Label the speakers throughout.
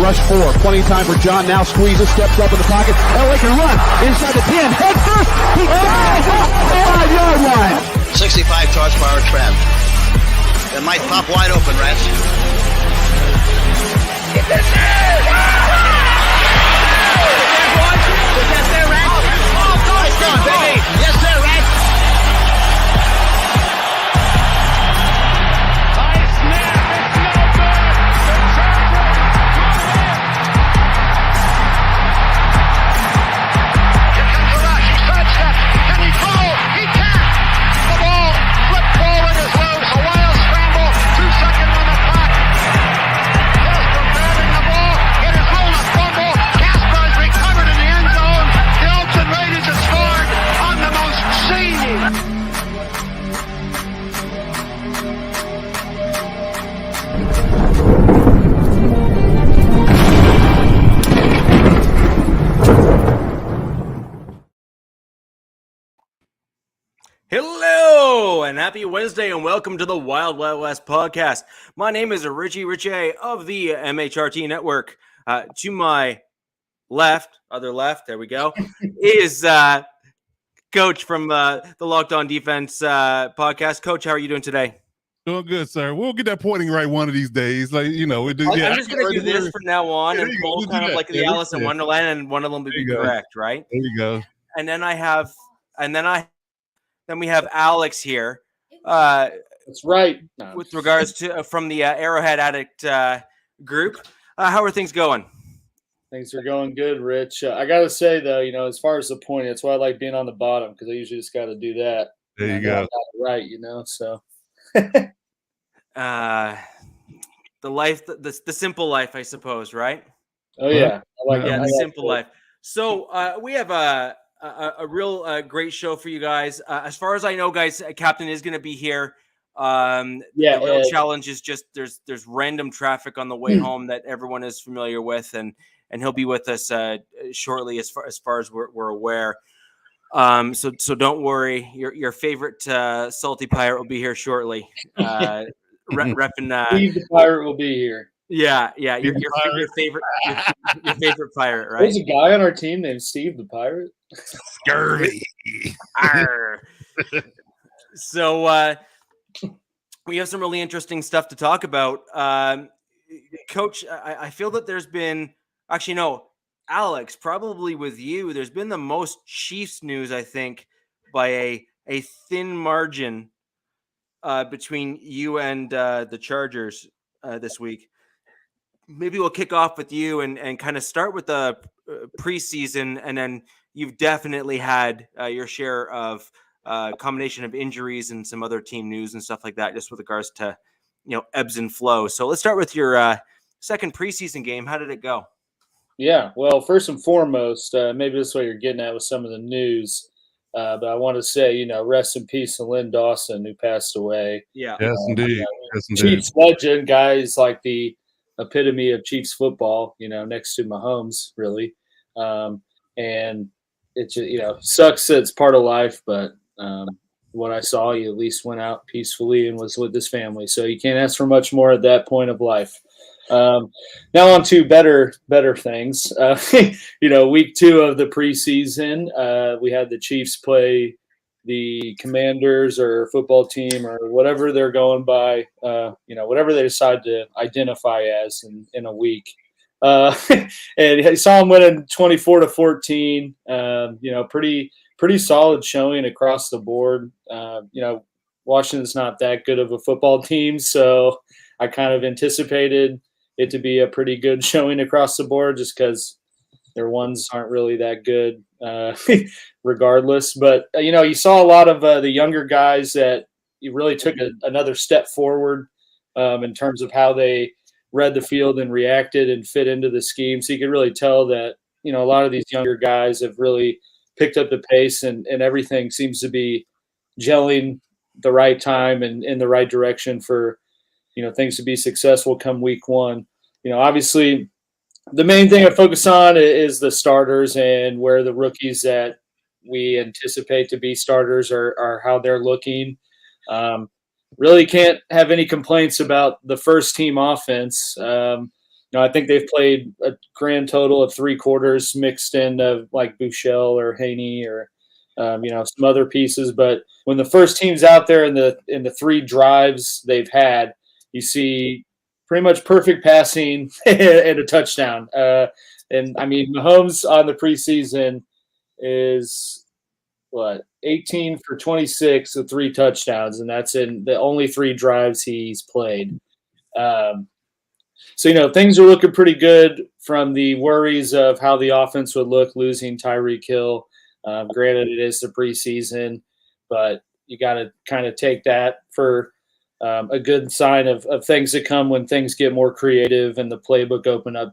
Speaker 1: rush 4. Plenty of time for John. Now squeezes, steps up in the pocket. LA can run inside the 10. Head first. He dives off the 5-yard line.
Speaker 2: 65 yards per hour trap. It might pop wide open, Rats. Get this there! Yes, sir, Rats. Nice going, baby. Yes, sir, Rats.
Speaker 3: High snap. It's no good. The Chargers will win. Here comes the rush. He sidesteps. Can he throw? He can't. The ball flipped forward is loose. A wild scramble. 2 seconds on the clock. Just grabbing the ball. It is on a fumble. Casper is recovered in the end zone. The Oakland Raiders have scored on the most seedy.
Speaker 4: Hello and happy Wednesday and welcome to the Wild Wild West podcast. My name is Richie Richey of the MHRT Network. To my left, there we go, is Coach from the Locked On Defense podcast. Coach, how are you doing today?
Speaker 5: Doing good, sir. We'll get that pointing right one of these days. Like, you know,
Speaker 4: I'm just going to do this from now on and pull kind of like the Alice in Wonderland, and one of them will be correct, right?
Speaker 5: There you go.
Speaker 4: And then we have Alex here.
Speaker 6: That's right. No.
Speaker 4: With regards to from the Arrowhead Addict group. How are things going?
Speaker 6: Things are going good, Rich. I got to say, though, you know, as far as the point, that's why I like being on the bottom, because I usually just got to do that.
Speaker 5: There you go.
Speaker 6: Right, you know, so.
Speaker 4: The life, the simple life, I suppose, right?
Speaker 6: Oh, yeah. I like
Speaker 4: the simple life. So we have a real great show for you guys. As far as I know, guys, Captain is going to be here. The real challenge is just there's random traffic on the way home that everyone is familiar with, and he'll be with us shortly as far as we're aware. So don't worry, your favorite salty pirate will be here shortly. Repping
Speaker 6: Steve the Pirate will be here.
Speaker 4: Yeah, your favorite pirate, right?
Speaker 6: There's a guy on our team named Steve the Pirate.
Speaker 5: Scurvy.
Speaker 4: So we have some really interesting stuff to talk about. Coach, I feel that there's been Alex, probably with you, there's been the most Chiefs news, I think, by a thin margin between you and the Chargers this week. Maybe we'll kick off with you and kind of start with the preseason, and then you've definitely had your share of combination of injuries and some other team news and stuff like that, just with regards to, ebbs and flows. So let's start with your second preseason game. How did it go?
Speaker 6: Yeah, well, first and foremost, maybe this is what you're getting at with some of the news, but I want to say, rest in peace to Lynn Dawson, who passed away.
Speaker 4: Yeah.
Speaker 5: Yes, indeed.
Speaker 6: Chiefs legend, guys like the epitome of Chiefs football, next to Mahomes, really. And it just, sucks that it's part of life, but what I saw, he at least went out peacefully and was with his family. So you can't ask for much more at that point of life. Now on to better things. Week 2 of the preseason, we had the Chiefs play the Commanders or football team or whatever they're going by, whatever they decide to identify as in a week. And I saw them winning 24-14. Pretty solid showing across the board. Washington's not that good of a football team, so I kind of anticipated it to be a pretty good showing across the board, just because their ones aren't really that good, regardless. But you saw a lot of the younger guys that you really took another step forward in terms of how they read the field and reacted and fit into the scheme. So you could really tell that, a lot of these younger guys have really picked up the pace and everything seems to be gelling the right time and in the right direction for, things to be successful come week 1. Obviously the main thing I focus on is the starters and where the rookies that we anticipate to be starters are how they're looking. Really can't have any complaints about the first team offense. I think they've played a grand total of 3 quarters mixed in of like Bouchel or Haney or some other pieces. But when the first team's out there in the 3 drives they've had, you see pretty much perfect passing and a touchdown. And I mean, Mahomes on the preseason is 18 for 26 with 3 touchdowns, and that's in the only 3 drives he's played. So things are looking pretty good from the worries of how the offense would look losing Tyreek Hill. Granted, it is the preseason, but you got to kind of take that for a good sign of things to come when things get more creative and the playbook open up,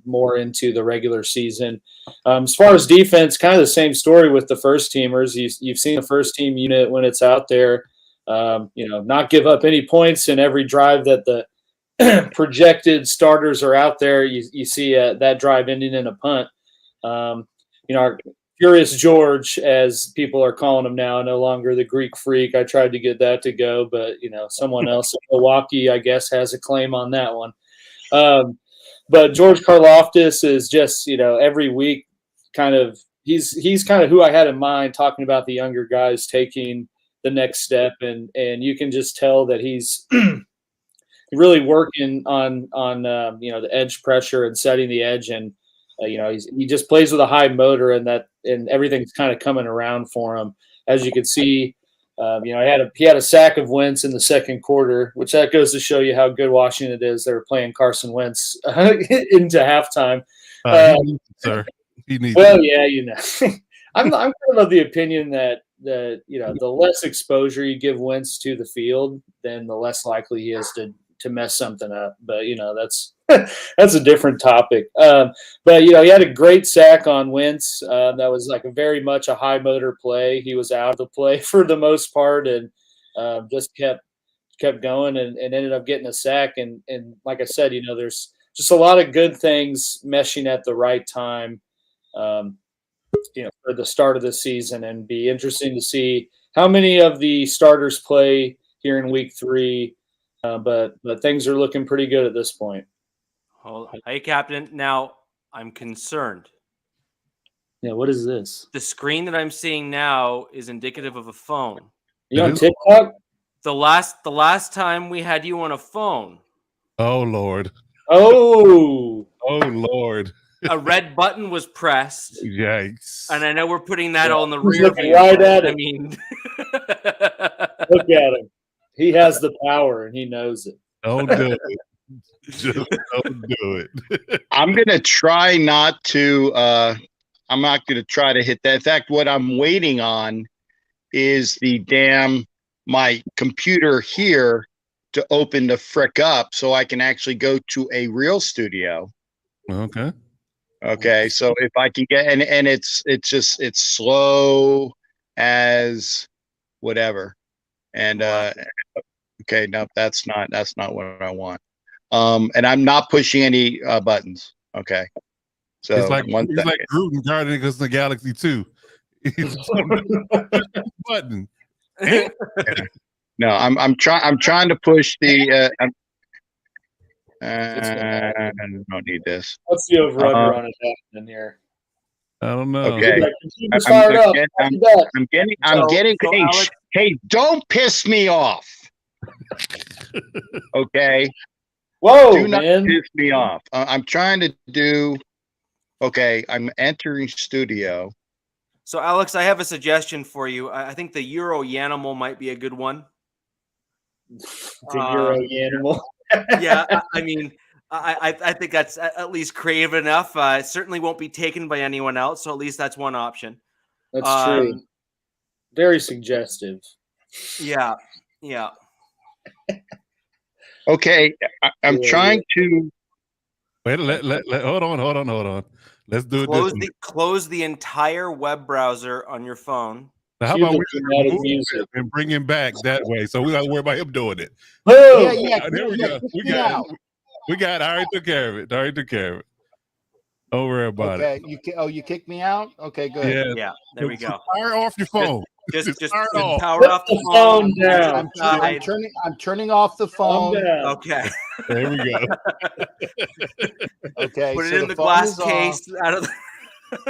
Speaker 6: more into the regular season. As far as defense, kind of the same story with the first teamers. You've seen the first team unit when it's out there, not give up any points in every drive that the projected starters are out there. You see that drive ending in a punt. Our Furious George, as people are calling him now, no longer the Greek Freak. I tried to get that to go, but someone else in Milwaukee, I guess, has a claim on that one. But George Karlaftis is just, every week kind of he's kind of who I had in mind, talking about the younger guys taking the next step, and you can just tell that he's really working on the edge pressure and setting the edge, and he just plays with a high motor, and everything's kind of coming around for him. As you can see, he had a sack of Wentz in the second quarter, which that goes to show you how good Washington is. They were playing Carson Wentz into halftime.
Speaker 5: Sir, he needs.
Speaker 6: Well, yeah, I'm kind of the opinion that the less exposure you give Wentz to the field, then the less likely he is to mess something up. But that's a different topic. But he had a great sack on Wentz. That was like very much a high motor play. He was out of the play for the most part, and just kept going and ended up getting a sack. And like I said, there's just a lot of good things meshing at the right time. For the start of the season, and be interesting to see how many of the starters play here in week 3. But things are looking pretty good at this point.
Speaker 4: Oh, hey, Captain. Now I'm concerned.
Speaker 6: Yeah, what is this?
Speaker 4: The screen that I'm seeing now is indicative of a phone.
Speaker 6: You on TikTok?
Speaker 4: The last time we had you on a phone.
Speaker 5: Oh Lord.
Speaker 6: Oh
Speaker 5: Lord.
Speaker 4: A red button was pressed.
Speaker 5: Yikes.
Speaker 4: And I know we're putting that on the rear view.
Speaker 6: Right at it.
Speaker 4: I mean,
Speaker 6: look at him. He has the power, and he knows it.
Speaker 5: Don't do it. Just don't do it.
Speaker 7: I'm going to try not to I'm not going to try to hit that. In fact, what I'm waiting on is my computer here to open the frick up so I can actually go to a real studio. Okay. So if I can get, and it's slow as whatever. And, okay, no, that's not what I want. And I'm not pushing any buttons. Okay. So
Speaker 5: it's like Gruden Guardians of the Galaxy 2. Button.
Speaker 7: No, I'm trying to push the I don't need this.
Speaker 6: Let's see if rubber on it happening here.
Speaker 5: I don't know.
Speaker 7: Okay. I'm getting hey, don't piss me off. Okay.
Speaker 6: Whoa,
Speaker 7: do not
Speaker 6: man.
Speaker 7: piss me off. I'm trying to do. Okay, I'm entering studio.
Speaker 4: So, Alex, I have a suggestion for you. I think the Euro Yanimal might be a good one.
Speaker 6: The Euro Yanimal.
Speaker 4: Yeah, I mean, I think that's at least creative enough. It certainly won't be taken by anyone else, so at least that's one option.
Speaker 6: That's true. Very suggestive.
Speaker 4: Yeah.
Speaker 7: Okay, I'm trying to.
Speaker 5: Wait, hold on. Let's do it.
Speaker 4: Close the entire web browser on your phone.
Speaker 5: Now, how about we remove it and bring him back that way? So we got to worry about him doing it.
Speaker 3: Yeah.
Speaker 5: There we go. We got. I already took care of it. Don't worry about it.
Speaker 3: You kicked me out? Okay, good.
Speaker 4: Yeah. There we go.
Speaker 5: Fire off your phone.
Speaker 4: Just
Speaker 5: Turn it off.
Speaker 4: power off the phone.
Speaker 6: down.
Speaker 8: I'm turning off the phone.
Speaker 4: Okay.
Speaker 5: There we go.
Speaker 8: Okay.
Speaker 4: Put it
Speaker 8: so
Speaker 4: in the
Speaker 8: phone
Speaker 4: glass
Speaker 8: is off.
Speaker 4: case out of the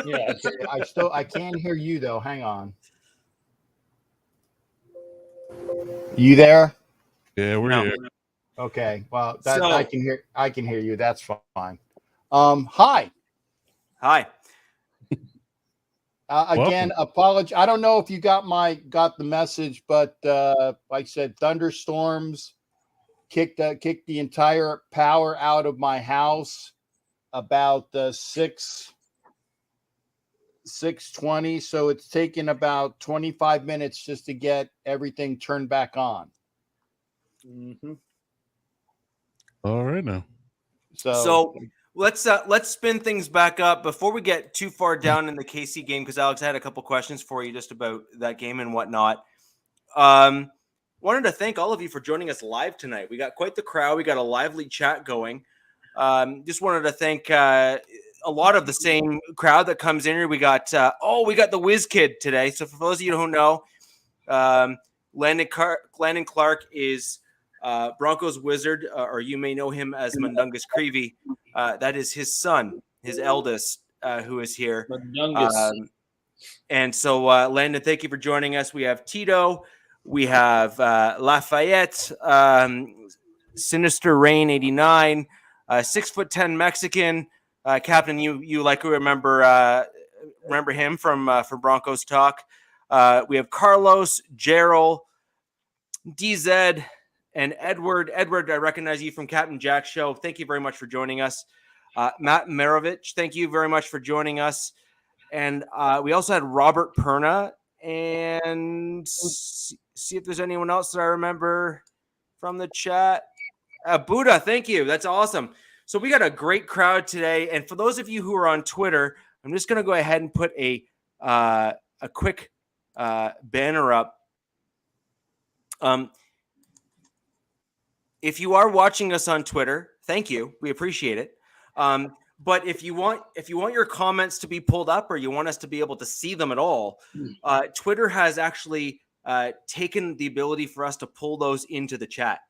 Speaker 6: Yeah.
Speaker 8: Okay, I can't hear you though. Hang on. You there?
Speaker 5: Yeah, we're
Speaker 4: No.
Speaker 5: here.
Speaker 8: Okay. Well,
Speaker 4: So-
Speaker 8: I can hear you. That's fine. Hi.
Speaker 4: Hi.
Speaker 8: Again, apology. I don't know if you got the message, but like I said, thunderstorms kicked the entire power out of my house about 6:20. So it's taken about 25 minutes just to get everything turned back on.
Speaker 5: All right now.
Speaker 4: So let's spin things back up before we get too far down in the KC game, because Alex, I had a couple questions for you just about that game and whatnot. Wanted to thank all of you for joining us live tonight. We got quite the crowd. We got a lively chat going. Just wanted to thank a lot of the same crowd that comes in here. We got the Whiz Kid today. So for those of you who know, Landon Clark is Broncos wizard, or you may know him as Mundungus Creevy. That is his son, his eldest, who is here. And so, Landon, thank you for joining us. We have Tito, we have Lafayette, Sinister Rain 89, 6'10" Mexican. Captain, you likely remember him from Broncos Talk. We have Carlos, Gerald, DZ, and Edward. Edward, I recognize you from Captain Jack's show. Thank you very much for joining us. Matt Marovich, thank you very much for joining us. And we also had Robert Perna. And see if there's anyone else that I remember from the chat. Buddha, thank you. That's awesome. So we got a great crowd today. And for those of you who are on Twitter, I'm just going to go ahead and put a quick banner up. If you are watching us on Twitter, thank you. We appreciate it. But if you want your comments to be pulled up, or you want us to be able to see them at all, Twitter has actually taken the ability for us to pull those into the chat.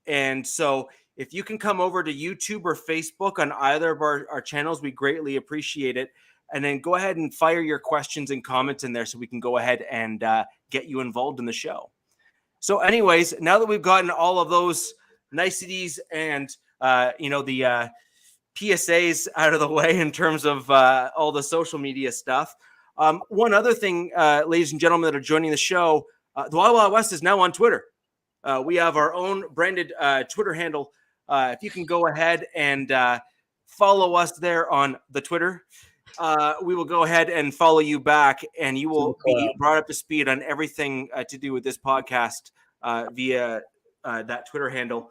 Speaker 4: And so if you can come over to YouTube or Facebook on either of our channels, we greatly appreciate it. And then go ahead and fire your questions and comments in there so we can go ahead and get you involved in the show. So anyways, now that we've gotten all of those niceties and the PSAs out of the way in terms of all the social media stuff. One other thing, ladies and gentlemen that are joining the show, the Wild Wild West is now on Twitter. We have our own branded Twitter handle. If you can go ahead and follow us there on the Twitter, we will go ahead and follow you back, and you will be brought up to speed on everything to do with this podcast via that Twitter handle.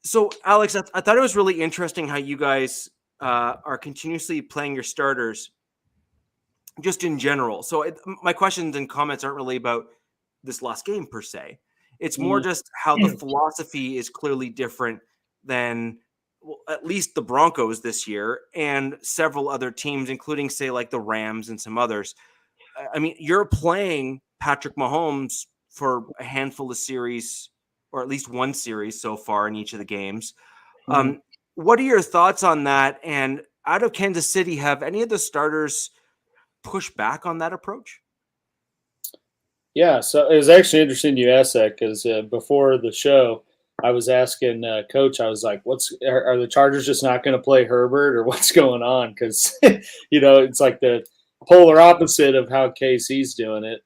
Speaker 4: So, Alex, I thought it was really interesting how you guys are continuously playing your starters just in general. So my questions and comments aren't really about this last game per se. It's more just how the philosophy is clearly different than at least the Broncos this year and several other teams, including, say, like the Rams and some others. I mean, you're playing Patrick Mahomes for a handful of series, or at least one series so far in each of the games. What are your thoughts on that? And out of Kansas City, have any of the starters pushed back on that approach?
Speaker 6: Yeah, so it was actually interesting you asked that, because before the show, I was asking Coach, I was like, are the Chargers just not going to play Herbert, or what's going on? Because, it's like the polar opposite of how KC's doing it.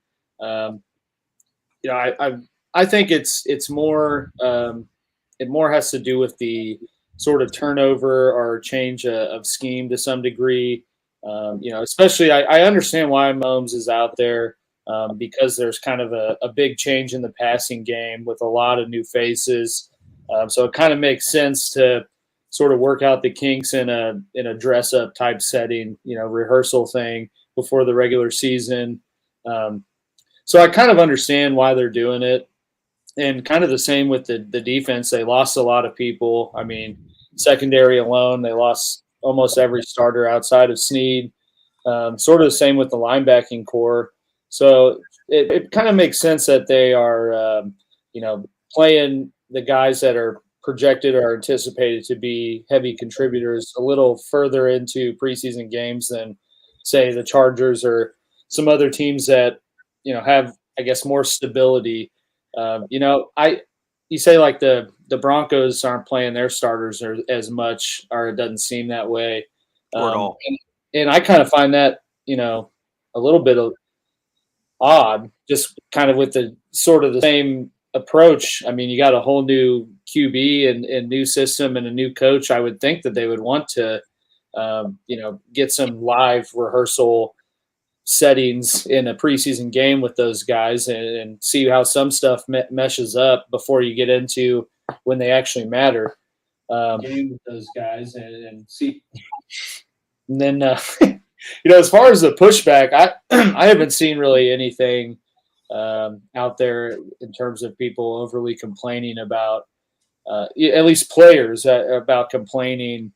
Speaker 6: I think it's more it more has to do with the sort of turnover or change of scheme to some degree. Especially I understand why Mahomes is out there, because there's kind of a big change in the passing game with a lot of new faces. So it kind of makes sense to sort of work out the kinks in a dress up type setting, rehearsal thing before the regular season. So I kind of understand why they're doing it. And kind of the same with the defense. They lost a lot of people. I mean, secondary alone, they lost almost every starter outside of Snead. Sort of the same with the linebacking core. So it kind of makes sense that they are, playing the guys that are projected or anticipated to be heavy contributors a little further into preseason games than, say, the Chargers or some other teams that, have, I guess, more stability. You say like the Broncos aren't playing their starters as much, or it doesn't seem that way.
Speaker 4: Or at all.
Speaker 6: And I kind of find that, a little bit odd, just kind of with the sort of the same approach. I mean, you got a whole new QB and new system and a new coach. I would think that they would want to, get some live rehearsal settings in a preseason game with those guys and see how some stuff meshes up before you get into when they actually matter. Game with those guys and see. And then, as far as the pushback, I haven't seen really anything out there in terms of people overly complaining about, at least players about complaining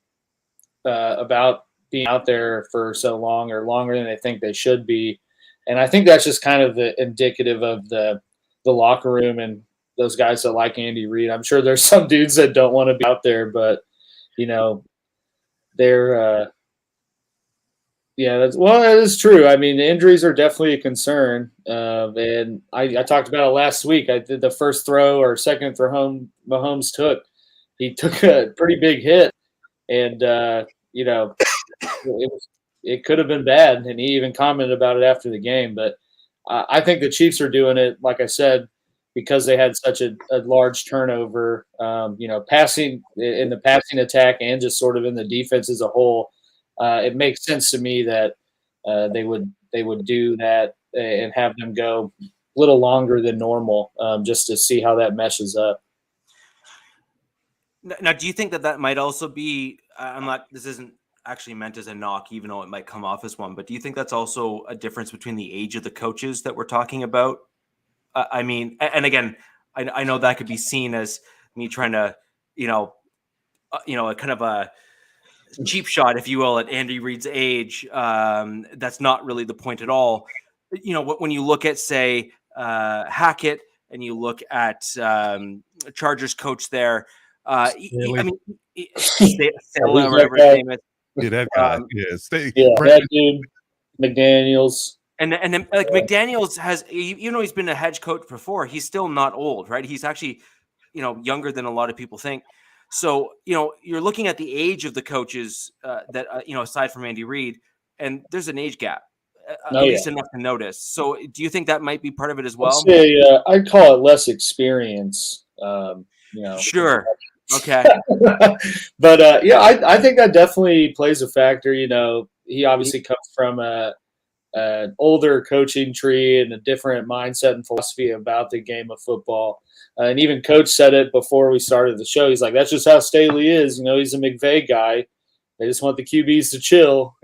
Speaker 6: about being out there for so long or longer than they think they should be. And I think that's just kind of the indicative of the locker room and those guys that like Andy Reid. I'm sure there's some dudes that don't want to be out there, but they're that is true. I mean, the injuries are definitely a concern. And I talked about it last week. I did the first throw or second throw Mahomes took. He took a pretty big hit, and it could have been bad. And he even commented about it after the game. But I think the Chiefs are doing it, like I said, because they had such a large turnover. Passing in the passing attack and just sort of in the defense as a whole. It makes sense to me that they would do that and have them go a little longer than normal, just to see how that meshes up.
Speaker 4: Now, do you think that might also be? This isn't actually meant as a knock, even though it might come off as one. But do you think that's also a difference between the age of the coaches that we're talking about? I mean, and again, I know that could be seen as me trying to, a kind of a cheap shot, if you will, at Andy Reid's age. That's not really the point at all. When you look at, say, Hackett, and you look at Chargers coach there, whatever his name is.
Speaker 5: Yeah, that guy.
Speaker 6: That dude, McDaniels.
Speaker 4: And then like McDaniels has, he's been a hedge coach before. He's still not old, right? He's actually, younger than a lot of people think. So, you're looking at the age of the coaches that, aside from Andy Reid, and there's an age gap, at least enough to notice. So do you think that might be part of it as well?
Speaker 6: I'd call it less experience.
Speaker 4: Sure. Okay.
Speaker 6: But I think that definitely plays a factor. He obviously comes from an older coaching tree and a different mindset and philosophy about the game of football. And even Coach said it before we started the show. He's like, that's just how Staley is. He's a McVay guy. They just want the QBs to chill.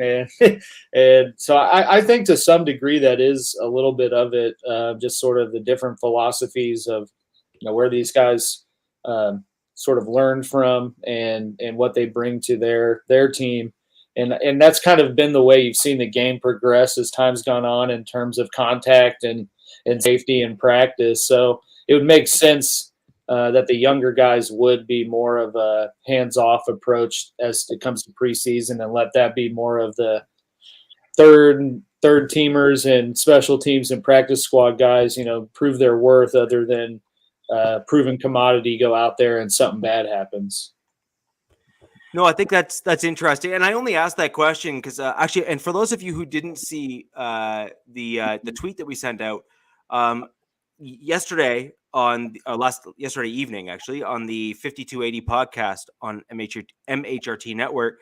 Speaker 6: And so I think to some degree that is a little bit of it, just sort of the different philosophies of, where these guys sort of learn from and what they bring to their team. And that's kind of been the way you've seen the game progress as time's gone on in terms of contact and safety and practice. So it would make sense that the younger guys would be more of a hands-off approach as it comes to preseason, and let that be more of the third teamers and special teams and practice squad guys, prove their worth other than proven commodity, go out there and something bad happens.
Speaker 4: No, I think that's interesting, and I only asked that question because actually, and for those of you who didn't see the tweet that we sent out yesterday yesterday evening, actually, on the 5280 podcast on MHRT Network,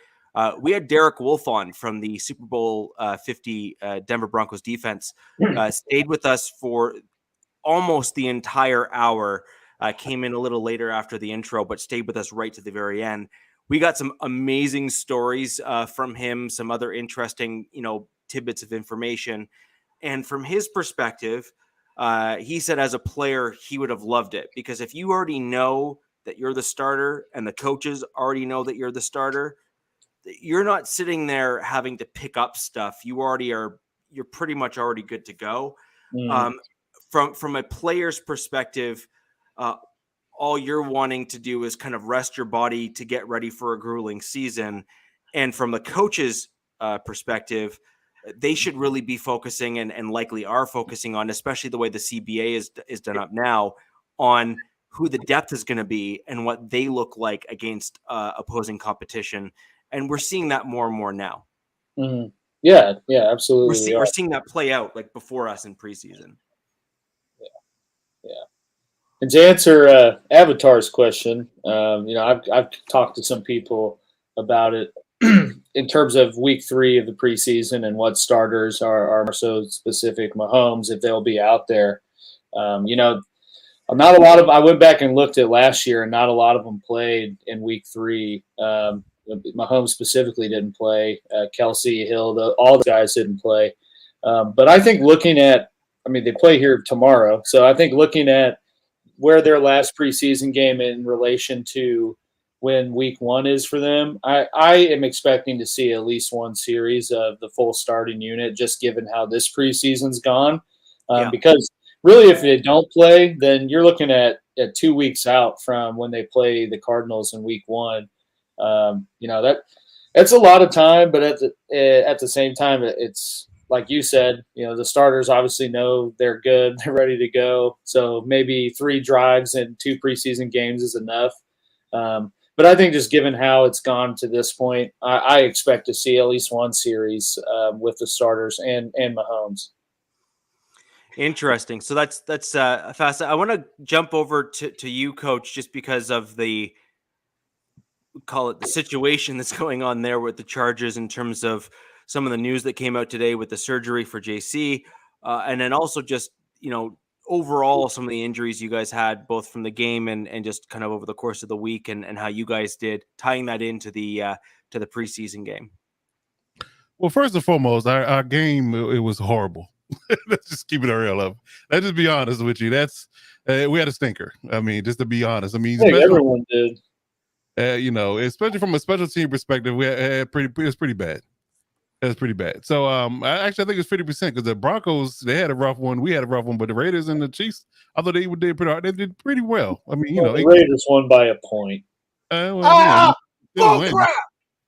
Speaker 4: we had Derek Wolfe on from the Super Bowl 50 Denver Broncos defense. Stayed with us for almost the entire hour. Came in a little later after the intro, but stayed with us right to the very end. We got some amazing stories from him, some other interesting, tidbits of information. And from his perspective, he said as a player, he would have loved it, because if you already know that you're the starter and the coaches already know that you're the starter, you're not sitting there having to pick up stuff. You're pretty much already good to go. From a player's perspective, all you're wanting to do is kind of rest your body to get ready for a grueling season. And from the coach's perspective, they should really be focusing and likely are focusing on, especially the way the CBA is done up now, on who the depth is going to be and what they look like against opposing competition. And we're seeing that more and more now.
Speaker 6: Mm-hmm. Yeah, absolutely.
Speaker 4: We're seeing that play out like before us in preseason.
Speaker 6: Yeah. And to answer Avatar's question, I've talked to some people about it in terms of week 3 of the preseason and what starters are so specific. Mahomes, if they'll be out there, not a lot of. I went back and looked at last year, and not a lot of them played in week 3. Mahomes specifically didn't play. Kelsey, Hill, all the guys didn't play. But I think they play here tomorrow. So I think looking at where their last preseason game in relation to when week 1 is for them, I am expecting to see at least one series of the full starting unit, just given how this preseason's gone. Because really, if they don't play, then you're looking at 2 weeks out from when they play the Cardinals in week 1. That's a lot of time, but at the same time, it's like you said, the starters obviously know they're good, they're ready to go. So maybe 3 drives and 2 preseason games is enough. But I think just given how it's gone to this point, I expect to see at least one series with the starters and Mahomes.
Speaker 4: Interesting. So that's fast. I want to jump over to you, Coach, just because of the situation that's going on there with the Chargers in terms of some of the news that came out today with the surgery for JC, and then also just overall some of the injuries you guys had both from the game and just kind of over the course of the week and how you guys did, tying that into the preseason game.
Speaker 5: Well, first and foremost, our game, it was horrible. Let's just keep it real up. Let's just be honest with you. That's we had a stinker. I mean, just to be honest. I mean,
Speaker 6: everyone did.
Speaker 5: Especially from a special team perspective, it was pretty bad. It was pretty bad. So I think it's 50% because the Broncos, they had a rough one. We had a rough one, but the Raiders and the Chiefs, I thought they did pretty well. I mean,
Speaker 6: the Raiders won by a point.
Speaker 5: That's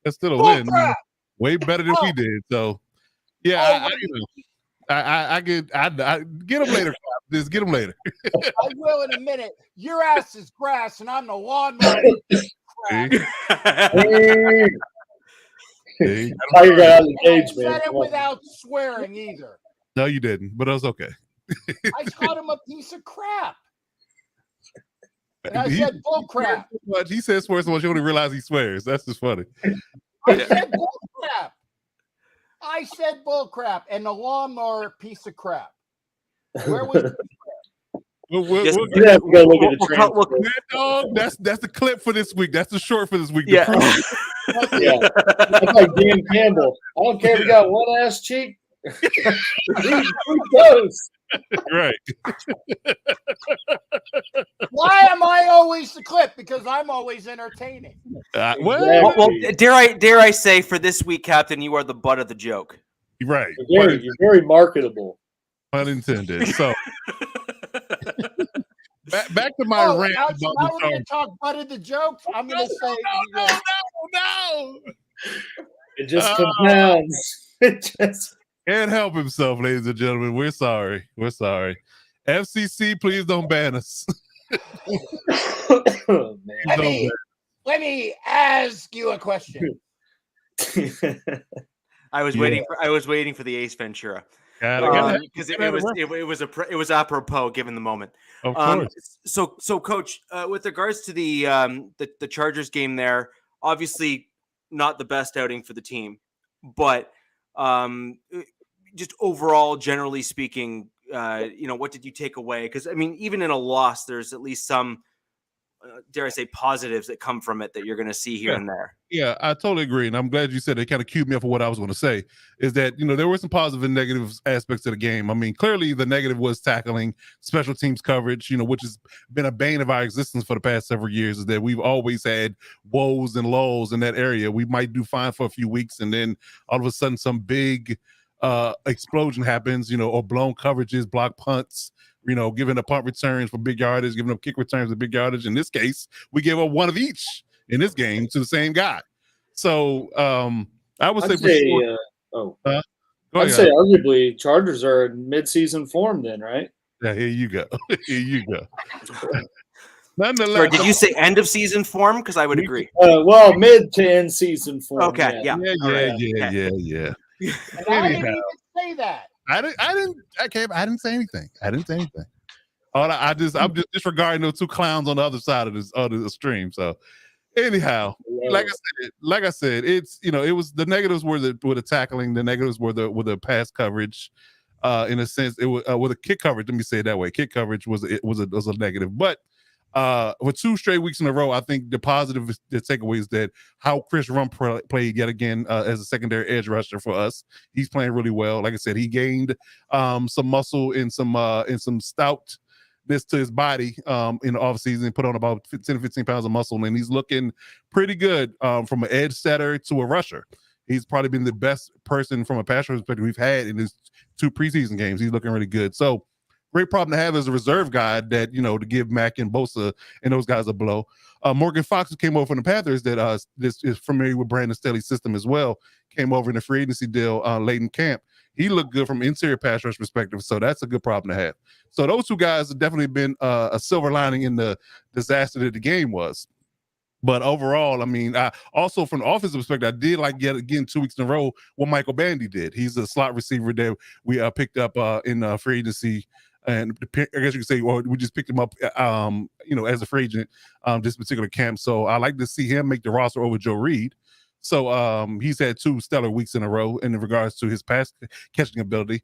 Speaker 5: still a win.
Speaker 8: Crap.
Speaker 5: Way better than we did. So yeah, I get them later. Just get them later.
Speaker 8: I will in a minute. Your ass is grass, and I'm the lawnmower.
Speaker 6: How you got out of the cage, man?
Speaker 8: Said it without swearing either.
Speaker 5: No, you didn't, but that's okay.
Speaker 8: I called him a piece of crap. And I said bull crap.
Speaker 5: He says swears so much you only realize he swears. That's just funny.
Speaker 8: I said bull crap. I said bull crap, and the lawnmower piece of crap. Where was
Speaker 5: We'll
Speaker 6: have to go look at the transcript.
Speaker 5: That's the clip for this week. That's the short for this week.
Speaker 6: Yeah. That's like Dan Campbell. I don't care if you got one ass cheek. Who goes?
Speaker 5: Right.
Speaker 8: Why am I always the clip? Because I'm always entertaining.
Speaker 4: Well, dare I say, for this week, Captain, you are the butt of the joke.
Speaker 5: Right.
Speaker 6: You're very marketable.
Speaker 5: Pun intended. So back to my rant.
Speaker 8: Now we're going to talk butt of the jokes. I'm going to say
Speaker 5: no.
Speaker 6: It just compounds. It just
Speaker 5: can't help himself, ladies and gentlemen. We're sorry. FCC, please don't ban us.
Speaker 6: Oh, man.
Speaker 8: Let me ask you a question.
Speaker 4: I was waiting for the Ace Ventura. Because it was apropos given the moment.
Speaker 5: Of course.
Speaker 4: So Coach, with regards to the Chargers game there, obviously not the best outing for the team, but just overall, generally speaking, what did you take away? Because I mean, even in a loss, there's at least some, dare I say, positives that come from it that you're going to see here and there.
Speaker 5: Yeah, I totally agree. And I'm glad you said it. Kind of cued me up for what I was going to say, is that, there were some positive and negative aspects of the game. I mean, clearly the negative was tackling, special teams coverage, which has been a bane of our existence for the past several years, is that we've always had woes and lows in that area. We might do fine for a few weeks, and then all of a sudden some big explosion happens, or blown coverages, block punts, giving up punt returns for big yardage, giving up kick returns for big yardage. In this case, we gave up one of each in this game to the same guy. So I would say for sure.
Speaker 6: I'd say arguably Chargers are in mid-season form then, right?
Speaker 5: Yeah, here you go. Here you go. Nonetheless,
Speaker 4: Sorry, did you say end of season form? Because I would agree.
Speaker 6: Well, mid to end season form.
Speaker 4: Okay, yeah.
Speaker 5: Yeah.
Speaker 8: And I didn't even say that.
Speaker 5: I didn't say anything. I'm just disregarding those two clowns on the other side of the stream. So anyhow, like I said, it's it was the negatives were the tackling, the negatives were the pass coverage. In a sense, it was with a kick coverage. Let me say it that way. Kick coverage was a negative, but for 2 straight weeks in a row, I think the positive the takeaway is that how Chris Rump played yet again as a secondary edge rusher for us. He's playing really well. Like I said, he gained some muscle and some stoutness to his body in the offseason, put on about 10 to 15 pounds of muscle, and he's looking pretty good from an edge setter to a rusher. He's probably been the best person from a pass rush perspective we've had in his 2 preseason games. He's looking really good. So great problem to have as a reserve guy that, to give Mack and Bosa and those guys a blow. Morgan Fox, who came over from the Panthers, that this is familiar with Brandon Staley's system as well, came over in the free agency deal late in camp. He looked good from interior pass rush perspective, so that's a good problem to have. So those 2 guys have definitely been a silver lining in the disaster that the game was. But overall, I mean, also from the offensive perspective, I did like yet again 2 weeks in a row what Michael Bandy did. He's a slot receiver that we picked up in free agency. And I guess you could say, well, we just picked him up, as a free agent, this particular camp. So I like to see him make the roster over Joe Reed. So he's had 2 stellar weeks in a row in regards to his pass catching ability.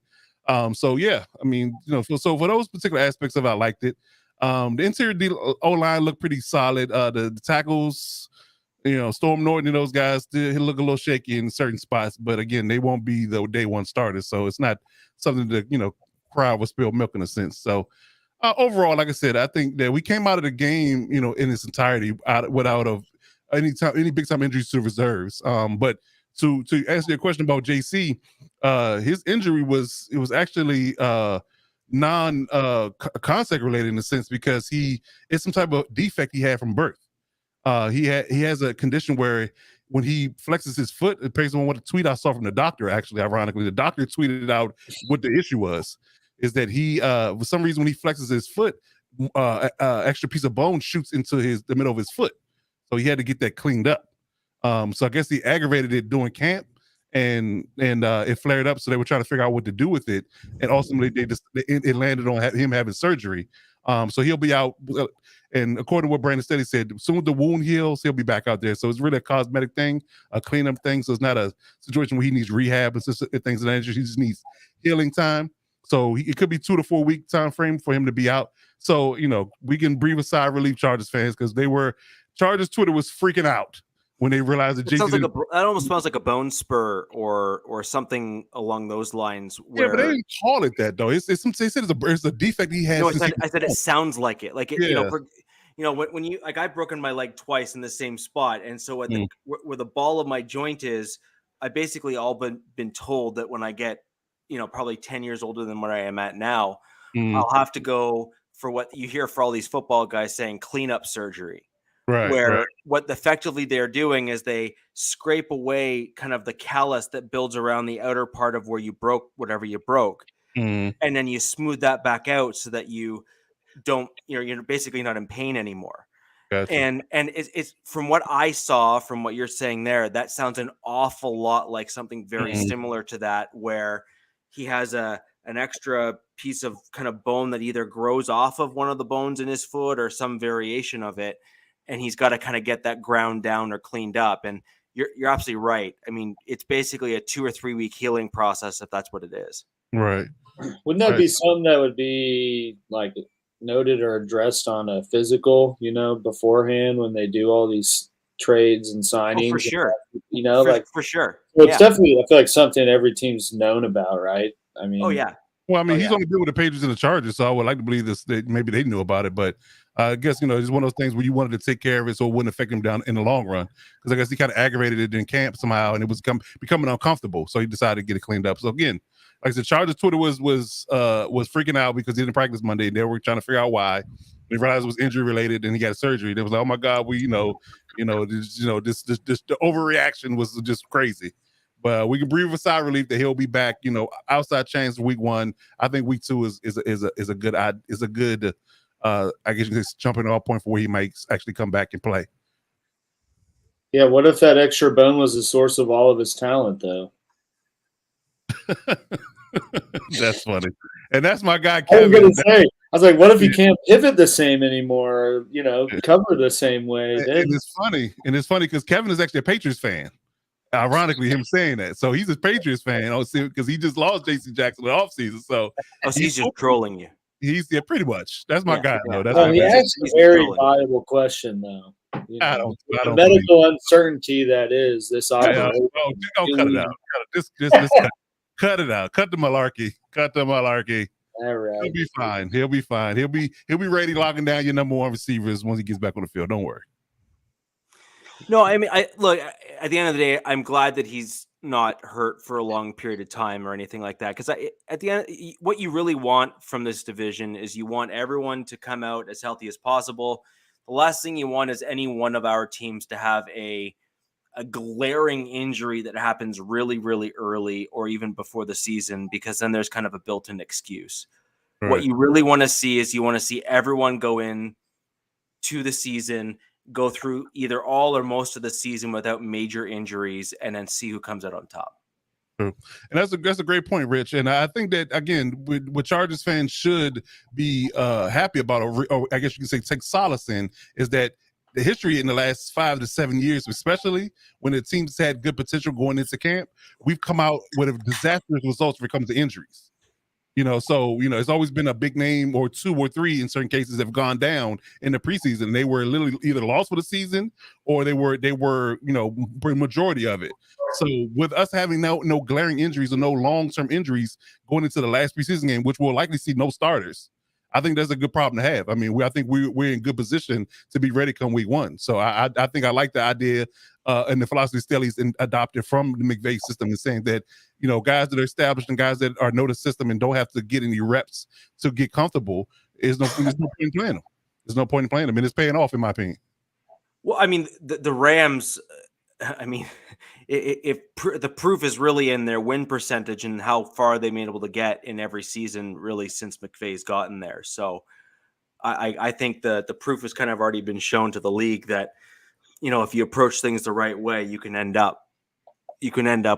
Speaker 5: So yeah, I mean, so for those particular aspects of it, I liked it. The interior O-line looked pretty solid. The tackles, Storm Norton and those guys, he look a little shaky in certain spots, but again, they won't be the day one starters. So it's not something to, crowd will spill milk in a sense. So overall, like I said, I think that we came out of the game, in its entirety without any big time injuries to reserves. But to answer your question about JC, his injury was actually non-contact related in a sense because it's some type of defect he had from birth. He has a condition where when he flexes his foot, it based on what a tweet I saw from the doctor, actually, ironically, the doctor tweeted out what the issue was, is that he, for some reason, when he flexes his foot, extra piece of bone shoots into the middle of his foot. So he had to get that cleaned up. So I guess he aggravated it during camp and it flared up. So they were trying to figure out what to do with it. And ultimately it landed on him having surgery. So he'll be out. And according to what Brandon Staley said, as soon as the wound heals, he'll be back out there. So it's really a cosmetic thing, a cleanup thing. So it's not a situation where he needs rehab and things of that nature. He just needs healing time. So it could be 2 to 4 week time frame for him to be out. So, we can breathe a sigh of relief, Chargers fans, because Chargers Twitter was freaking out when they realized that JC
Speaker 4: that almost smells like a bone spur or something along those lines.
Speaker 5: Yeah, but they didn't call it that though. They said it's a defect he has.
Speaker 4: No, I said it sounds like it. Like it, when you I've broken my leg twice in the same spot, and so where the ball of my joint is, I basically all been told that when I get probably 10 years older than what I am at now, I'll have to go for what you hear for all these football guys saying cleanup surgery. Right. What effectively they're doing is they scrape away kind of the callus that builds around the outer part of where you broke whatever you broke. And then you smooth that back out so that you don't, you're basically not in pain anymore. Gotcha. And it's from what I saw, from what you're saying there, that sounds an awful lot like something very similar to that, where he has an extra piece of kind of bone that either grows off of one of the bones in his foot or some variation of it. And he's got to kind of get that ground down or cleaned up. And you're absolutely right. I mean, it's basically a 2 or 3 week healing process if that's what it is.
Speaker 5: Right.
Speaker 6: Wouldn't that be something that would be like noted or addressed on a physical, beforehand when they do all these trades and signings?
Speaker 4: For sure.
Speaker 6: For sure.
Speaker 4: So
Speaker 6: it's definitely, I feel like something every team's known about, right? I mean,
Speaker 4: oh yeah.
Speaker 5: Well, I mean, he's only been with the Patriots and the Chargers, so I would like to believe this that maybe they knew about it. But I guess it's one of those things where you wanted to take care of it so it wouldn't affect him down in the long run. Because I guess he kind of aggravated it in camp somehow, and it was becoming uncomfortable. So he decided to get it cleaned up. So again, like I said, Chargers Twitter was freaking out because he didn't practice Monday, and they were trying to figure out why. They realized it was injury related, and he got surgery. They was like, "Oh my God, this the overreaction was just crazy." But we can breathe a sigh of relief that he'll be back. Outside chance week 1. I think week 2 is a good I guess you can say jumping off point for where he might actually come back and play.
Speaker 6: Yeah, what if that extra bone was the source of all of his talent, though?
Speaker 5: That's funny, and that's my guy
Speaker 6: I
Speaker 5: Kevin.
Speaker 6: was like, what if he can't pivot the same anymore? Or, cover the same way?
Speaker 5: And it's funny because Kevin is actually a Patriots fan. Ironically, him saying that. So he's a Patriots fan, because he just lost J.C. Jackson in the offseason. So
Speaker 4: he's just trolling you.
Speaker 5: He's pretty much. That's my guy, though.
Speaker 6: He asked a very viable question, though. The medical uncertainty that is this operation.
Speaker 5: Cut it out. Cut it out. Cut the malarkey.
Speaker 6: All right.
Speaker 5: He'll be fine. He'll be ready, locking down your number 1 receivers once he gets back on the field. Don't worry.
Speaker 4: No, I mean, look, at the end of the day, I'm glad that he's not hurt for a long period of time or anything like that. Because at the end, what you really want from this division is you want everyone to come out as healthy as possible. The last thing you want is any one of our teams to have a glaring injury that happens really, really early or even before the season, because then there's kind of a built-in excuse. Right. What you really want to see is everyone go in to the season, go through either all or most of the season without major injuries, and then see who comes out on top.
Speaker 5: True. And that's a great point, Rich. And I think that, again, what Chargers fans should be happy about, or I guess you can say take solace in, is that the history in the last 5 to 7 years, especially when the teams had good potential going into camp, we've come out with disastrous results when it comes to injuries. It's always been a big name or 2 or 3 in certain cases have gone down in the preseason. They were literally either lost for the season or they were majority of it. So with us having no glaring injuries or no long-term injuries going into the last preseason game, which we'll likely see no starters, I think that's a good problem to have. I mean, I think we're in good position to be ready come week 1. So I think I like the idea and the philosophy Staley's adopted from the McVay system, is saying that, guys that are established and guys that are know the system and don't have to get any reps to get comfortable, there's no point in playing them. There's no point in playing them, and it's paying off, in my opinion.
Speaker 4: Well, I mean, the Rams, I mean, if the proof is really in their win percentage and how far they've been able to get in every season, really, since McVay's gotten there. So I think the proof has kind of already been shown to the league that, if you approach things the right way, you can end up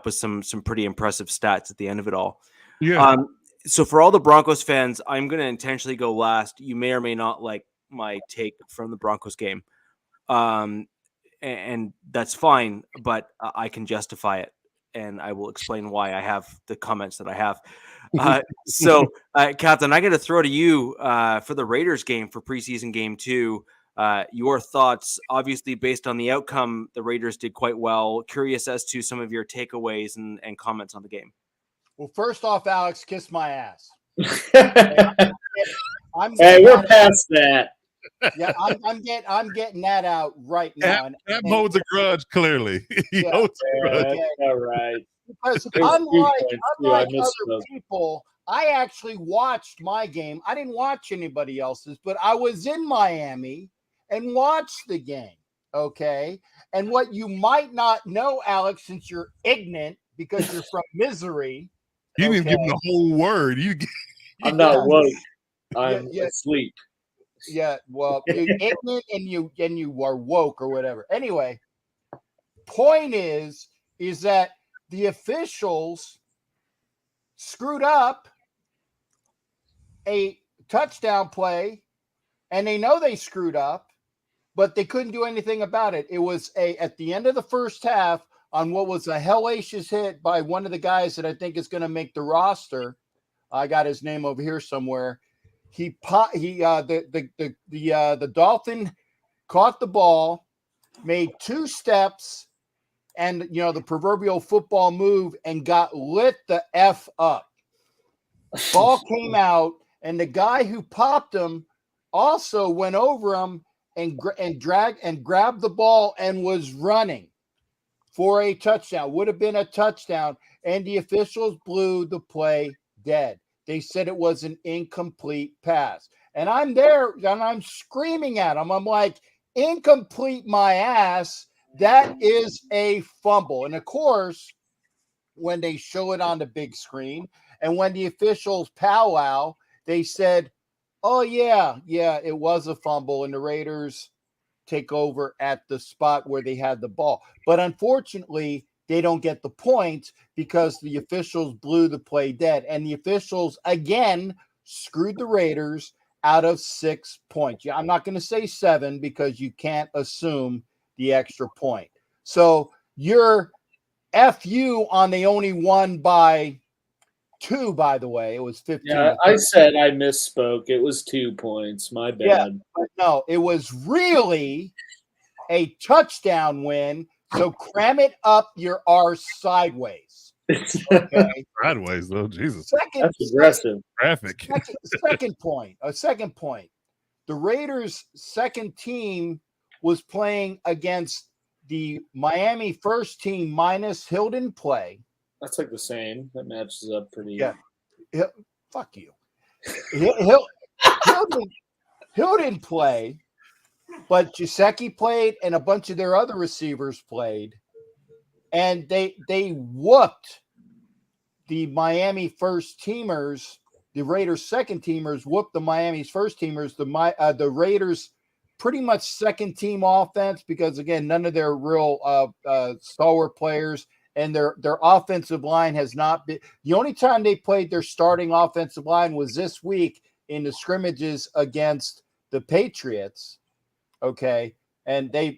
Speaker 4: with some pretty impressive stats at the end of it all.
Speaker 5: Yeah.
Speaker 4: So for all the Broncos fans, I'm going to intentionally go last. You may or may not like my take from the Broncos game. And that's fine, but I can justify it, and I will explain why I have the comments that I have. So, Captain, I got to throw to you for the Raiders game for preseason game 2. Your thoughts, obviously, based on the outcome, the Raiders did quite well. Curious as to some of your takeaways and comments on the game.
Speaker 8: Well, first off, Alex, kiss my ass.
Speaker 6: We're past that.
Speaker 8: Yeah, I'm getting that out right now.
Speaker 5: That holds a grudge, clearly.
Speaker 6: All right.
Speaker 8: Because unlike other people, I actually watched my game. I didn't watch anybody else's, but I was in Miami and watched the game. Okay. And what you might not know, Alex, since you're ignorant because you're from Missouri.
Speaker 5: You didn't give them the whole word.
Speaker 6: I'm not woke. I'm asleep.
Speaker 8: Yeah, well, ignorant and you are woke or whatever. Anyway, point is that the officials screwed up a touchdown play, and they know they screwed up, but they couldn't do anything about it. It was at the end of the first half on what was a hellacious hit by one of the guys that I think is going to make the roster. I got his name over here somewhere. The Dolphin caught the ball, made 2 steps, and the proverbial football move, and got lit the F up. Ball came out, and the guy who popped him also went over him and grabbed the ball and was running for a touchdown. Would have been a touchdown, and the officials blew the play dead. They said it was an incomplete pass. And I'm there, and I'm screaming at them. I'm like, incomplete my ass. That is a fumble. And, of course, when they show it on the big screen and when the officials powwow, they said, oh, yeah, it was a fumble, and the Raiders take over at the spot where they had the ball. But unfortunately, they don't get the point because the officials blew the play dead. And the officials, again, screwed the Raiders out of 6 points. Yeah, I'm not going to say 7 because you can't assume the extra point. So you're FU on they only won by 2, by the way. It was 15.
Speaker 6: Yeah, I said I misspoke. It was 2 points. My bad.
Speaker 8: Yeah, but no, it was really a touchdown win. So cram it up your arse sideways. Okay.
Speaker 5: Sideways, though. Jesus.
Speaker 6: That's aggressive.
Speaker 5: Graphic.
Speaker 8: Second point. The Raiders' second team was playing against the Miami first team minus Hilden play.
Speaker 6: That's like the same. That matches up pretty.
Speaker 8: Yeah. Fuck you. Hilden play, but Gesicki played and a bunch of their other receivers played, and they whooped the Miami first teamers. The Raiders second teamers whooped the Miami's first teamers. The Raiders pretty much second team offense because again none of their real stalwart players. And their offensive line has not been – the only time they played their starting offensive line was this week in the scrimmages against the Patriots, okay? And they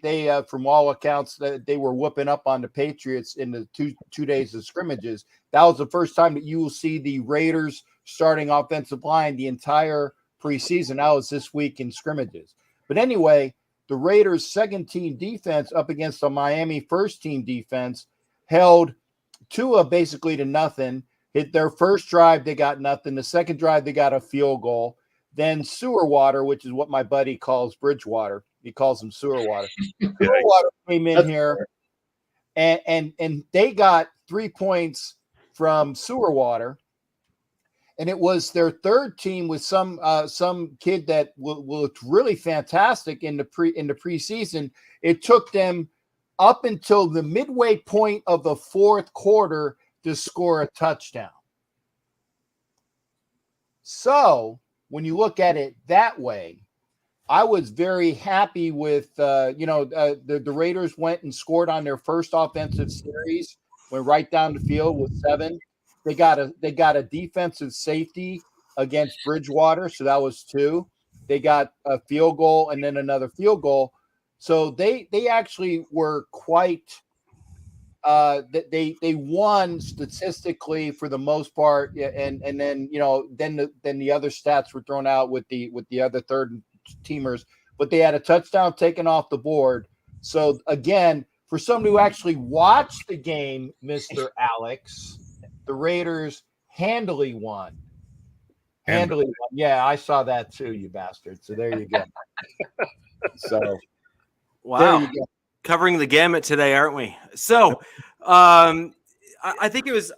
Speaker 8: from all accounts, they were whooping up on the Patriots in the two days of scrimmages. That was the first time that you will see the Raiders starting offensive line the entire preseason. That was this week in scrimmages. But anyway, the Raiders' second-team defense up against the Miami first-team defense held Tua basically to nothing. Hit their first drive, they got nothing. The second drive, they got a field goal. Then sewer water, which is what my buddy calls Bridgewater. He calls them sewer water. Sewer water came in here, and they got 3 points from sewer water. And it was their third team with some kid that looked really fantastic in the preseason. It took them up until the midway point of the fourth quarter to score a touchdown. So when you look at it that way, I was very happy with, the Raiders went and scored on their first offensive series, went right down the field with 7. They got a defensive safety against Bridgewater, so that was 2. They got a field goal and then another field goal. So they actually were quite they won statistically for the most part, and then then the other stats were thrown out with the other third teamers, but they had a touchdown taken off the board. So again, for somebody who actually watched the game, Mr. Alex, the Raiders handily won. Handily won. Yeah, I saw that too, you bastard. So there you go. So
Speaker 4: wow, covering the gamut today, aren't we? So, I think it was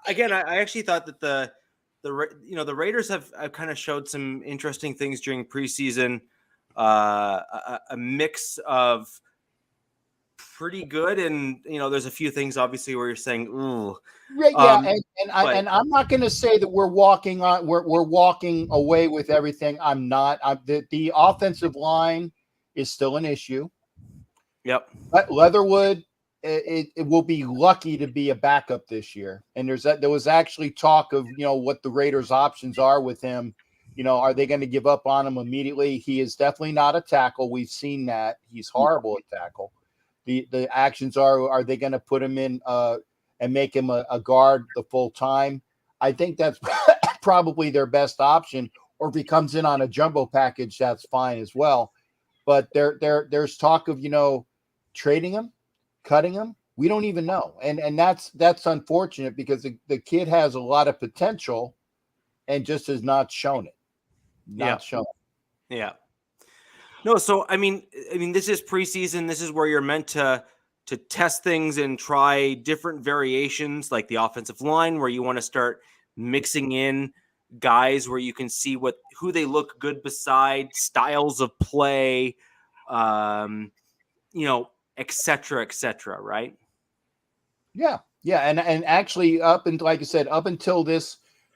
Speaker 4: again. I actually thought that the Raiders have kind of showed some interesting things during preseason. A mix of pretty good, and there's a few things obviously where you're saying, ooh,
Speaker 8: and I'm not going to say that we're walking away with everything. I'm not. The offensive line is still an issue.
Speaker 4: Yep.
Speaker 8: But Leatherwood, it will be lucky to be a backup this year. And there was actually talk of what the Raiders' options are with him. Are they going to give up on him immediately? He is definitely not a tackle. We've seen that. He's horrible at tackle. The actions are they going to put him in and make him a guard the full time? I think that's probably their best option. Or if he comes in on a jumbo package, that's fine as well. But there's talk of trading him, cutting him. We don't even know, and that's unfortunate because the kid has a lot of potential, and just has not shown it. Not shown it.
Speaker 4: Yeah. No, so I mean, this is preseason. This is where you're meant to test things and try different variations, like the offensive line, where you want to start mixing in guys where you can see who they look good beside, styles of play, et cetera, right?
Speaker 8: Yeah. And actually like I said, up until the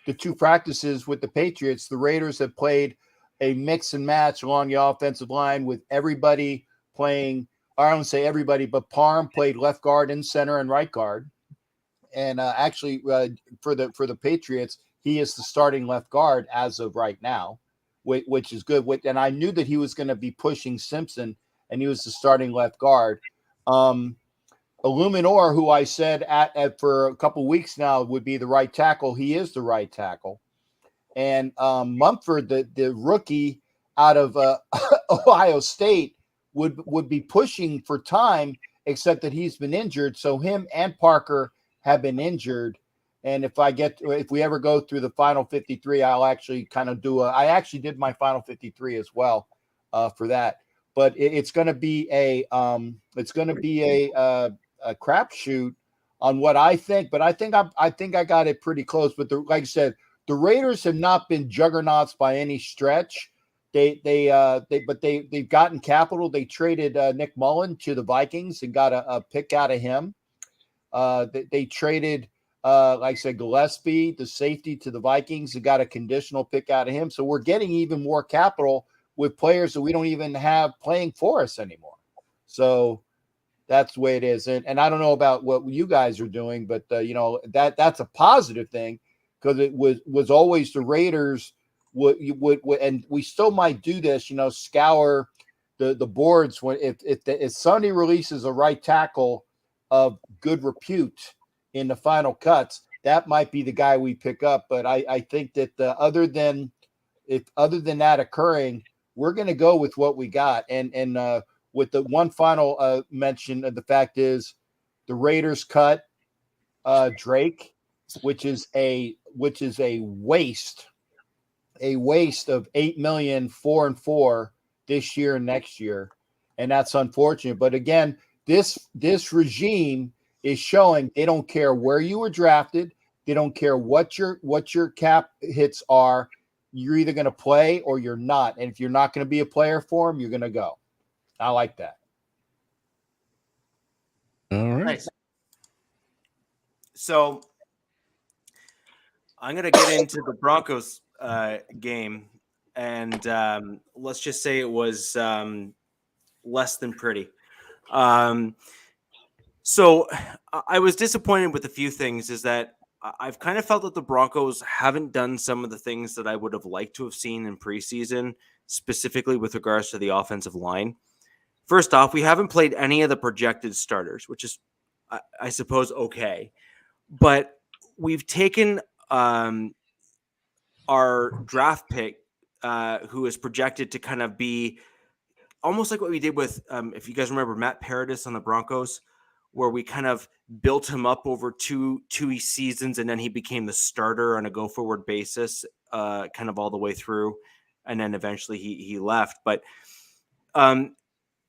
Speaker 8: 2 practices with the Patriots, the Raiders have played a mix and match along the offensive line with everybody playing. I don't say everybody, but Parham played left guard and center and right guard. And actually for the Patriots, he is the starting left guard as of right now, which is good. And I knew that he was going to be pushing Simpson, and he was the starting left guard. Illuminor, who I said for a couple weeks now would be the right tackle, he is the right tackle. And Mumford, the rookie out of Ohio State, would be pushing for time, except that he's been injured. So him and Parker have been injured. And if we ever go through the final 53, I'll actually kind of I actually did my final 53 as well for that. But it's going to be a crapshoot on what I think. But I think I got it pretty close. But like I said, the Raiders have not been juggernauts by any stretch. They've gotten capital. They traded Nick Mullen to the Vikings and got a pick out of him. They traded, like I said, Gillespie, the safety, to the Vikings, and got a conditional pick out of him. So we're getting even more capital with players that we don't even have playing for us anymore. So that's the way it is. And I don't know about what you guys are doing, but that's a positive thing, because it was always the Raiders would, and we still might do this, scour the boards when if Sonny releases a right tackle of good repute in the final cuts, that might be the guy we pick up. But I think that other than that occurring, we're going to go with what we got. And with the one final mention of the fact is the Raiders cut Drake, which is a waste of $8 million, 4 and 4 this year and next year. And that's unfortunate. But again, this regime is showing they don't care where you were drafted. They don't care what your cap hits are. You're either going to play or you're not. And if you're not going to be a player for them, you're going to go. I like that.
Speaker 5: All right.
Speaker 4: Nice. So I'm going to get into the Broncos game, and let's just say it was less than pretty. So I was disappointed with a few things. Is that I've kind of felt that the Broncos haven't done some of the things that I would have liked to have seen in preseason, specifically with regards to the offensive line. First off, we haven't played any of the projected starters, which is, I suppose, okay. But we've taken our draft pick, who is projected to kind of be almost like what we did with, if you guys remember, Matt Paradis on the Broncos, where we kind of built him up over two seasons, and then he became the starter on a go-forward basis, kind of all the way through, and then eventually he left. But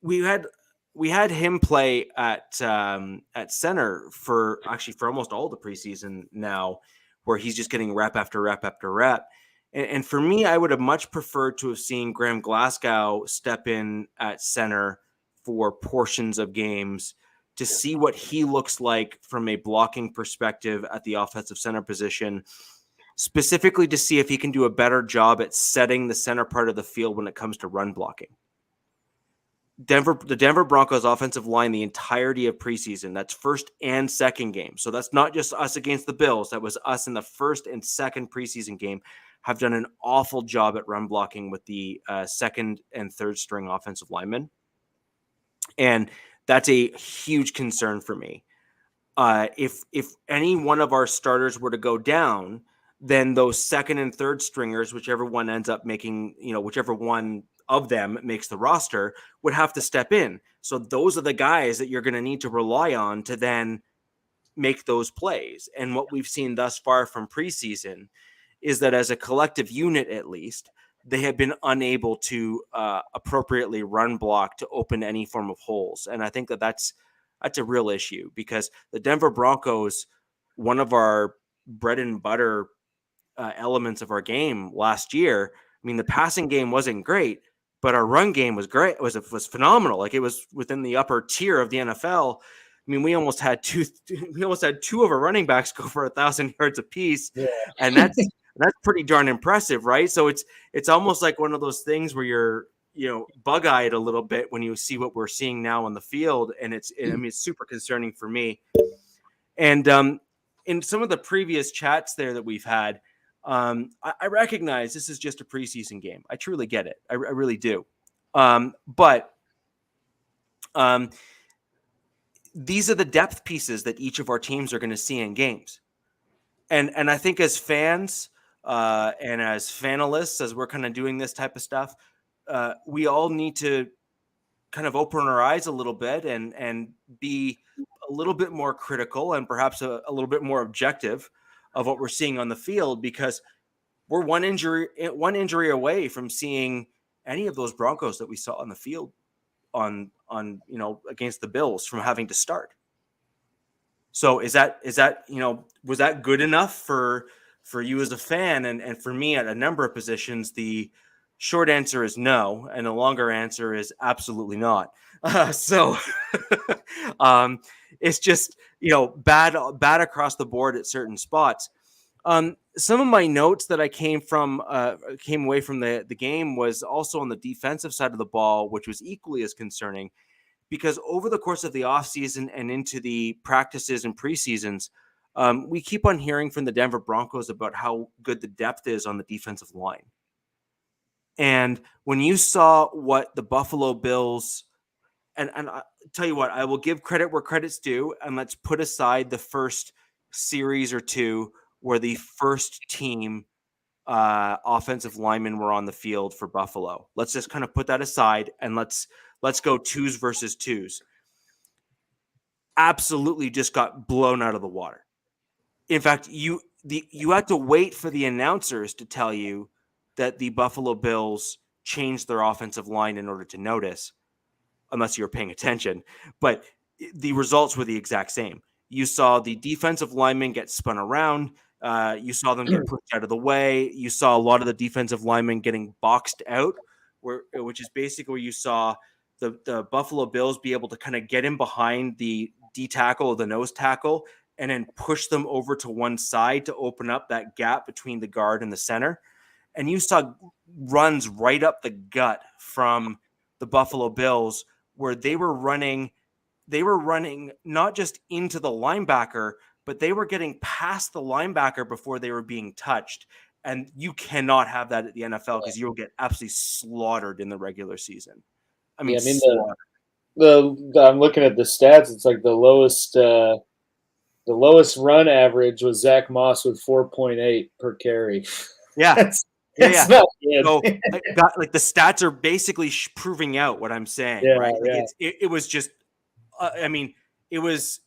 Speaker 4: we had him play at center for almost all the preseason now, where he's just getting rep after rep after rep. And for me, I would have much preferred to have seen Graham Glasgow step in at center for portions of games to see what he looks like from a blocking perspective at the offensive center position, specifically to see if he can do a better job at setting the center part of the field when it comes to run blocking. The Denver Broncos offensive line, the entirety of preseason, that's first and second game. So that's not just us against the Bills. That was us in the first and second preseason game, have done an awful job at run blocking with the second and third string offensive linemen. And that's a huge concern for me. If any one of our starters were to go down, then those second and third stringers, whichever one ends up making, whichever one of them makes the roster, would have to step in. So those are the guys that you're going to need to rely on to then make those plays. And what we've seen thus far from preseason is that as a collective unit, at least, they have been unable to appropriately run block to open any form of holes. And I think that that's a real issue, because the Denver Broncos, one of our bread and butter elements of our game last year, I mean, the passing game wasn't great, but our run game was great. It was phenomenal. Like, it was within the upper tier of the NFL. I mean, we almost had two of our running backs go for 1,000 yards apiece, and that's pretty darn impressive, right? So it's almost like one of those things where you're, bug-eyed a little bit when you see what we're seeing now on the field, and it's super concerning for me. And in some of the previous chats there that we've had, I recognize this is just a preseason game. I truly get it. I really do. But these are the depth pieces that each of our teams are going to see in games. And I think as fans and as fanalists, as we're kind of doing this type of stuff, we all need to kind of open our eyes a little bit and be a little bit more critical and perhaps a little bit more objective of what we're seeing on the field, because we're one injury away from seeing any of those Broncos that we saw on the field on against the Bills from having to start. So is that was that good enough for you as a fan and for me at a number of positions? The short answer is no, and the longer answer is absolutely not. So it's just bad across the board at certain spots. Some of my notes that I came away from the game was also on the defensive side of the ball, which was equally as concerning, because over the course of the offseason and into the practices and preseasons, we keep on hearing from the Denver Broncos about how good the depth is on the defensive line. And when you saw what the Buffalo Bills, and I tell you what, I will give credit where credit's due, and let's put aside the first series or two where the first team offensive linemen were on the field for Buffalo. Let's just kind of put that aside, and let's go 2s versus 2s. Absolutely just got blown out of the water. In fact, you had to wait for the announcers to tell you that the Buffalo Bills changed their offensive line in order to notice, unless you were paying attention. But the results were the exact same. You saw the defensive linemen get spun around. You saw them get pushed out of the way. You saw a lot of the defensive linemen getting boxed out, which is basically where you saw the Buffalo Bills be able to kind of get in behind the D tackle or the nose tackle and then push them over to one side to open up that gap between the guard and the center. And you saw runs right up the gut from the Buffalo Bills where they were running not just into the linebacker, but they were getting past the linebacker before they were being touched. And you cannot have that at the NFL because you'll get absolutely slaughtered in the regular season. I mean,
Speaker 6: I'm looking at the stats. It's like the lowest run average was Zach Moss with 4.8 per carry.
Speaker 4: Yeah.
Speaker 6: It's not good.
Speaker 4: So, like the stats are basically proving out what I'm saying, right? Like it was just, it was,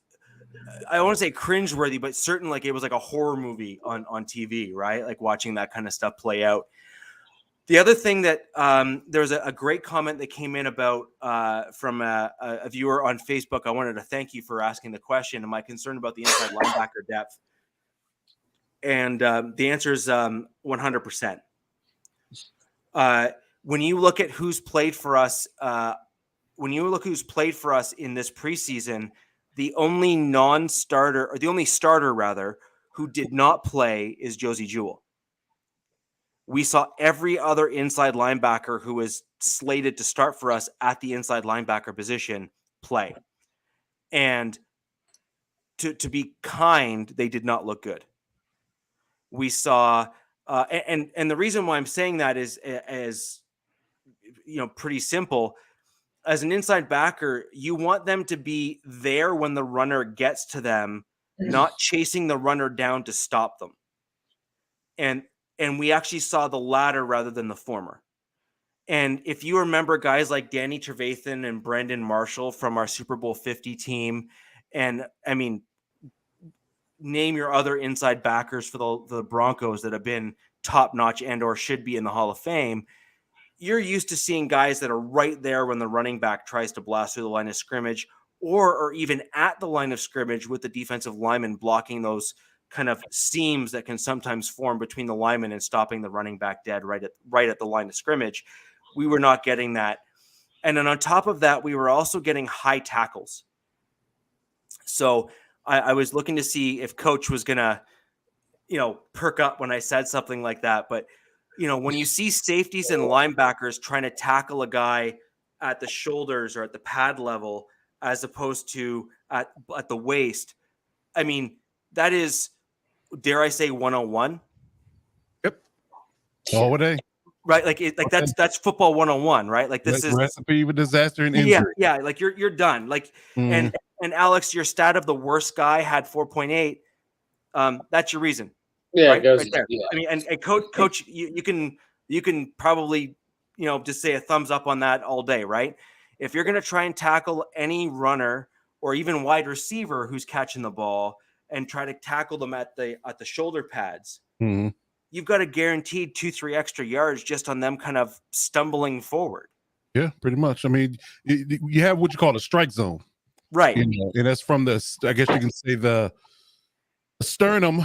Speaker 4: I don't want to say cringeworthy, but certainly like it was like a horror movie on TV, right? Like watching that kind of stuff play out. The other thing that there was a great comment that came in about from a viewer on Facebook. I wanted to thank you for asking the question. Am I concerned about the inside linebacker depth? And the answer is 100%. When you look at who's played for us, in this preseason, the only non-starter, or the only starter rather, who did not play is Josie Jewell. We saw every other inside linebacker who was slated to start for us at the inside linebacker position play. And to be kind, they did not look good. We saw, and the reason why I'm saying that is pretty simple. As an inside backer, you want them to be there when the runner gets to them, not chasing the runner down to stop them. And we actually saw the latter rather than the former. And if you remember guys like Danny Trevathan and Brandon Marshall from our Super Bowl 50 team, and I mean, name your other inside backers for the Broncos that have been top notch and or should be in the Hall of Fame. You're used to seeing guys that are right there when the running back tries to blast through the line of scrimmage, or even at the line of scrimmage with the defensive lineman blocking those kind of seams that can sometimes form between the linemen and stopping the running back dead right at the line of scrimmage. We were not getting that. And then on top of that, we were also getting high tackles. So I was looking to see if Coach was going to, perk up when I said something like that. But, when you see safeties and linebackers trying to tackle a guy at the shoulders or at the pad level, as opposed to at the waist, I mean, that is, dare I say, 101.
Speaker 5: Yep. All day.
Speaker 4: Right. That's football 101, right? Like this is
Speaker 5: recipe for disaster and injury.
Speaker 4: Yeah. Like you're done. Like, and Alex, your stat of the worst guy had 4.8. That's your reason.
Speaker 6: Yeah.
Speaker 4: Right?
Speaker 6: It goes,
Speaker 4: right there.
Speaker 6: yeah.
Speaker 4: I mean, and coach, you can probably, just say a thumbs up on that all day, right? If you're going to try and tackle any runner or even wide receiver who's catching the ball and try to tackle them at the shoulder pads, you've got a guaranteed 2-3 extra yards just on them kind of stumbling forward. Yeah,
Speaker 5: pretty much. I mean, you have what you call a strike zone.
Speaker 4: Right.
Speaker 5: And that's from I guess you can say the sternum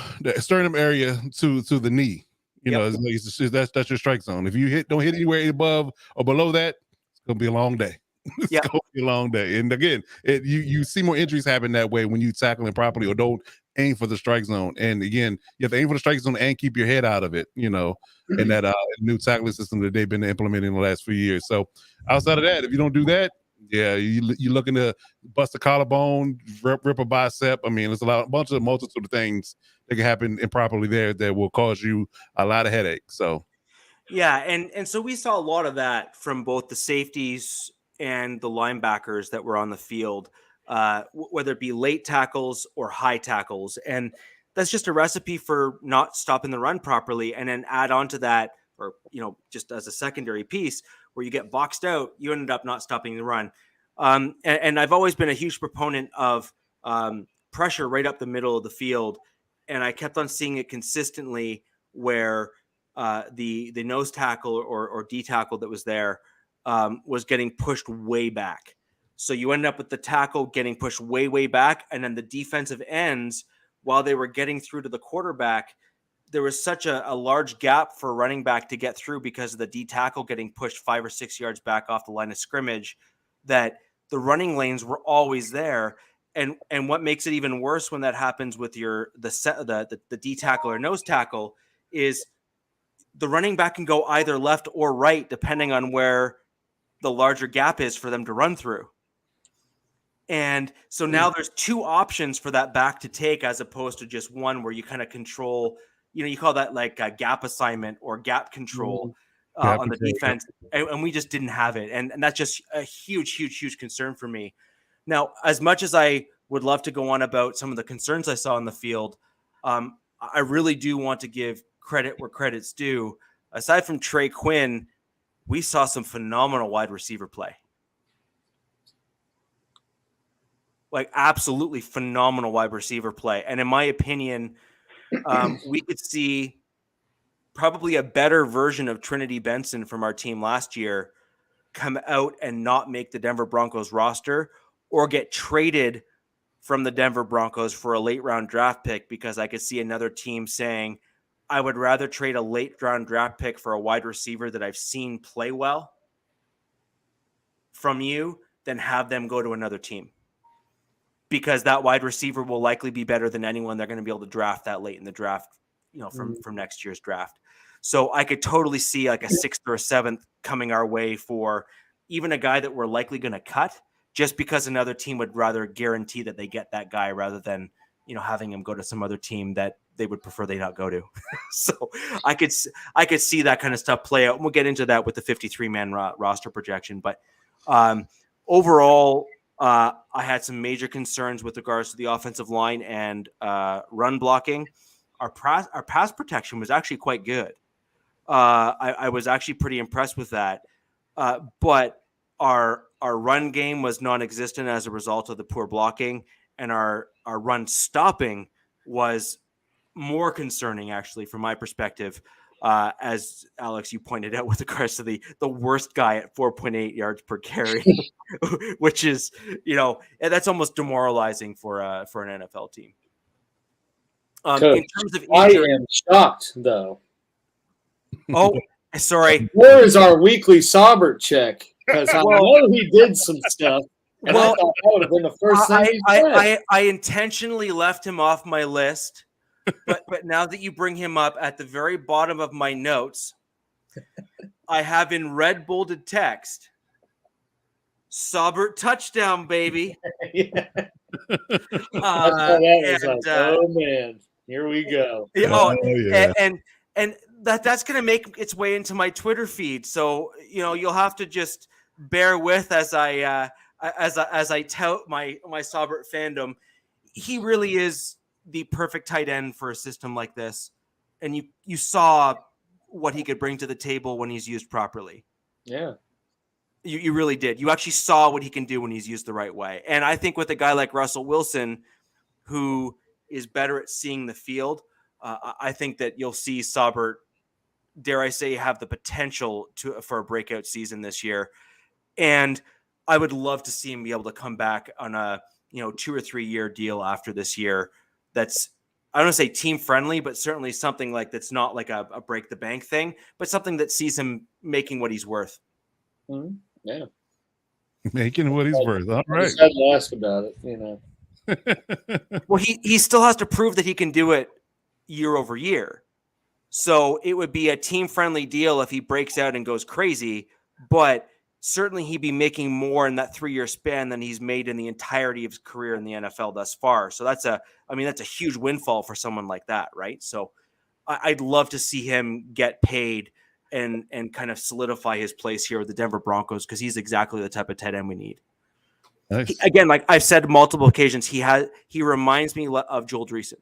Speaker 5: area to the knee. That's your strike zone. If you don't hit anywhere above or below that, it's going to be a long day. It's going to be a long day. And again, you see more injuries happen that way when you tackle it properly or don't aim for the strike zone. And again, you have to aim for the strike zone and keep your head out of it, in that new tackling system that they've been implementing in the last few years. So outside of that, if you don't do that, you're looking to bust a collarbone, rip a bicep. I mean, there's a multitude of things that can happen improperly there that will cause you a lot of headaches. So,
Speaker 4: yeah, and so we saw a lot of that from both the safeties and the linebackers that were on the field, whether it be late tackles or high tackles, and that's just a recipe for not stopping the run properly. And then add on to that, or just as a secondary piece, where you get boxed out, you ended up not stopping the run. And I've always been a huge proponent of pressure right up the middle of the field. And I kept on seeing it consistently where the nose tackle or D tackle that was there was getting pushed way back. So you end up with the tackle getting pushed way, way back. And then the defensive ends, while they were getting through to the quarterback, there was such a large gap for a running back to get through because of the D tackle getting pushed 5 or 6 yards back off the line of scrimmage, that the running lanes were always there. And what makes it even worse when that happens with the D tackle or nose tackle is the running back can go either left or right, depending on where the larger gap is for them to run through. And so now there's two options for that back to take, as opposed to just one where you kind of control, you call that like a gap assignment or gap control on the defense. And we just didn't have it. And that's just a huge, huge, huge concern for me. Now, as much as I would love to go on about some of the concerns I saw on the field, I really do want to give credit where credit's due. Aside from Trey Quinn, we saw some phenomenal wide receiver play. Like absolutely phenomenal wide receiver play. And in my opinion, we could see probably a better version of Trinity Benson from our team last year come out and not make the Denver Broncos roster or get traded from the Denver Broncos for a late round draft pick, because I could see another team saying, I would rather trade a late round draft pick for a wide receiver that I've seen play well from you than have them go to another team, because that wide receiver will likely be better than anyone they're going to be able to draft that late in the draft, from next year's draft. So I could totally see like a 6th or a 7th coming our way for even a guy that we're likely going to cut, just because another team would rather guarantee that they get that guy rather than, having him go to some other team that they would prefer they not go to. So I could see that kind of stuff play out. And we'll get into that with the 53-man roster projection. But overall, I had some major concerns with regards to the offensive line and run blocking. Our pass protection was actually quite good. I was actually pretty impressed with that. But our run game was non-existent as a result of the poor blocking, and our run stopping was more concerning, actually, from my perspective. As Alex, you pointed out, with regards to the worst guy at 4.8 yards per carry, which is, that's almost demoralizing for an NFL team. In terms of
Speaker 6: I
Speaker 4: injury,
Speaker 6: am shocked, though.
Speaker 4: oh, sorry.
Speaker 6: Where is our weekly Saubert check? Because I know he did some stuff. And I thought that would have been the first thing he said.
Speaker 4: I intentionally left him off my list, but now that you bring him up at the very bottom of my notes, I have in red bolded text, Saubert touchdown, baby.
Speaker 6: Yeah. Oh man, here we go.
Speaker 4: And that's going to make its way into my Twitter feed. So, you'll have to just bear with as I tout my Saubert fandom. He really is the perfect tight end for a system like this. And you saw what he could bring to the table when he's used properly.
Speaker 6: Yeah.
Speaker 4: You really did. You actually saw what he can do when he's used the right way. And I think with a guy like Russell Wilson, who is better at seeing the field, I think that you'll see Saubert, dare I say, have the potential for a breakout season this year. And I would love to see him be able to come back on a 2 or 3 year deal after this year. That's, I don't want to say team friendly, but certainly something like that's not like a break the bank thing, but something that sees him making what he's worth.
Speaker 6: Mm-hmm. Yeah,
Speaker 5: making what he's worth. All right.
Speaker 6: I just had to ask about it.
Speaker 4: Well, he still has to prove that he can do it year over year. So it would be a team friendly deal if he breaks out and goes crazy, but certainly he'd be making more in that 3 year span than he's made in the entirety of his career in the NFL thus far. So that's a huge windfall for someone like that, right? So I'd love to see him get paid and kind of solidify his place here with the Denver Broncos, because he's exactly the type of tight end we need.
Speaker 5: Nice.
Speaker 4: Again, like I've said multiple occasions, he reminds me of Joel Dreesen.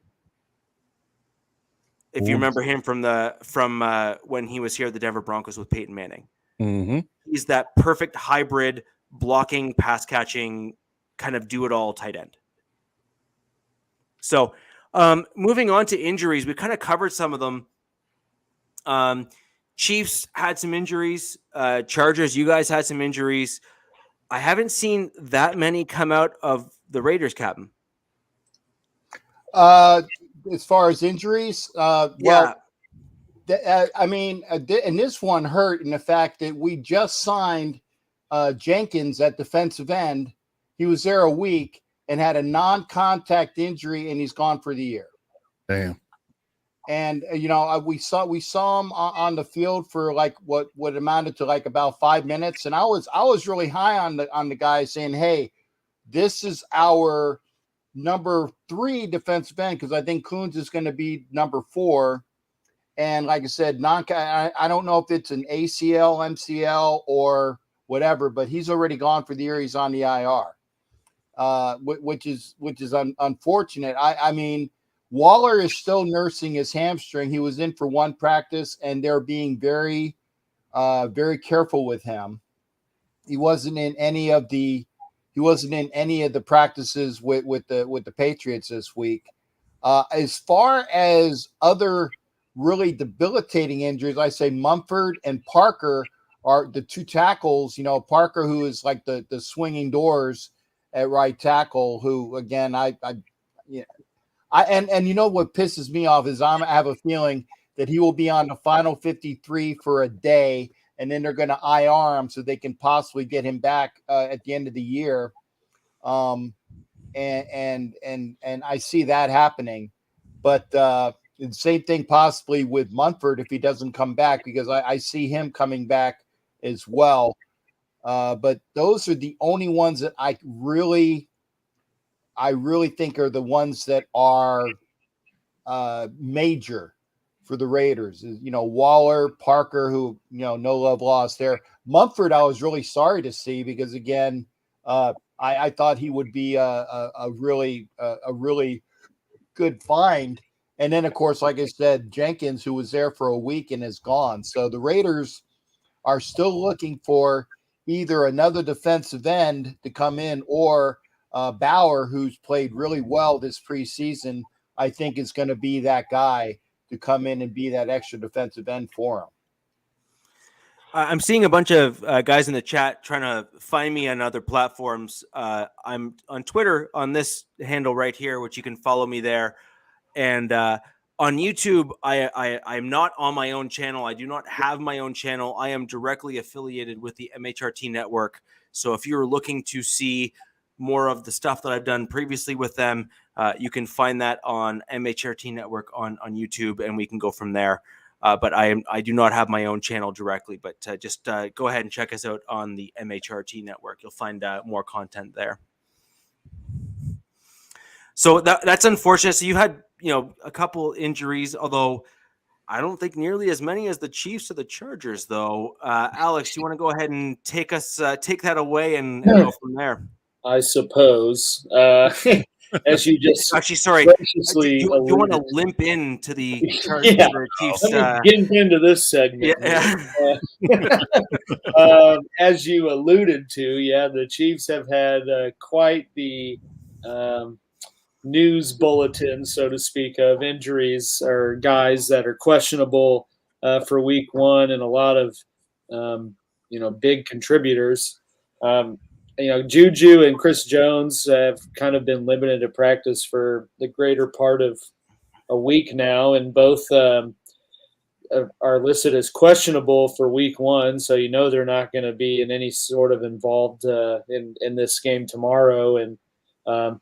Speaker 4: If you remember him from when he was here at the Denver Broncos with Peyton Manning.
Speaker 5: Mm-hmm.
Speaker 4: He's that perfect hybrid blocking, pass catching, kind of do it all tight end. So moving on to injuries, we kind of covered some of them. Chiefs had some injuries. Chargers, you guys had some injuries. I haven't seen that many come out of the Raiders, Captain.
Speaker 8: As far as injuries, and this one hurt in the fact that we just signed Jenkins at defensive end. He was there a week and had a non-contact injury, and he's gone for the year.
Speaker 5: Damn.
Speaker 8: And we saw him on the field for like what amounted to like about 5 minutes, and I was really high on the guy, saying, "Hey, this is our number 3 defensive end," because I think Coons is going to be number 4. And like I said, I don't know if it's an ACL, MCL, or whatever, but he's already gone for the year. He's on the IR, which is unfortunate. I mean, Waller is still nursing his hamstring. He was in for one practice, and they're being very, very careful with him. He wasn't in any of the practices with the Patriots this week. As far as other really debilitating injuries, I say Mumford and Parker are the 2 tackles. Parker, who is like the swinging doors at right tackle, who again, and you know what pisses me off is I have a feeling that he will be on the final 53 for a day, and then they're going to IR him so they can possibly get him back at the end of the year. And I see that happening, but the same thing possibly with Munford if he doesn't come back, because I see him coming back as well. But those are the only ones that I really think are the ones that are major for the Raiders. Waller, Parker, who, no love lost there. Mumford, I was really sorry to see, because again, I thought he would be a really good find. And then, of course, like I said, Jenkins, who was there for a week and is gone. So the Raiders are still looking for either another defensive end to come in, or Bauer, who's played really well this preseason. I think is going to be that guy to come in and be that extra defensive end for him.
Speaker 4: I'm seeing a bunch of guys in the chat trying to find me on other platforms. I'm on Twitter on this handle right here, which you can follow me there. And on YouTube, I'm not on my own channel. I do not have my own channel. I am directly affiliated with the MHRT Network. So if you're looking to see more of the stuff that I've done previously with them, you can find that on MHRT Network on YouTube, and we can go from there. But I do not have my own channel directly, but just go ahead and check us out on the MHRT Network. You'll find more content there. So that's unfortunate. So you had, a couple injuries, although I don't think nearly as many as the Chiefs or the Chargers, though. Alex, do you want to go ahead and take that away and go from there?
Speaker 6: I suppose. As you just
Speaker 4: actually, sorry,
Speaker 6: graciously
Speaker 4: you want to limp into the Chargers or Chiefs?
Speaker 6: Let me get into this segment. As you alluded to, the Chiefs have had quite the news bulletin, so to speak, of injuries or guys that are questionable for Week 1, and a lot of big contributors. Juju and Chris Jones have kind of been limited to practice for the greater part of a week now, and both are listed as questionable for Week 1. So they're not going to be in any sort of involved in this game tomorrow, and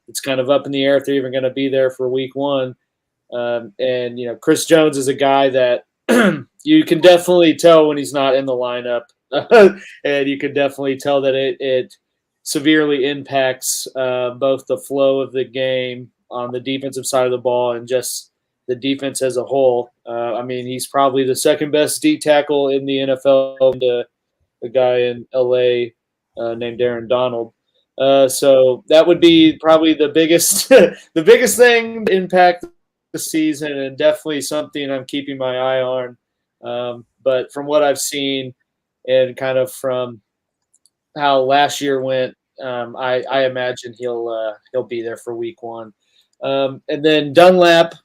Speaker 6: it's kind of up in the air if they're even going to be there for Week 1. And Chris Jones is a guy that you can definitely tell when he's not in the lineup, and you can definitely tell that it severely impacts both the flow of the game on the defensive side of the ball and just the defense as a whole. He's probably the second best D tackle in the NFL, the guy in LA named Aaron Donald. So that would be probably the biggest the biggest thing to impact the season, and definitely something I'm keeping my eye on. But from what I've seen and kind of from how last year went, I imagine he'll be there for Week 1. And then Dunlap,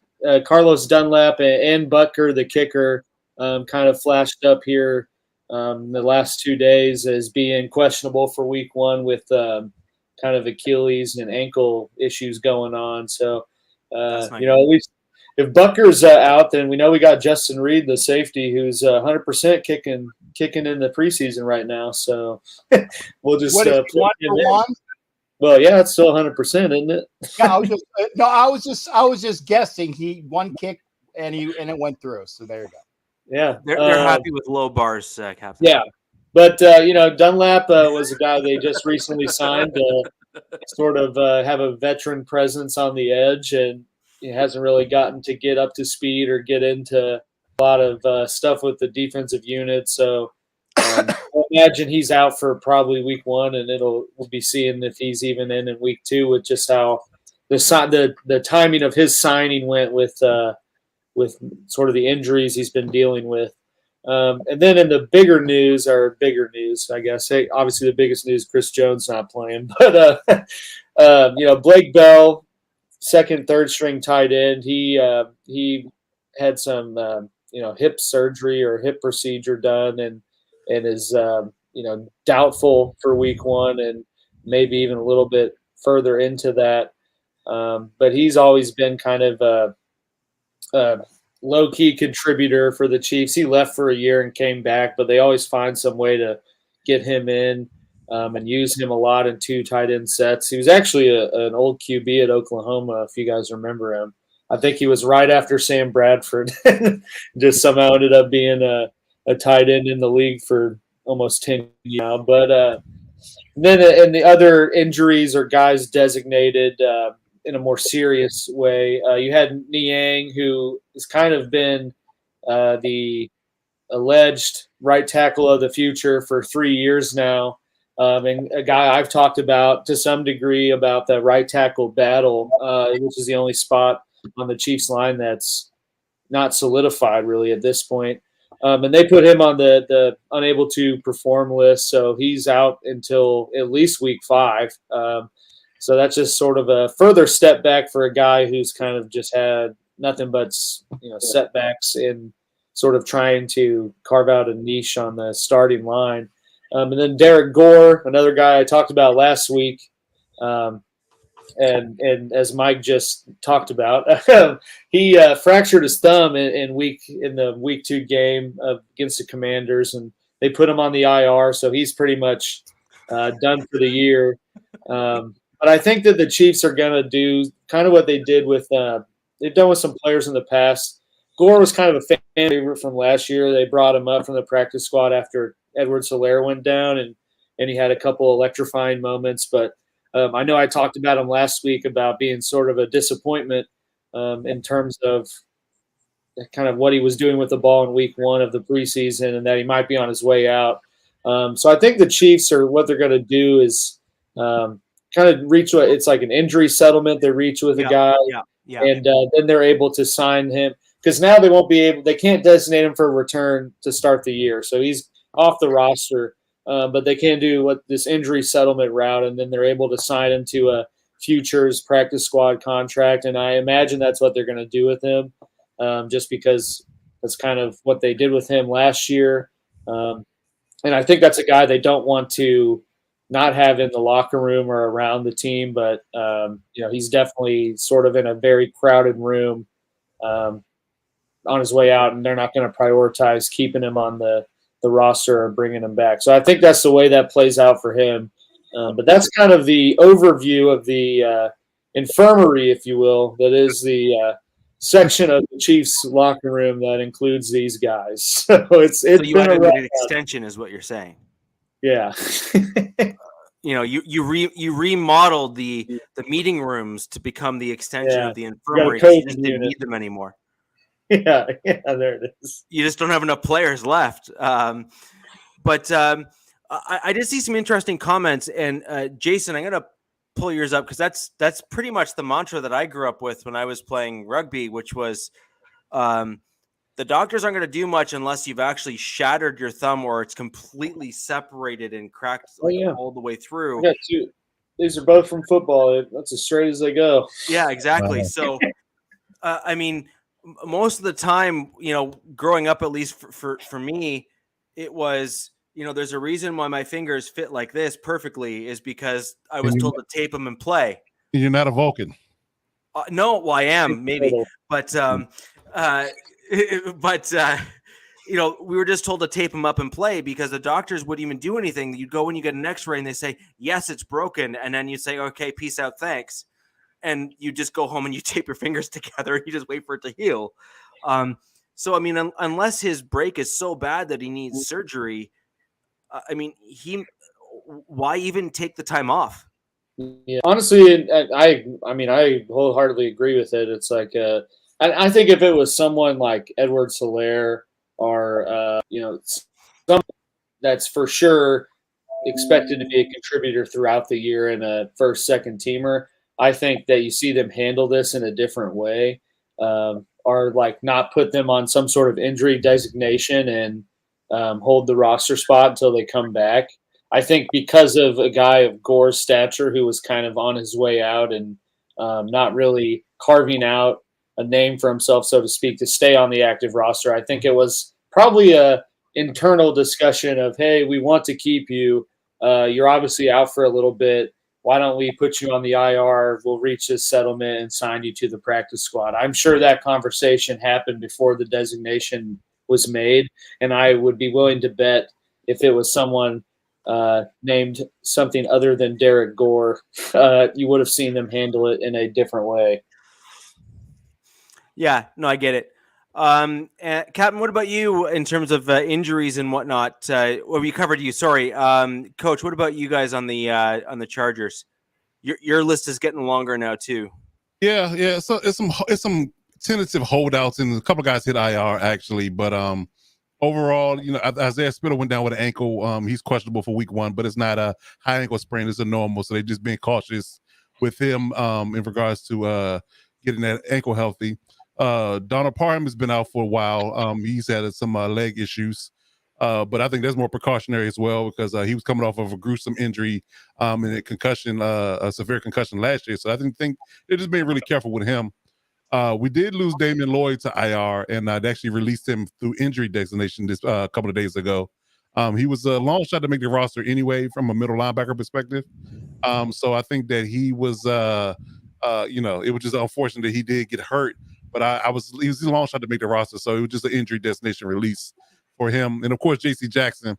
Speaker 6: Carlos Dunlap, and Butker, the kicker, kind of flashed up here the last 2 days as being questionable for Week 1 with kind of Achilles and ankle issues going on. So, at least if Butker's out, then we know we got Justin Reed, the safety, who's 100% kicking in the preseason right now. So we'll just
Speaker 8: what is one for one?
Speaker 6: Well, yeah, it's still 100%, isn't it?
Speaker 8: Yeah, I was just guessing. He one kick and it went through. So there you go.
Speaker 6: Yeah,
Speaker 4: they're happy with low bars, Captain.
Speaker 6: Yeah, but Dunlap was a guy they just recently signed to sort of have a veteran presence on the edge, and he hasn't really gotten to get up to speed or get into a lot of stuff with the defensive unit. So I imagine he's out for probably Week 1, and we'll be seeing if he's even in Week 2 with just how the timing of his signing went with sort of the injuries he's been dealing with. And then in the bigger news, I guess, obviously the biggest news, Chris Jones not playing, but Blake Bell, second, third string tight end, he had some hip surgery or hip procedure done, and is doubtful for Week 1 and maybe even a little bit further into that. But he's always been kind of a low-key contributor for the Chiefs. He left for a year and came back, but they always find some way to get him in and use him a lot in 2 tight end sets. He was actually an old QB at Oklahoma, if you guys remember him. I think he was right after Sam Bradford. Just somehow ended up being a tight end in the league for almost 10 years now. But then in the other injuries or guys designated in a more serious way, you had Niang, who has kind of been the alleged right tackle of the future for 3 years now. And a guy I've talked about to some degree about the right tackle battle, which is the only spot on the Chiefs line that's not solidified really at this point. And they put him on the unable to perform list, so he's out until at least Week 5. So that's just sort of a further step back for a guy who's kind of just had nothing but setbacks in sort of trying to carve out a niche on the starting line. And then Derek Gore, another guy I talked about last week, and as Mike just talked about, he fractured his thumb in the week 2 game against the Commanders, and they put him on the IR, so he's pretty much done for the year. But I think that the Chiefs are going to do kind of what they did with they've done with some players in the past. Gore was kind of a fan favorite from last year. They brought him up from the practice squad after Edwards-Helaire went down, and he had a couple electrifying moments. But I know I talked about him last week about being sort of a disappointment in terms of kind of what he was doing with the ball in week 1 of the preseason, and that he might be on his way out. So I think the Chiefs what they're going to do is kind of reach it's like an injury settlement. They reach with a guy, and then they're able to sign him. Because now they can't designate him for a return to start the year. So he's off the roster, but they can do this injury settlement route, and then they're able to sign him to a futures practice squad contract. And I imagine that's what they're going to do with him, just because that's kind of what they did with him last year. And I think that's a guy they don't want to not have in the locker room or around the team, but he's definitely sort of in a very crowded room on his way out, and they're not going to prioritize keeping him on the roster or bringing him back. So I think that's the way that plays out for him. But that's kind of the overview of the infirmary, if you will, that is the section of the Chiefs locker room that includes these guys. So it's
Speaker 4: you added an extension is what you're saying.
Speaker 6: Yeah.
Speaker 4: You remodeled the meeting rooms to become the extension of the infirmary. You just didn't need them anymore.
Speaker 6: Yeah, there it is.
Speaker 4: You just don't have enough players left. But I did see some interesting comments. And Jason, I'm going to pull yours up because that's pretty much the mantra that I grew up with when I was playing rugby, which was the doctors aren't going to do much unless you've actually shattered your thumb or it's completely separated and cracked all the way through.
Speaker 6: I got 2. These are both from football. That's as straight as they go.
Speaker 4: Yeah, exactly. So, I mean, most of the time, growing up, at least for me, it was, there's a reason why my fingers fit like this perfectly is because I was told to tape them and play.
Speaker 5: You're not a Vulcan.
Speaker 4: No, well, I am maybe, but we were just told to tape them up and play because the doctors wouldn't even do anything. You'd go and you get an x-ray and they say, yes, it's broken. And then you say, okay, peace out. Thanks. And you just go home and you tape your fingers together. You just wait for it to heal. So, I mean, unless his break is so bad that he needs surgery, why even take the time off?
Speaker 6: Yeah, honestly, I wholeheartedly agree with it. It's like, I think if it was someone like Edwards-Helaire or, someone that's for sure expected to be a contributor throughout the year and a first, second teamer, I think that you see them handle this in a different way, or like not put them on some sort of injury designation and hold the roster spot until they come back. I think because of a guy of Gore's stature who was kind of on his way out and not really carving out a name for himself, so to speak, to stay on the active roster, I think it was probably a internal discussion of, hey, we want to keep you. You're obviously out for a little bit. Why don't we put you on the IR? We'll reach this settlement and sign you to the practice squad. I'm sure that conversation happened before the designation was made, and I would be willing to bet if it was someone named something other than Derek Gore, you would have seen them handle it in a different way.
Speaker 4: Yeah, no, I get it. Captain, what about you in terms of injuries and whatnot? We covered you. Sorry, Coach. What about you guys on the Chargers? Your list is getting longer now too.
Speaker 5: Yeah. So it's some tentative holdouts, and a couple of guys hit IR actually. But overall, Isaiah Spittle went down with an ankle. He's questionable for week 1, but it's not a high ankle sprain; it's a normal. So they're just being cautious with him in regards to getting that ankle healthy. Donald Parham has been out for a while. He's had some leg issues. But I think that's more precautionary as well because he was coming off of a gruesome injury and a severe concussion last year. So I think they're just being really careful with him. We did lose Damian Lloyd to IR, and they actually released him through injury designation this couple of days ago. He was a long shot to make the roster anyway from a middle linebacker perspective. So I think that he was, it was just unfortunate that he did get hurt. But he was a long shot to make the roster, so it was just an injury destination release for him. And of course, J.C. Jackson.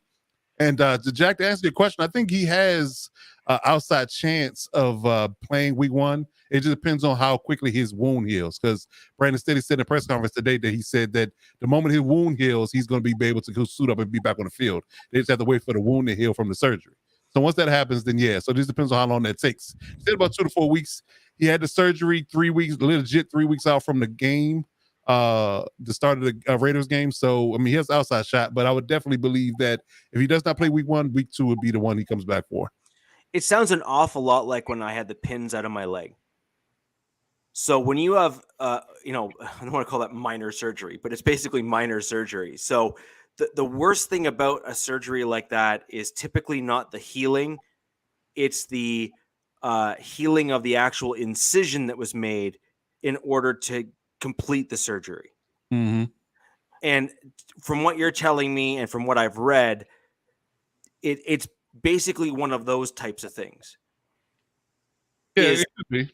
Speaker 5: And to Jack, to answer your question, I think he has an outside chance of playing week 1. It just depends on how quickly his wound heals. Because Brandon Staley said in a press conference today that he said that the moment his wound heals, he's going to be able to go suit up and be back on the field. They just have to wait for the wound to heal from the surgery. So once that happens, then yeah. So it just depends on how long that takes. He said about 2 to 4 weeks. He had the surgery 3 weeks, legit 3 weeks out from the game, the start of the Raiders game. So, I mean, he has an outside shot, but I would definitely believe that if he does not play week 1, week 2 would be the one he comes back for.
Speaker 4: It sounds an awful lot like when I had the pins out of my leg. So when you have, I don't want to call that minor surgery, but it's basically minor surgery. So the worst thing about a surgery like that is typically not the healing. It's the healing of the actual incision that was made in order to complete the surgery.
Speaker 5: Mm-hmm.
Speaker 4: And from what you're telling me and from what I've read, it's basically one of those types of things.
Speaker 5: Yeah,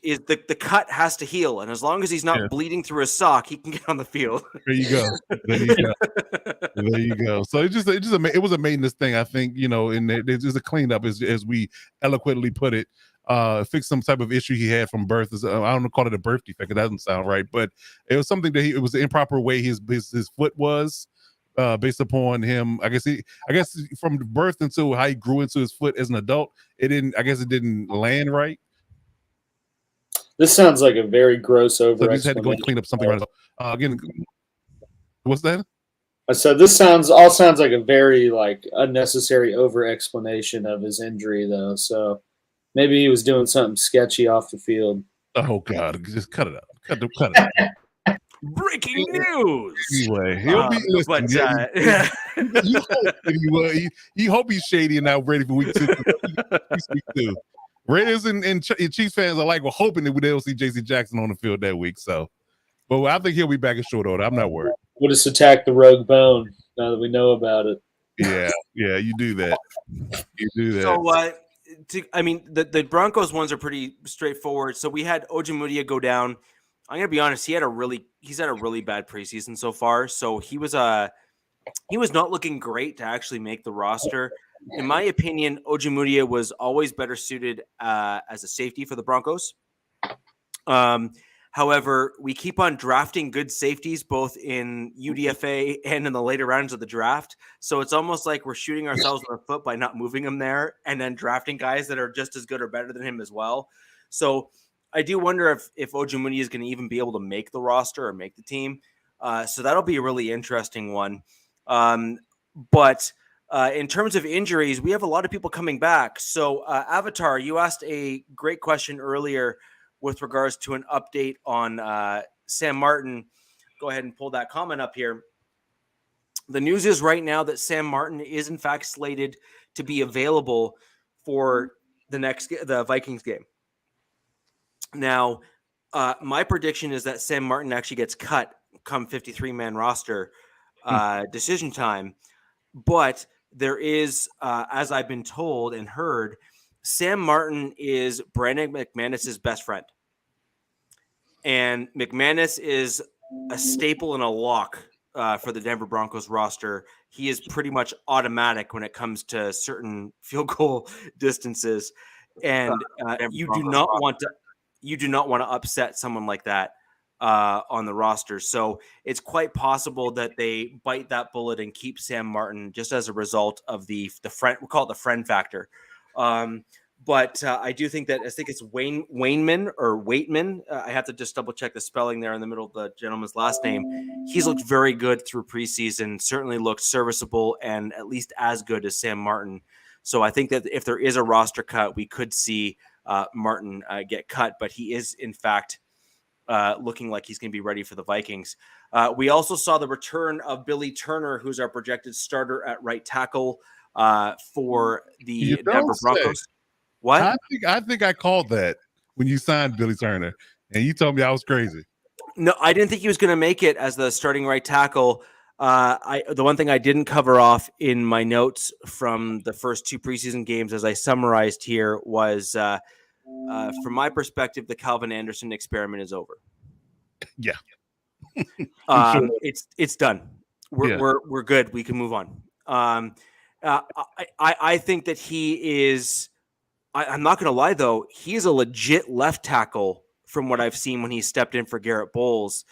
Speaker 4: is the cut has to heal, and as long as he's not bleeding through his sock, he can get on the field.
Speaker 5: There you go. There you go. So it was a maintenance thing, I think. And it's just a cleanup, as we eloquently put it. Fix some type of issue he had from birth. I don't know, call it a birth defect. It doesn't sound right, but it was something that it was the improper way his foot was. Based upon him, I guess from birth until how he grew into his foot as an adult, it didn't land right.
Speaker 6: This sounds like a very gross over.
Speaker 5: So he just had to go clean up something right. Again, what's that?
Speaker 6: I said this sounds like a very unnecessary over explanation of his injury, though. So maybe he was doing something sketchy off the field.
Speaker 5: Oh God, just cut it out. Cut it out.
Speaker 4: Breaking news.
Speaker 5: Anyway, he'll be listening. You hope he's shady and not ready for week 2. Raiders and Chiefs fans are we're hoping that they'll see J.C. Jackson on the field that week. So, but I think he'll be back in short order. I'm not worried.
Speaker 6: We'll just attack the rogue bone now that we know about it.
Speaker 5: Yeah, you do that. You do that.
Speaker 4: So, the Broncos ones are pretty straightforward. So we had Ojemudia go down. I'm gonna be honest. He's had a really bad preseason so far. So he was not looking great to actually make the roster. In my opinion, Ojemudia was always better suited as a safety for the Broncos. However, we keep on drafting good safeties both in UDFA and in the later rounds of the draft. So it's almost like we're shooting ourselves in the foot by not moving him there and then drafting guys that are just as good or better than him as well. So I do wonder if Ojemudia is going to even be able to make the roster or make the team. So that'll be a really interesting one. But in terms of injuries, we have a lot of people coming back. So Avatar, you asked a great question earlier with regards to an update on Sam Martin. Go ahead and pull that comment up here. The news is right now that Sam Martin is in fact slated to be available for the Vikings game. Now, my prediction is that Sam Martin actually gets cut come 53-man roster decision time. But there is, as I've been told and heard, Sam Martin is Brandon McManus's best friend. And McManus is a staple and a lock for the Denver Broncos roster. He is pretty much automatic when it comes to certain field goal distances. And you do not want to upset someone like that on the roster. So it's quite possible that they bite that bullet and keep Sam Martin just as a result of the friend. We'll call it the friend factor. But I do think that I think it's Waitman. I have to just double check the spelling there in the middle of the gentleman's last name. He's looked very good through preseason, certainly looked serviceable and at least as good as Sam Martin. So I think that if there is a roster cut, we could see Martin get cut, but he is in fact looking like he's going to be ready for the Vikings. We also saw the return of Billy Turner, who's our projected starter at right tackle for the Denver Broncos. What?
Speaker 5: I think I called that when you signed Billy Turner, and you told me I was crazy.
Speaker 4: No, I didn't think he was going to make it as the starting right tackle. The one thing I didn't cover off in my notes from the first 2 preseason games, as I summarized here, was from my perspective, the Calvin Anderson experiment is over.
Speaker 5: Yeah,
Speaker 4: sure. It's done. We're good. We can move on. I think that he is. I'm not going to lie though. He's a legit left tackle from what I've seen when he stepped in for Garrett Bowles.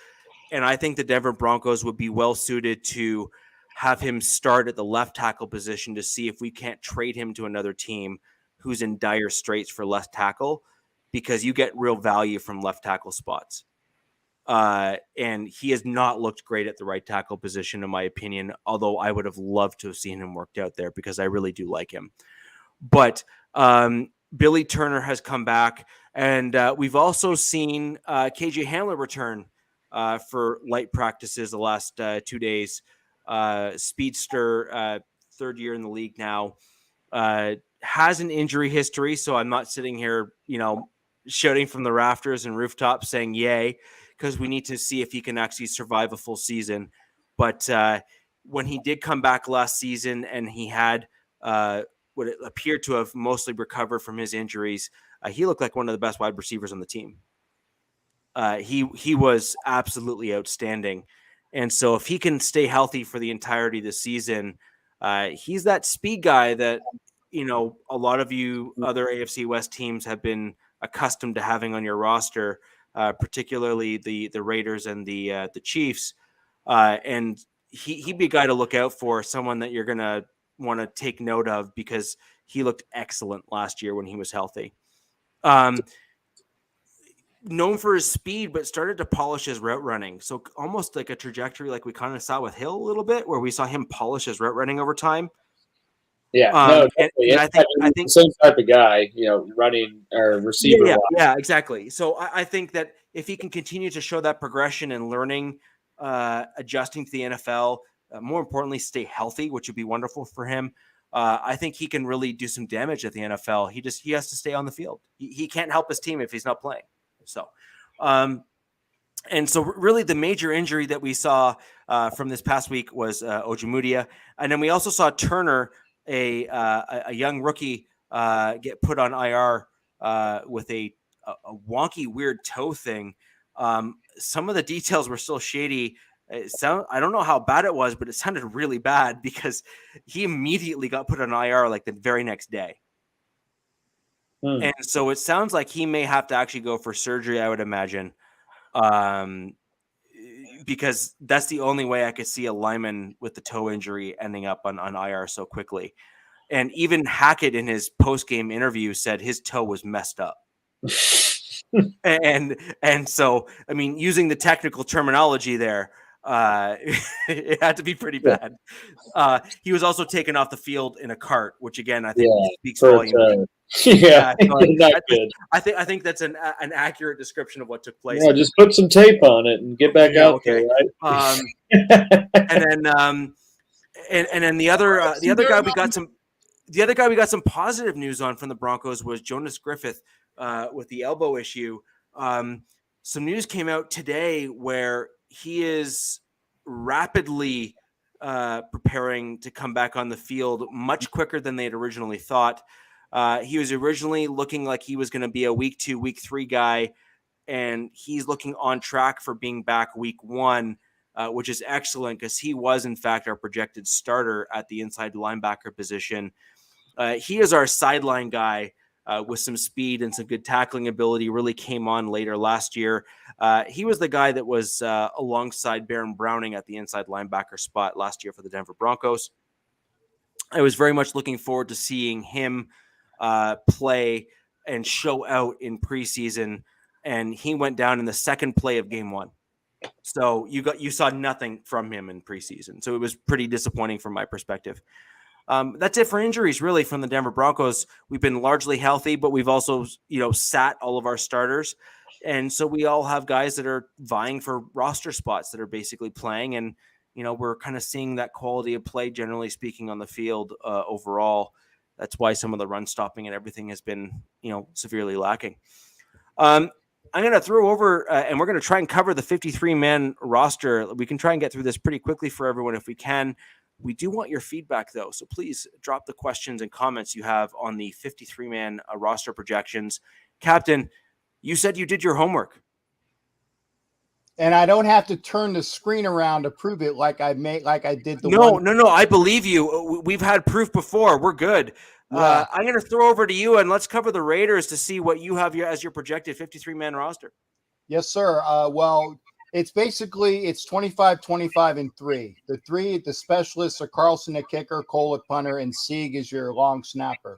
Speaker 4: And I think the Denver Broncos would be well suited to have him start at the left tackle position to see if we can't trade him to another team who's in dire straits for left tackle, because you get real value from left tackle spots. And he has not looked great at the right tackle position, in my opinion, although I would have loved to have seen him worked out there because I really do like him. But Billy Turner has come back, and we've also seen KJ Hamler return for light practices the last 2 days. Speedster, 3rd year in the league now, has an injury history. So I'm not sitting here, shouting from the rafters and rooftops saying yay, because we need to see if he can actually survive a full season. But when he did come back last season and he had what it appeared to have mostly recovered from his injuries, he looked like one of the best wide receivers on the team. He was absolutely outstanding. And so if he can stay healthy for the entirety of the season, he's that speed guy that, a lot of you other AFC West teams have been accustomed to having on your roster, particularly the Raiders and the Chiefs. And he'd be a guy to look out for, someone that you're going to want to take note of, because he looked excellent last year when he was healthy. Known for his speed, but started to polish his route running. So almost like a trajectory like we kind of saw with Hill a little bit, where we saw him polish his route running over time.
Speaker 6: Yeah,
Speaker 4: and I think
Speaker 6: the same type of guy, running or receiver.
Speaker 4: Yeah, exactly. So I think that if he can continue to show that progression and learning, adjusting to the NFL, more importantly, stay healthy, which would be wonderful for him. I think he can really do some damage at the NFL. He has to stay on the field. He can't help his team if he's not playing. So, and so really the major injury that we saw from this past week was Ojemudia. And then we also saw Turner, a young rookie, get put on IR with a wonky, weird toe thing. Some of the details were still shady. I don't know how bad it was, but it sounded really bad because he immediately got put on IR like the very next day. And so it sounds like he may have to actually go for surgery, I would imagine, because that's the only way I could see a lineman with the toe injury ending up on IR so quickly. And even Hackett in his post-game interview said his toe was messed up. and so, I mean, using the technical terminology there, it had to be pretty bad. He was also taken off the field in a cart, which again, I think speaks volumes.
Speaker 6: Not good.
Speaker 4: I think that's an accurate description of what took place.
Speaker 6: Yeah, just put some tape on it and get back out there, right?
Speaker 4: And then the other guy we got some positive news on from the Broncos was Jonas Griffith with the elbow issue. Some news came out today where he is rapidly preparing to come back on the field much quicker than they had originally thought. He was originally looking like he was going to be a week 2, week 3 guy, and he's looking on track for being back week 1, which is excellent because he was, in fact, our projected starter at the inside linebacker position. He is our sideline guy with some speed and some good tackling ability, really came on later last year. He was the guy that was alongside Baron Browning at the inside linebacker spot last year for the Denver Broncos. I was very much looking forward to seeing him play and show out in preseason, and he went down in the second play of game 1. So you saw nothing from him in preseason. So it was pretty disappointing from my perspective. That's it for injuries, really, from the Denver Broncos. We've been largely healthy, but we've also, sat all of our starters. And so we all have guys that are vying for roster spots that are basically playing. And, we're kind of seeing that quality of play, generally speaking, on the field overall. That's why some of the run stopping and everything has been, severely lacking. I'm going to throw over and we're going to try and cover the 53-man roster. We can try and get through this pretty quickly for everyone if we can. We do want your feedback, though. So please drop the questions and comments you have on the 53-man roster projections. Captain, you said you did your homework.
Speaker 8: And I don't have to turn the screen around to prove it like I did the
Speaker 4: No,
Speaker 8: one.
Speaker 4: no. I believe you. We've had proof before. We're good.
Speaker 8: Yeah.
Speaker 4: I'm going to throw over to you, and let's cover the Raiders to see what you have as your projected 53-man roster.
Speaker 8: Yes, sir. Well, it's 25, 25, and 3. The specialists are Carlson at kicker, Cole at punter, and Sieg is your long snapper.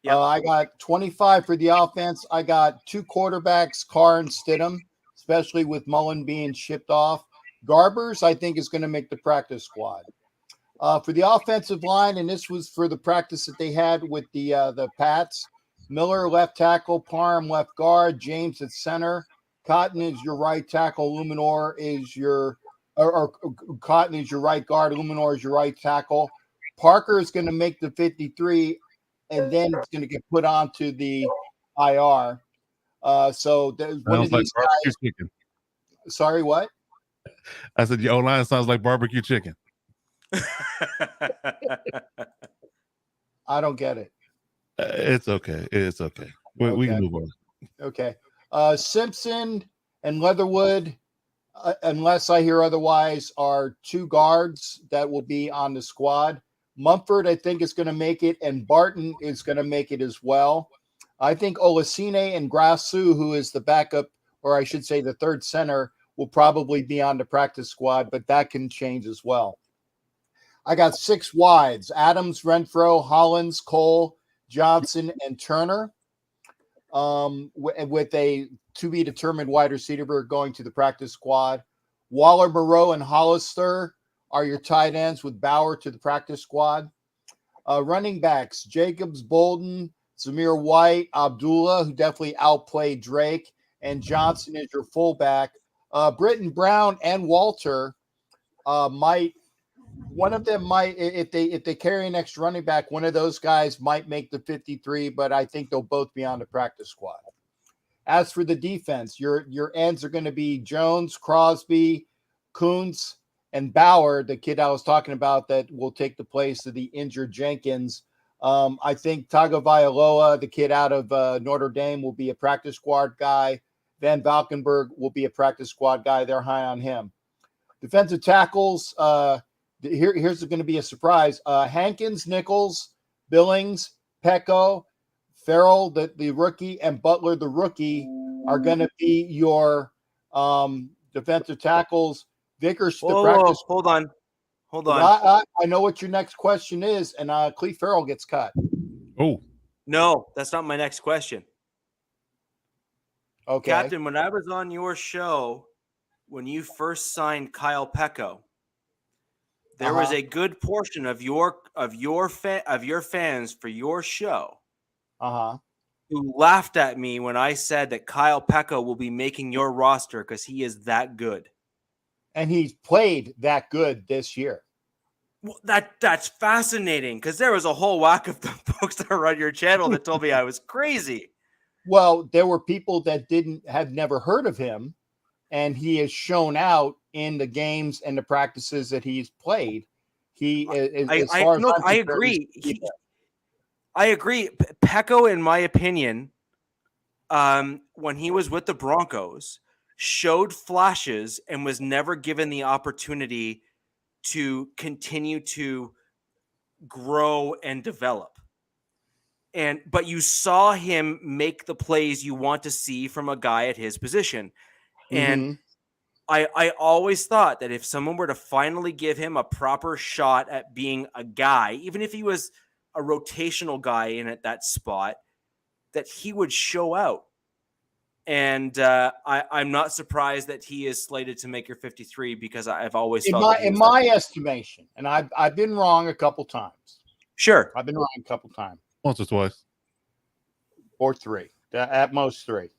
Speaker 4: Yep.
Speaker 8: I got 25 for the offense. I got 2 quarterbacks, Carr and Stidham, especially with Mullen being shipped off. Garbers, I think, is going to make the practice squad. For the offensive line, and this was for the practice that they had with the Pats, Miller left tackle, Parham left guard, James at center, Cotton is your right tackle, Luminor is your Cotton is your right guard, Luminor is your right tackle. Parker is going to make the 53, and then it's going to get put onto the IR. So there's one of these guys.
Speaker 5: Chicken.
Speaker 8: Sorry, what?
Speaker 5: I said your O-line sounds like barbecue chicken.
Speaker 8: I don't get it.
Speaker 5: It's okay. It's okay. We can move on.
Speaker 8: Okay. Simpson and Leatherwood, unless I hear otherwise, are 2 guards that will be on the squad. Mumford, I think, is going to make it, and Barton is going to make it as well. I think Olasine and Grassu, who is the backup, or I should say the third center, will probably be on the practice squad, but that can change as well. I got 6 wides: Adams, Renfro, Hollins, Cole, Johnson, and Turner. With a to-be-determined wide receiver going to the practice squad. Waller, Moreau, and Hollister are your tight ends, with Bauer to the practice squad. Running backs: Jacobs, Bolden, Zamir White, Abdullah, who definitely outplayed Drake, and Johnson is your fullback. Britton Brown and Walter one of them might, if they carry an extra running back, one of those guys might make the 53, but I think they'll both be on the practice squad. As for the defense, your ends are going to be Jones, Crosby, Kuntz, and Bauer, the kid I was talking about that will take the place of the injured Jenkins. I think Tagovailoa, the kid out of Notre Dame, will be a practice squad guy. Van Valkenburg will be a practice squad guy. They're high on him. Defensive tackles, here's going to be a surprise. Hankins, Nichols, Billings, Pecco, Farrell, the rookie, and Butler, the rookie, are going to be your defensive tackles. Vickers, practice.
Speaker 4: Hold on.
Speaker 8: I know what your next question is, and Cleve Farrell gets cut.
Speaker 5: Oh.
Speaker 4: No, that's not my next question.
Speaker 8: Okay.
Speaker 4: Captain, when I was on your show, when you first signed Kyle Pecco, there was a good portion of your fans for your show who laughed at me when I said that Kyle Pecco will be making your roster because he is that good.
Speaker 8: And he's played that good this year.
Speaker 4: Well, that's fascinating, because there was a whole whack of the folks that are on your channel that told me I was crazy.
Speaker 8: Well, there were people that had never heard of him, and he has shown out in the games and the practices that he's played.
Speaker 4: I agree. I agree. Pecco, in my opinion, when he was with the Broncos, showed flashes and was never given the opportunity to continue to grow and develop. But you saw him make the plays you want to see from a guy at his position. And I always thought that if someone were to finally give him a proper shot at being a guy, even if he was a rotational guy in at that spot, that he would show out. And I'm not surprised that he is slated to make your 53, because I've always felt
Speaker 8: in my estimation, and I've been wrong a couple times.
Speaker 4: Sure.
Speaker 8: I've been wrong a couple times.
Speaker 5: Once or twice.
Speaker 8: Or 3. At most 3.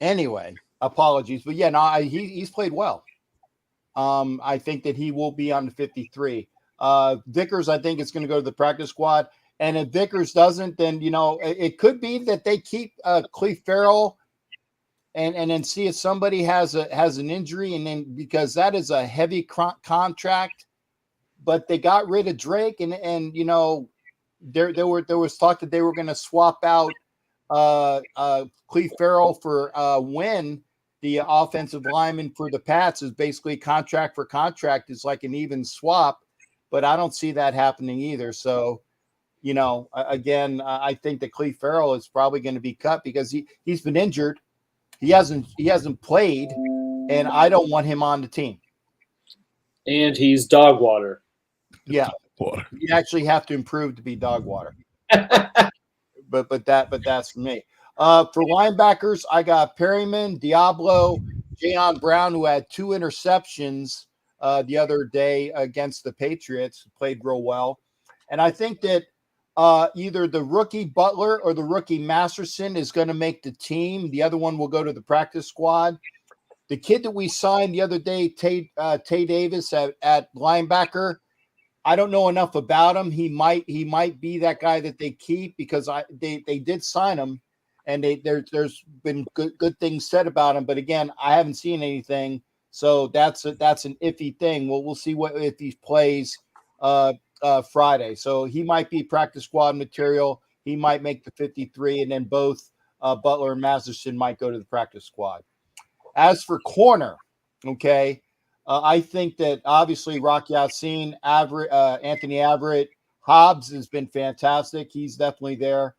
Speaker 8: Anyway, apologies, but yeah, no, he's played well. I think that he will be on the 53. Vickers, I think it's going to go to the practice squad. And if Vickers doesn't, then, it could be that they keep Cleve Farrell and then see if somebody has an injury. And then because that is a heavy contract, but they got rid of Drake and there was talk that they were going to swap out Cleve Farrell for Wynn, the offensive lineman for the Pats, is basically contract for contract. It's like an even swap, but I don't see that happening either. So, again, I think that Cleve Farrell is probably going to be cut because he's been injured. He hasn't played, and I don't want him on the team.
Speaker 6: And he's dog water.
Speaker 8: Yeah,
Speaker 5: Water.
Speaker 8: you actually have to improve to be dog water. but that's for me. For linebackers, I got Perryman, Diablo, Jayon Brown, who had 2 interceptions the other day against the Patriots, played real well. And I think that either the rookie Butler or the rookie Masterson is going to make the team. The other one will go to the practice squad. The kid that we signed the other day, Tay Davis at linebacker, I don't know enough about him. He might be that guy that they keep because they did sign him, and there's been good things said about him. But again, I haven't seen anything, so that's an iffy thing. We'll see if he plays Friday. So he might be practice squad material. He might make the 53, and then both Butler and Masterson might go to the practice squad. As for corner, okay. I think that obviously Rock Yassin, Anthony Averett, Hobbs has been fantastic. He's definitely there.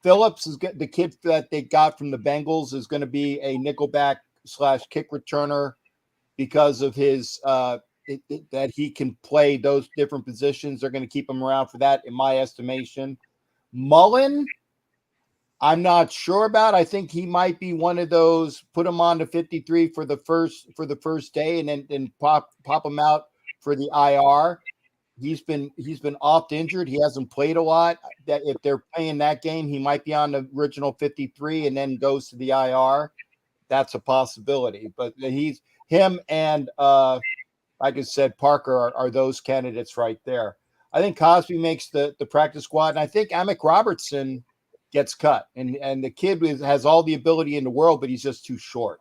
Speaker 8: Phillips is the kid that they got from the Bengals is going to be a nickelback / kick returner because of his that he can play those different positions. They're going to keep him around for that, in my estimation. Mullen, I'm not sure about. I think he might be one of those. Put him on to 53 for the first day, and then pop him out for the IR. He's been oft injured. He hasn't played a lot. That if they're playing that game, he might be on the original 53 and then goes to the IR. That's a possibility. But him and like I said, Parker are those candidates right there. I think Cosby makes the practice squad, and I think Amick Robertson gets cut, and the kid has all the ability in the world, but he's just too short.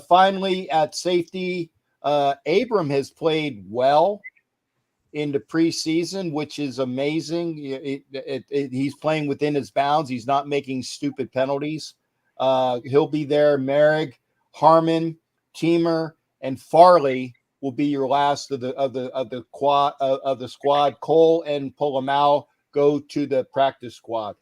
Speaker 8: Finally, at safety, Abram has played well in the preseason, which is amazing. He's playing within his bounds. He's not making stupid penalties. He'll be there. Merrick, Harmon, Teamer, and Farley will be your last of the squad. Cole and Polamalu go to the practice squad.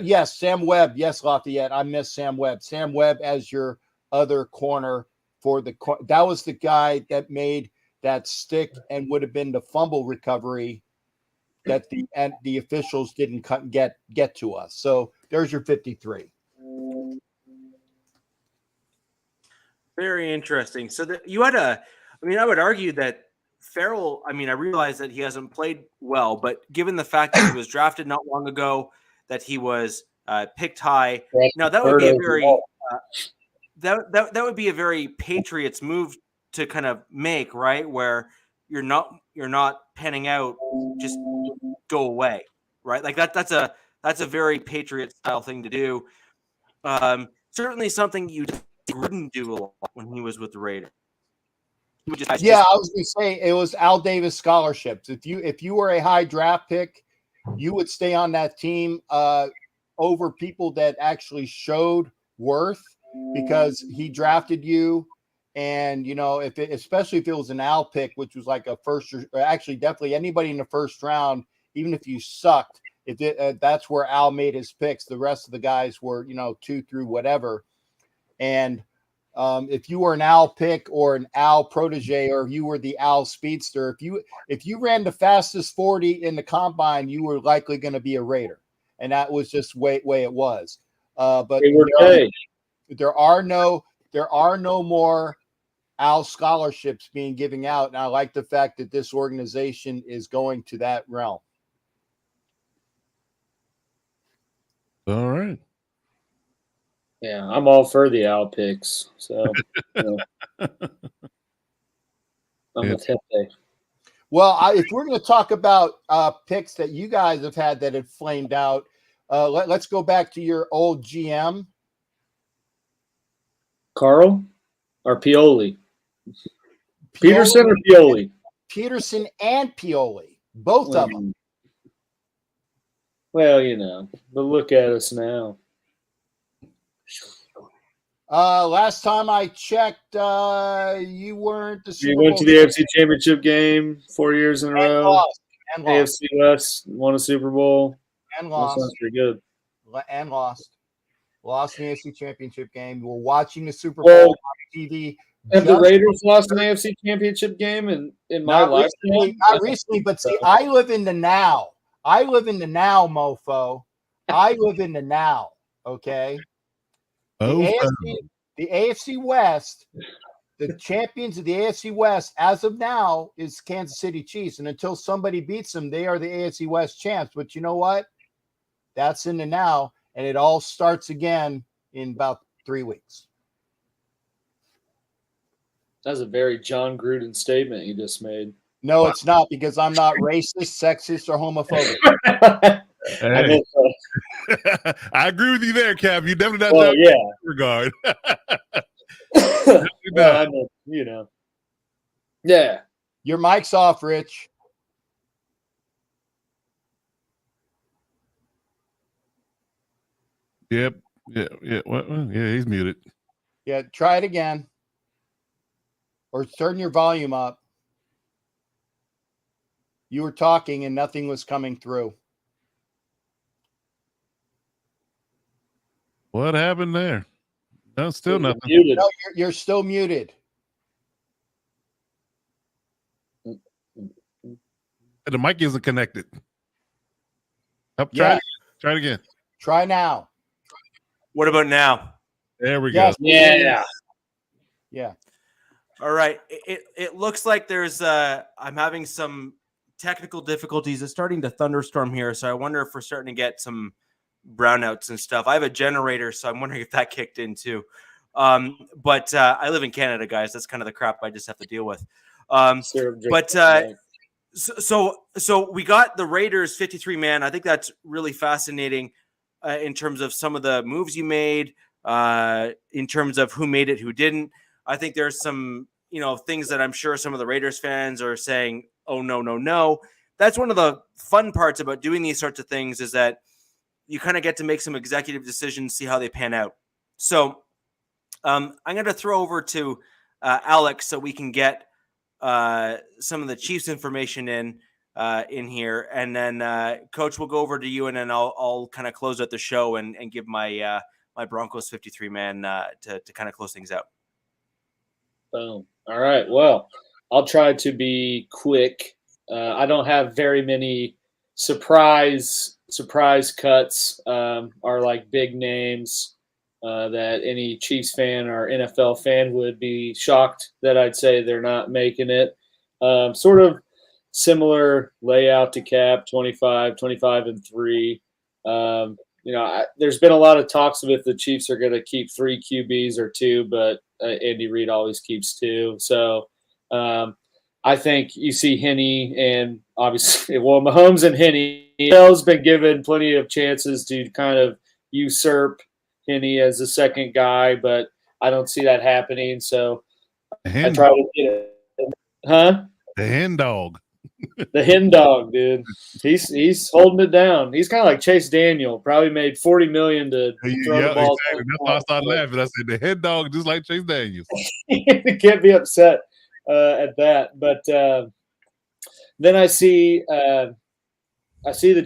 Speaker 8: Yes, Sam Webb. Yes, Lafayette. I miss Sam Webb. Sam Webb as your other corner for that was the guy that made that stick and would have been the fumble recovery that the officials didn't get to us. So there's your 53.
Speaker 4: Very interesting. So you had I would argue that Farrell, I realize that he hasn't played well, but given the fact that he was drafted not long ago, that he was picked high, now that would be a very that would be a very Patriots move to kind of make, right? Where you're not panning out, just go away, right? Like that's a very Patriot style thing to do. Certainly something you wouldn't do a lot when he was with the Raiders. I
Speaker 8: was going to say it was Al Davis scholarships. If you were a high draft pick, you would stay on that team over people that actually showed worth because he drafted you. And especially if it was an Al pick, which was like a first, or actually definitely anybody in the first round, even if you sucked, that's where Al made his picks. The rest of the guys were 2 through whatever. And if you were an Al pick or an Al protege, or you were the Al speedster, if you ran the fastest 40 in the combine, you were likely going to be a Raider, and that was just way it was. But there are no more Al scholarships being given out, and I like the fact that this organization is going to that realm.
Speaker 5: All right.
Speaker 6: Yeah, I'm all for the Al picks. So I'm with Hefe.
Speaker 8: Well, if we're going to talk about picks that you guys have had that have flamed out, let's go back to your old GM.
Speaker 6: Carl or Pioli? Peterson or Pioli?
Speaker 8: Peterson and Pioli, both of them.
Speaker 6: Well, but look at us now.
Speaker 8: Last time I checked, you weren't the Super
Speaker 6: You went
Speaker 8: Bowl
Speaker 6: to the AFC Championship game 4 years in a row.
Speaker 8: lost.
Speaker 6: AFC West won a Super Bowl.
Speaker 8: And
Speaker 6: That
Speaker 8: lost.
Speaker 6: sounds pretty good.
Speaker 8: And lost. Lost in the AFC Championship game. We're watching the Super
Speaker 6: Well,
Speaker 8: Bowl on TV.
Speaker 6: Have the Raiders lost an AFC Championship game in my life?
Speaker 8: Not recently, but see, I live in the now. I live in the now, mofo. I live in the now, okay? The AFC West, the champions of the AFC West as of now is Kansas City Chiefs. And until somebody beats them, they are the AFC West champs. But you know what? That's in the now. And it all starts again in about 3 weeks.
Speaker 6: That's a very John Gruden statement you just made.
Speaker 8: No, it's not, because I'm not racist, sexist, or homophobic.
Speaker 5: Hey. I agree with you there, Cap. You definitely not
Speaker 6: well, yeah.
Speaker 5: in that regard.
Speaker 6: Well, I know, Yeah.
Speaker 8: Your mic's off, Rich.
Speaker 5: Yep. Yeah. Well, yeah, he's muted.
Speaker 8: Yeah, try it again. Or turn your volume up. You were talking and nothing was coming through.
Speaker 5: What happened there? No, still nothing.
Speaker 6: Muted.
Speaker 8: No, you're still muted.
Speaker 5: The mic isn't connected. Try it again.
Speaker 8: Try now.
Speaker 4: What about now?
Speaker 5: There we
Speaker 8: Yes.
Speaker 5: go.
Speaker 8: Yeah.
Speaker 4: All right. It looks like there's I'm having some technical difficulties. It's starting to thunderstorm here, so I wonder if we're starting to get some brownouts and stuff. I have a generator, so I'm wondering if that kicked in too. But I live in Canada, guys. That's kind of the crap I just have to deal with. So we got the Raiders 53-man. I think that's really fascinating in terms of some of the moves you made, in terms of who made it, who didn't. I think there's some, things that I'm sure some of the Raiders fans are saying, oh, no. That's one of the fun parts about doing these sorts of things, is that you kind of get to make some executive decisions, see how they pan out. So I'm going to throw over to Alex so we can get some of the Chiefs information in here. And then Coach, we'll go over to you, and then I'll kind of close out the show and give my my Broncos 53-man to kind of close things out.
Speaker 6: Boom. All right. Well, I'll try to be quick. I don't have very many surprise cuts, are like big names that any Chiefs fan or NFL fan would be shocked that I'd say they're not making it. Sort of similar layout to Cap, 25 and 3. There's been a lot of talks of if the Chiefs are going to keep 3 QBs or 2, but Andy Reid always keeps 2. So I think you see Henne, and obviously, Mahomes and Henne. Bell's been given plenty of chances to kind of usurp Henne as the second guy, but I don't see that happening. So I try to get it. Huh?
Speaker 5: The hen dog.
Speaker 6: The hen dog, dude. He's holding it down. He's kind of like Chase Daniel. Probably made $40 million to throw the ball.
Speaker 5: Exactly. That's why I started laughing. I said the head dog, just like Chase Daniels.
Speaker 6: Can't be upset at that. But then I see the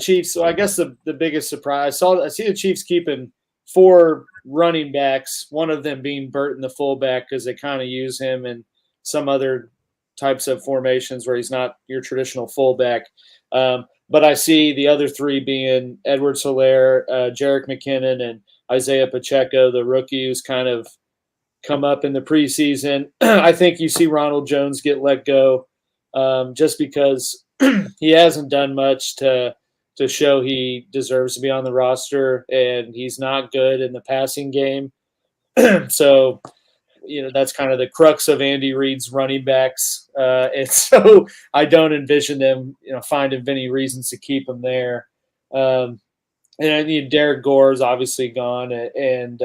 Speaker 6: Chiefs. So I guess the biggest surprise. I see the Chiefs keeping 4 running backs. One of them being Burton, the fullback, because they kind of use him in some other types of formations where he's not your traditional fullback. But I see the other 3 being Edwards-Helaire, Jerick McKinnon, and Isaiah Pacheco, the rookie who's kind of come up in the preseason. I think you see Ronald Jones get let go just because he hasn't done much to to show he deserves to be on the roster, and he's not good in the passing game. So, that's kind of the crux of Andy Reid's running backs. And so I don't envision them, finding any reasons to keep him there. And Derek Gore's obviously gone, and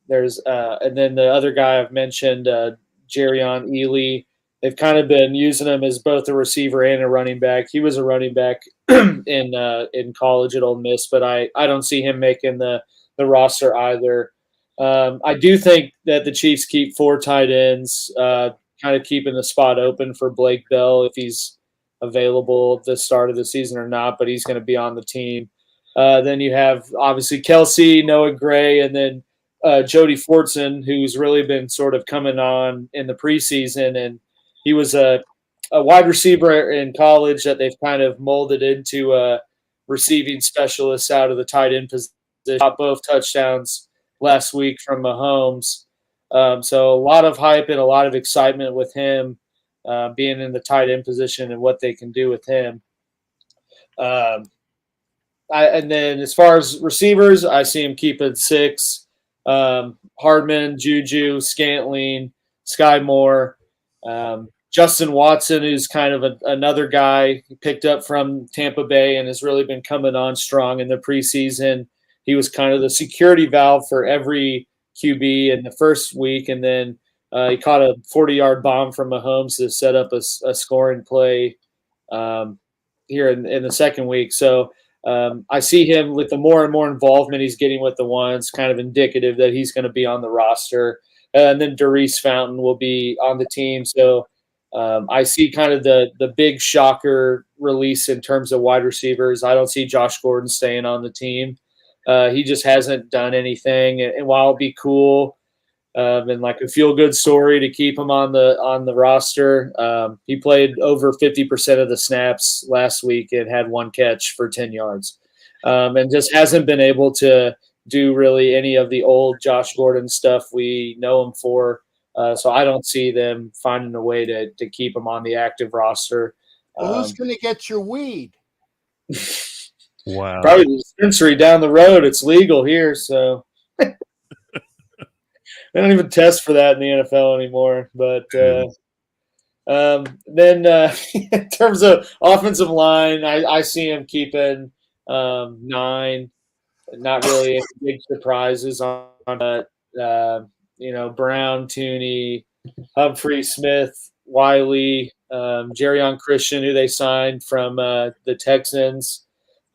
Speaker 6: there's and then the other guy I've mentioned, Jerrion Ely. They've kind of been using him as both a receiver and a running back. He was a running back in college at Ole Miss, but I don't see him making the roster either. I do think that the Chiefs keep 4 tight ends, kind of keeping the spot open for Blake Bell if he's available at the start of the season or not, but he's going to be on the team. Then you have obviously Kelsey, Noah Gray, and then Jody Fortson, who's really been sort of coming on in the preseason, and he was a wide receiver in college that they've kind of molded into a receiving specialist out of the tight end position. Got both touchdowns last week from Mahomes. So a lot of hype and a lot of excitement with him being in the tight end position and what they can do with him. And then as far as receivers, I see him keeping 6. Hardman, Juju, Scantling, Sky Moore, Justin Watson, who's kind of another guy he picked up from Tampa Bay and has really been coming on strong in the preseason. He was kind of the security valve for every QB in the first week, and then he caught a 40-yard bomb from Mahomes to set up a scoring play here in the second week. So I see him with the more and more involvement he's getting with the ones, kind of indicative that he's going to be on the roster. And then Darius Fountain will be on the team. So I see kind of the big shocker release in terms of wide receivers. I don't see Josh Gordon staying on the team. He just hasn't done anything. And while it'd be cool and like a feel-good story to keep him on the roster, he played over 50% of the snaps last week and had 1 catch for 10 yards, and just hasn't been able to do really any of the old Josh Gordon stuff we know him for. So I don't see them finding a way to keep him on the active roster.
Speaker 8: Well, who's going to get your weed?
Speaker 5: Wow.
Speaker 6: Probably the dispensary down the road. It's legal here, so they don't even test for that in the NFL anymore. But then in terms of offensive line, I see him keeping 9. Not really any big surprises on that. Brown, Tooney, Humphrey, Smith, Wiley, Jerrion Christian, who they signed from the Texans,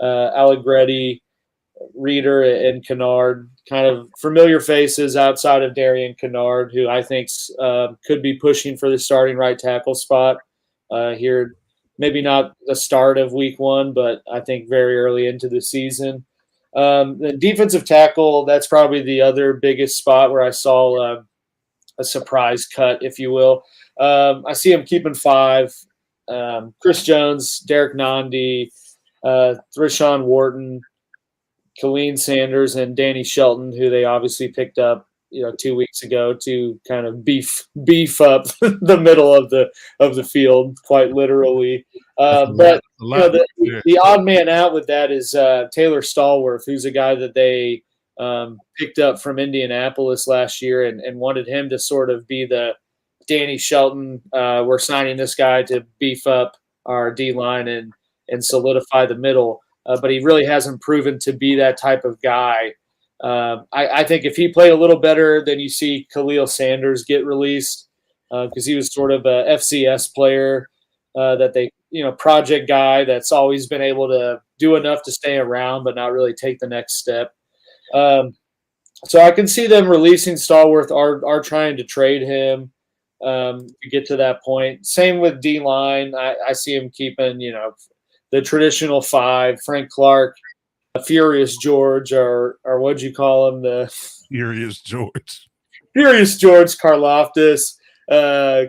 Speaker 6: Allegretti, Reeder, and Kennard, kind of familiar faces outside of Darian Kennard, who I think could be pushing for the starting right tackle spot here. Maybe not the start of week 1, but I think very early into the season. The defensive tackle, that's probably the other biggest spot where I saw a surprise cut, if you will. I see him keeping 5. Chris Jones, Derek Nandi, Thrishon Wharton, Colleen Sanders, and Danny Shelton, who they obviously picked up 2 weeks ago to kind of beef up the middle of the field, quite literally. But the odd man out with that is Taylor Stallworth, who's a guy that they picked up from Indianapolis last year and wanted him to sort of be the Danny Shelton. We're signing this guy to beef up our D-line and solidify the middle. But he really hasn't proven to be that type of guy. I think if he played a little better, then you see Khalil Sanders get released because he was sort of a FCS player that they, project guy that's always been able to do enough to stay around but not really take the next step. So I can see them releasing Stallworth are trying to trade him to get to that point. Same with D-line. I see him keeping, the traditional 5, Frank Clark, Furious George, or what'd you call him? The
Speaker 5: Furious George.
Speaker 6: Furious George Karlaftis,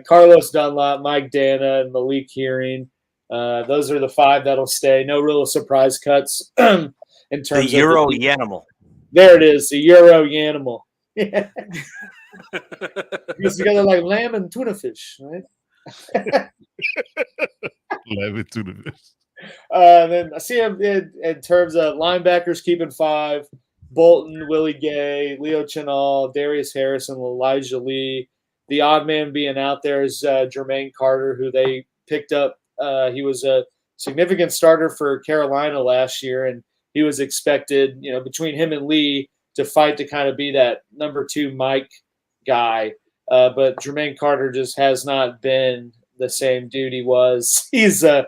Speaker 6: Carlos Dunlap, Mike Dana, and Malik Hearing. Those are the 5 that'll stay. No real surprise cuts in terms of
Speaker 4: the Euro Yanimal.
Speaker 6: There it is, the Euro Yanimal. Goes together like lamb and tuna fish, right?
Speaker 5: Lamb and tuna fish.
Speaker 6: Then I see him in terms of linebackers keeping 5. Bolton, Willie Gay, Leo Chenal, Darius Harrison, Elijah Lee. The odd man being out there is Jermaine Carter, who they picked up. He was a significant starter for Carolina last year, and he was expected, between him and Lee to fight to kind of be that number 2 Mike guy. But Jermaine Carter just has not been the same dude he was. He is a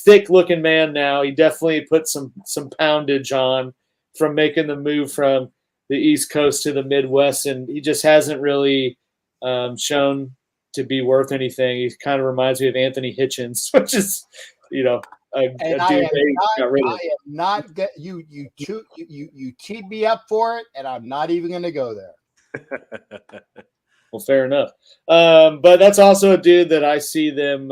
Speaker 6: thick-looking man now. He definitely put some poundage on from making the move from the East Coast to the Midwest, and he just hasn't really shown to be worth anything. He kind of reminds me of Anthony Hitchens, which is, a dude they got rid of.
Speaker 8: I am not you teed me up for it, and I'm not even going to go there.
Speaker 6: Well, fair enough. But that's also a dude that I see them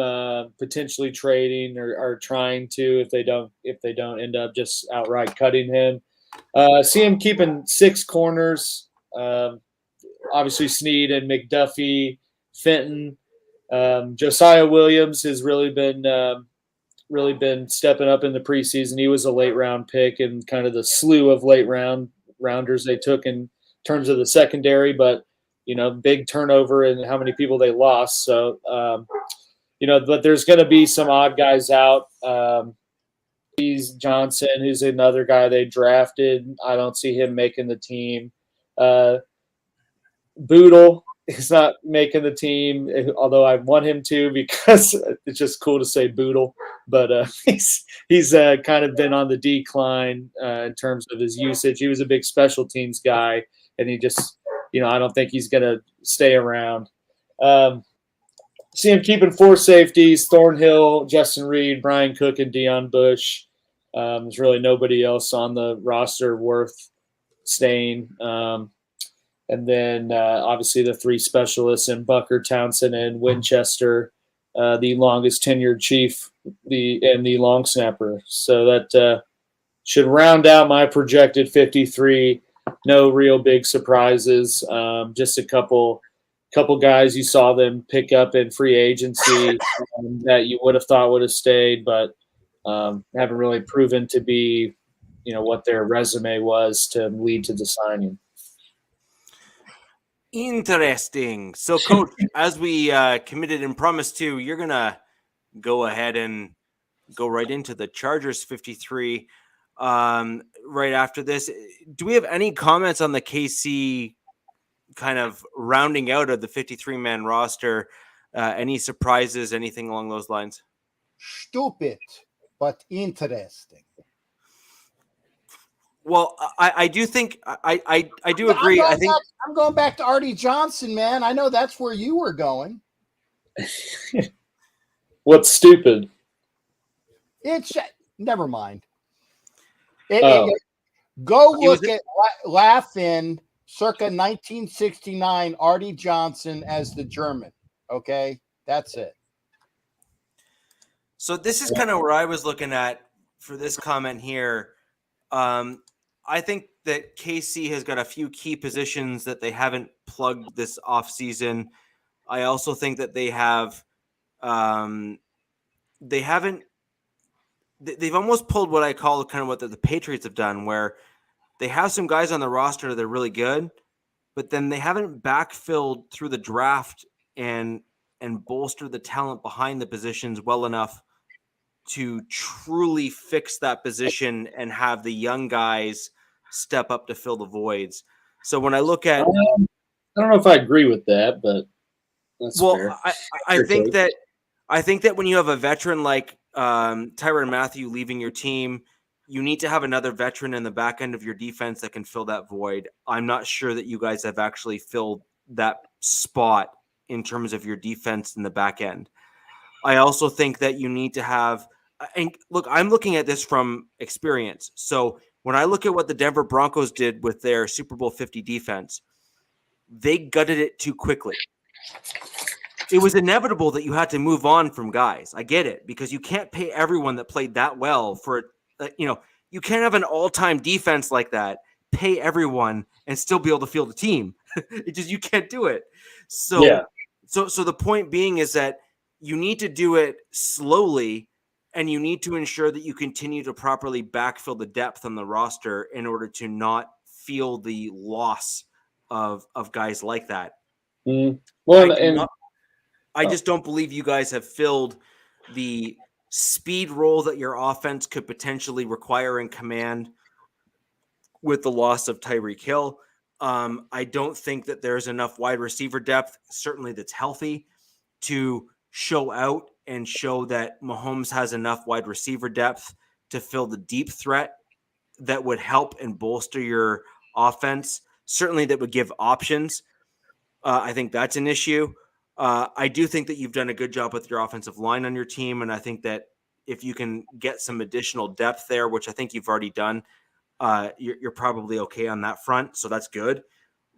Speaker 6: potentially trading or trying to if they don't end up just outright cutting him. See him keeping 6 corners. Obviously Snead and McDuffie, Fenton, Josiah Williams has really been stepping up in the preseason. He was a late round pick and kind of the slew of late rounders they took in terms of the secondary, but big turnover and how many people they lost. So, but there's going to be some odd guys out. He's Johnson, who's another guy they drafted. I don't see him making the team. Boodle is not making the team, although I want him to because it's just cool to say Boodle. But he's kind of been on the decline in terms of his usage. He was a big special teams guy, and he just I don't think he's going to stay around. See him keeping 4 safeties: Thornhill, Justin Reed, Brian Cook, and Deion Bush. There's really nobody else on the roster worth staying. And then obviously the 3 specialists in Bucker, Townsend, and Winchester, the longest tenured chief, and the long snapper. So that should round out my projected 53. No real big surprises. Just a couple guys you saw them pick up in free agency that you would have thought would have stayed, but haven't really proven to be, what their resume was to lead to the signing.
Speaker 4: Interesting. So, Coach, as we committed and promised to, you're going to go ahead and go right into the Chargers 53 right after this. Do we have any comments on the KC kind of rounding out of the 53-man roster? Any surprises, anything along those lines?
Speaker 8: Stupid, but interesting.
Speaker 4: Well, I do think I do agree. I think
Speaker 8: I'm going back to Artie Johnson, man. I know that's where you were going.
Speaker 6: What's stupid?
Speaker 8: It's never mind. Go look at Laugh-In circa 1969 Artie Johnson as the German. Okay, that's it.
Speaker 4: So this is kind of where I was looking at for this comment here. I think that KC has got a few key positions that they haven't plugged this offseason. I also think that they've almost pulled what I call kind of what the Patriots have done, where they have some guys on the roster that are really good, but then they haven't backfilled through the draft and bolstered the talent behind the positions well enough to truly fix that position and have the young guys step up to fill the voids. So when I look at,
Speaker 6: I don't know if I agree with that, but that's fair.
Speaker 4: I think that when you have a veteran like Tyrann Mathieu leaving your team, you need to have another veteran in the back end of your defense that can fill that void. I'm not sure that you guys have actually filled that spot in terms of your defense in the back end. I also think that you need to have, and look, I'm looking at this from experience. So when I look at what the Denver Broncos did with their Super Bowl 50 defense, they gutted it too quickly. It was inevitable that you had to move on from guys. I get it, because you can't pay everyone that played that well for, you can't have an all-time defense like that, pay everyone and still be able to field the team. You can't do it. So,
Speaker 6: yeah.
Speaker 4: So the point being is that you need to do it slowly And you need to ensure that you continue to properly backfill the depth on the roster in order to not feel the loss of guys like that.
Speaker 6: Well,
Speaker 4: I just don't believe you guys have filled the speed role that your offense could potentially require in command with the loss of Tyreek Hill. I don't think that there's enough wide receiver depth, certainly that's healthy, to show out and show that Mahomes has enough wide receiver depth to fill the deep threat that would help and bolster your offense. Certainly that would give options. I think that's an issue. I do think that you've done a good job with your offensive line on your team, and I think that if you can get some additional depth there, which I think you've already done, you're probably okay on that front, so that's good.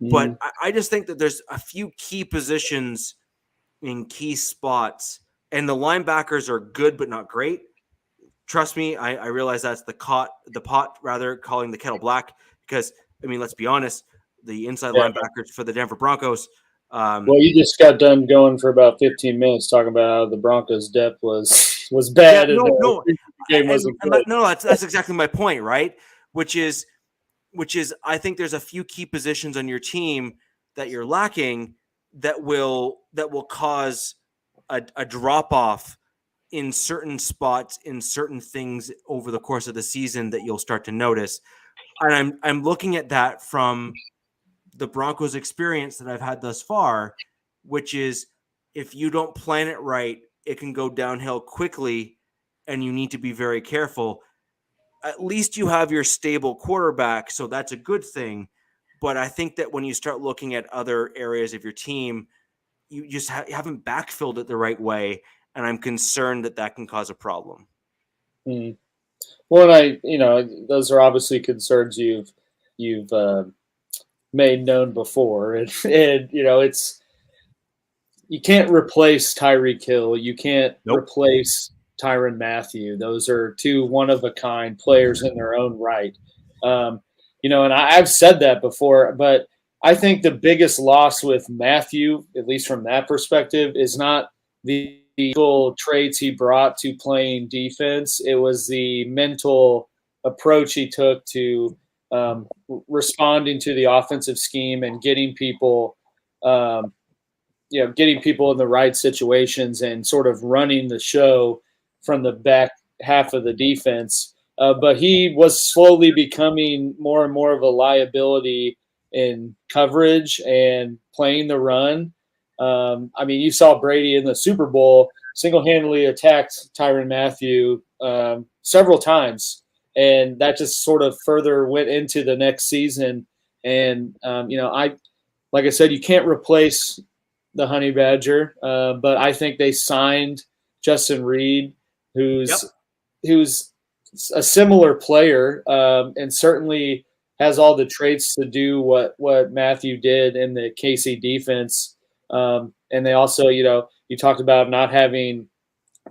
Speaker 4: But I just think that there's a few key positions in key spots, and the linebackers are good but not great. Trust me, I realize that's the pot rather, calling the kettle black, because, I mean, let's be honest, the inside linebackers for the Denver Broncos.
Speaker 6: Well, you just got done going for about 15 minutes talking about how the Broncos' depth was bad.
Speaker 4: That's exactly my point, right? Which is, I think there's a few key positions on your team that you're lacking that will cause a drop off in certain spots, in certain things over the course of the season that you'll start to notice. And I'm looking at that from the Broncos experience that I've had thus far, which is, if you don't plan it right, it can go downhill quickly, and you need to be very careful. At least you have your stable quarterback, so that's a good thing. But I think that when you start looking at other areas of your team, you just haven't backfilled it the right way, and I'm concerned that can cause a problem.
Speaker 6: Well, those are obviously concerns you've made known before, and it's, you can't replace Tyreek Hill, you can't replace Tyrann Mathieu. Those are two one-of-a-kind players in their own right. And I've said that before, but I think the biggest loss with Mathieu, at least from that perspective, is not the traits he brought to playing defense. It was the mental approach he took to responding to the offensive scheme and getting people in the right situations and sort of running the show from the back half of the defense. But he was slowly becoming more and more of a liability in coverage and playing the run. You saw Brady in the Super Bowl single-handedly attacked Tyrann Mathieu several times, and that just sort of further went into the next season. And, like I said, you can't replace the Honey Badger, but I think they signed Justin Reed, who's a similar player, and certainly has all the traits to do what Mathieu did in the KC defense. And they also, you talked about not having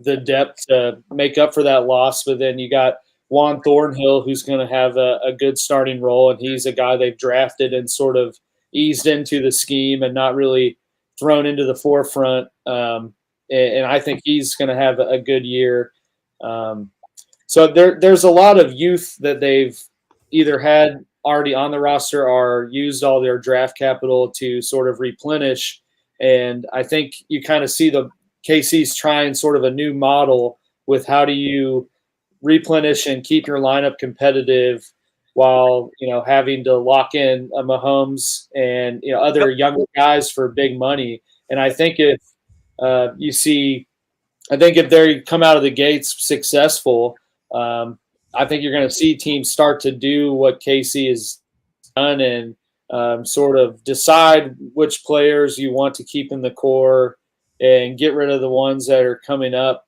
Speaker 6: the depth to make up for that loss, but then you got Juan Thornhill, who's going to have a good starting role, and he's a guy they've drafted and sort of eased into the scheme and not really thrown into the forefront. And I think he's going to have a good year. So there's a lot of youth that they've either had already on the roster or used all their draft capital to sort of replenish. And I think you kind of see the KC's trying sort of a new model with how do you replenish and keep your lineup competitive while, having to lock in a Mahomes and, other younger guys for big money. And I think if if they come out of the gates successful, I think you're going to see teams start to do what KC has done and sort of decide which players you want to keep in the core and get rid of the ones that are coming up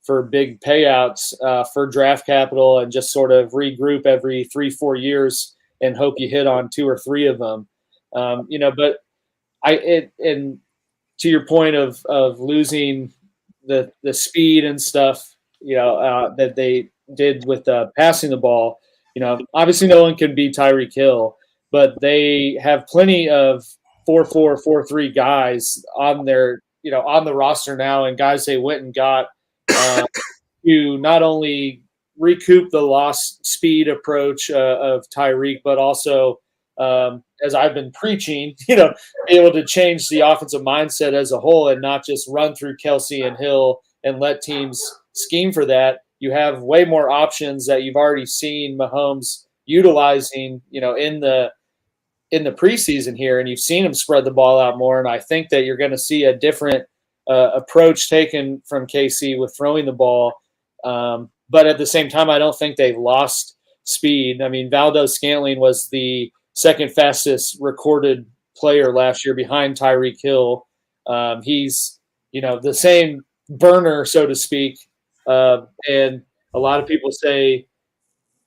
Speaker 6: for big payouts for draft capital, and just sort of regroup every 3-4 years and hope you hit on 2 or 3 of them. But and to your point of losing the speed and stuff, that they did with passing the ball, obviously no one can beat Tyreek Hill, but they have plenty of 4-4, 4-3 guys on their, on the roster now, and guys they went and got, to not only recoup the lost speed approach of Tyreek, but also, as I've been preaching, be able to change the offensive mindset as a whole and not just run through Kelsey and Hill and let teams scheme for that. You have way more options that you've already seen Mahomes utilizing, in the preseason here, and you've seen him spread the ball out more. And I think that you're going to see a different approach taken from KC with throwing the ball. But at the same time, I don't think they've lost speed. I mean, Valdez-Scantling was the second fastest recorded player last year behind Tyreek Hill. He's, the same burner, so to speak. And a lot of people say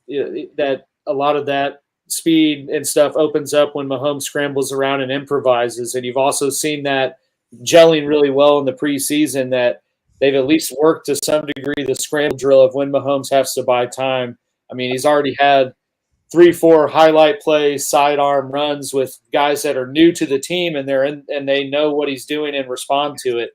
Speaker 6: that a lot of that speed and stuff opens up when Mahomes scrambles around and improvises. And you've also seen that gelling really well in the preseason, that they've at least worked to some degree the scramble drill of when Mahomes has to buy time. I mean, he's already had 3-4 highlight plays, sidearm runs with guys that are new to the team, and they know what he's doing and respond to it.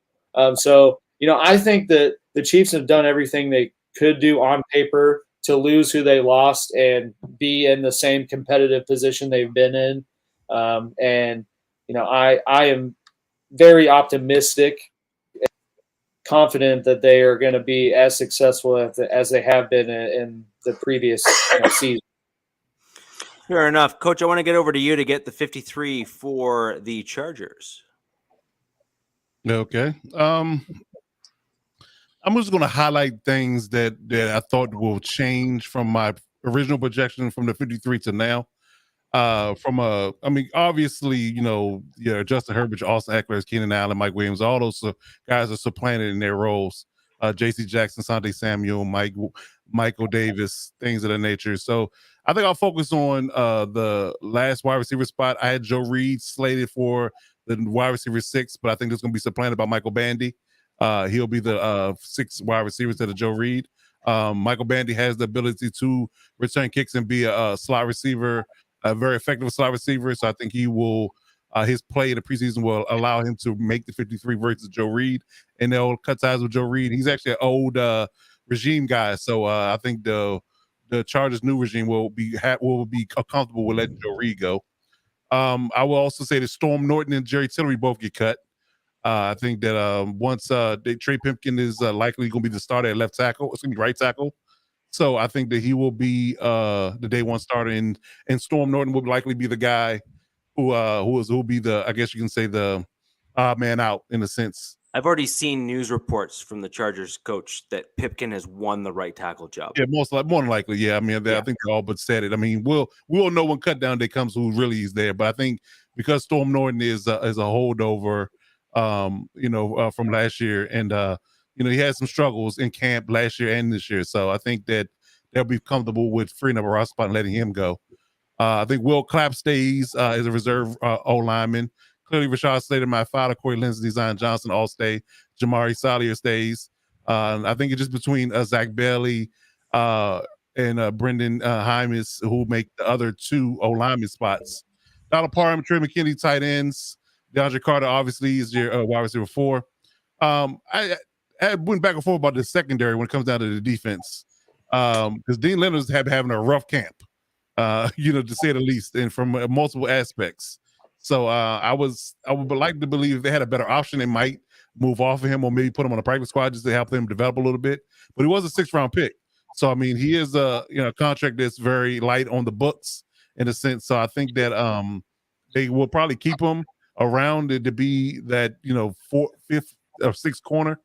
Speaker 6: So I think that the Chiefs have done everything they could do on paper to lose who they lost and be in the same competitive position they've been in. And I am very optimistic, confident that they are going to be as successful as they have been in the previous season.
Speaker 4: Fair enough. Coach, I want to get over to you to get the 53 for the Chargers.
Speaker 5: Okay. I'm just going to highlight things that I thought will change from my original projection from the 53 to now. Obviously, Justin Herbert, Austin Eckler, Keenan Allen, Mike Williams, all those guys are supplanted in their roles. J.C. Jackson, Sante Samuel, Michael Davis, things of that nature. So I think I'll focus on the last wide receiver spot. I had Joe Reed slated for the wide receiver 6, but I think it's going to be supplanted by Michael Bandy. He'll be the 6 wide receivers instead of Joe Reed. Michael Bandy has the ability to return kicks and be a slot receiver, a very effective slot receiver. So I think he will, his play in the preseason will allow him to make the 53 versus Joe Reed, and they'll cut ties with Joe Reed. He's actually an old regime guy. So I think the Chargers' new regime will be comfortable with letting Joe Reed go. I will also say that Storm Norton and Jerry Tillery both get cut. I think that once Trey Pipkin is likely going to be the starter at left tackle, it's going to be right tackle. So I think that he will be the day one starter, and Storm Norton will likely be the guy who'll be the, I guess you can say, the odd man out in a sense.
Speaker 4: I've already seen news reports from the Chargers coach that Pipkin has won the right tackle job.
Speaker 5: Yeah, more than likely. Yeah, I mean, I think they all but said it. I mean, we'll know when cut down day comes who really is there. But I think because Storm Norton is a holdover, from last year, and he had some struggles in camp last year and this year. So I think that they'll be comfortable with freeing up a roster spot and letting him go. I think Will Clapp stays as a reserve O-lineman. Clearly, Rashad Slater, my father, Corey Lindsey, Zion Johnson all stay. Jamari Sallier stays. I think it's just between Zach Bailey and Brendan Hymas who make the other 2 O-lineman spots. Donald Parham, Trey McKinney, tight ends. DeAndre Carter obviously is your wide receiver 4. I went back and forth about the secondary when it comes down to the defense, because Dean Leonard's having a rough camp, to say the least, and from multiple aspects. So I would like to believe if they had a better option, they might move off of him or maybe put him on a practice squad just to help him develop a little bit. But he was a 6th-round pick, so I mean he is a contract that's very light on the books in a sense. So I think that they will probably keep him around it to be that 4th, 5th, or 6th corner,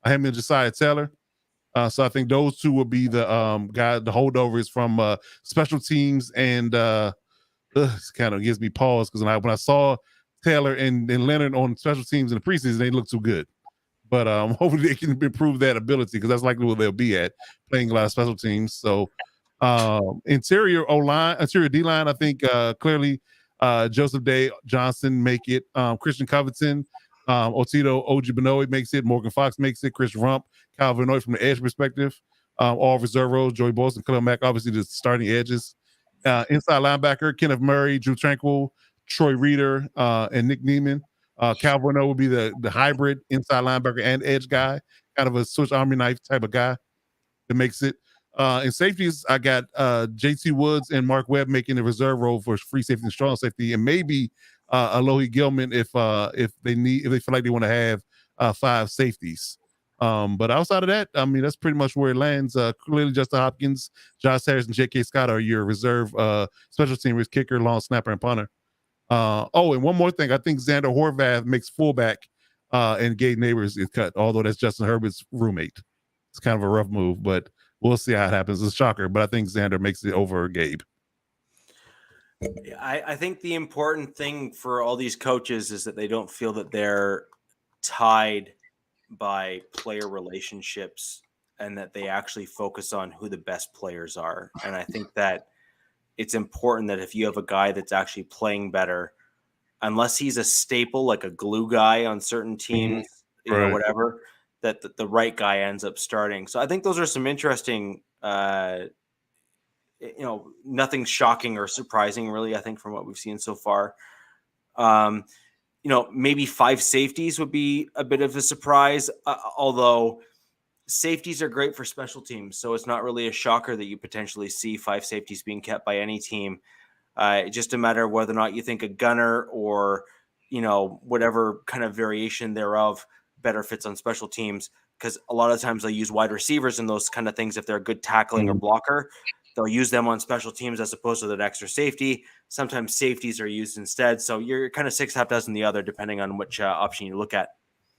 Speaker 5: him and Josiah Taylor. So I think those 2 will be the guys, the holdovers from special teams, and it kind of gives me pause because when I saw Taylor and Leonard on special teams in the preseason, they look too good. But hopefully they can improve that ability, because that's likely where they'll be at, playing a lot of special teams. So interior D-line, I think clearly Joseph Day Johnson make it. Christian Covington, Otito Ojibanoe makes it. Morgan Fox makes it. Chris Rump, Calvin Noy from the edge perspective. All reserve roles, Joey Bolson, Khalil Mack, obviously the starting edges. Inside linebacker, Kenneth Murray, Drew Tranquil, Troy Reader, and Nick Neiman. Calvin Noy will be the hybrid inside linebacker and edge guy, kind of a switch army knife type of guy. that makes it. In safeties, I got JT Woods and Mark Webb making the reserve role for free safety and strong safety, and maybe Alohi Gilman if they feel like they want to have 5 safeties. But outside of that, I mean, that's pretty much where it lands. Clearly, Justin Hopkins, Josh Harris, and J.K. Scott are your reserve special teamers, kicker, long snapper, and punter. And one more thing. I think Xander Horvath makes fullback, and Gabe Neighbors is cut, although that's Justin Herbert's roommate. It's kind of a rough move, but we'll see how it happens. It's a shocker, but I think Xander makes it over Gabe.
Speaker 4: I think the important thing for all these coaches is that they don't feel that they're tied by player relationships and that they actually focus on who the best players are. And I think that it's important that if you have a guy that's actually playing better, unless he's a staple, like a glue guy on certain teams, you know, whatever, that the right guy ends up starting. So I think those are some interesting, nothing shocking or surprising, really, I think, from what we've seen so far. Maybe 5 safeties would be a bit of a surprise, although safeties are great for special teams. So it's not really a shocker that you potentially see 5 safeties being kept by any team. It's just a matter of whether or not you think a gunner or, whatever kind of variation thereof better fits on special teams. Because a lot of times they'll use wide receivers and those kind of things. If they're a good tackling or blocker, they'll use them on special teams as opposed to that extra safety. Sometimes safeties are used instead. So you're kind of 6 half dozen the other, depending on which option you look at.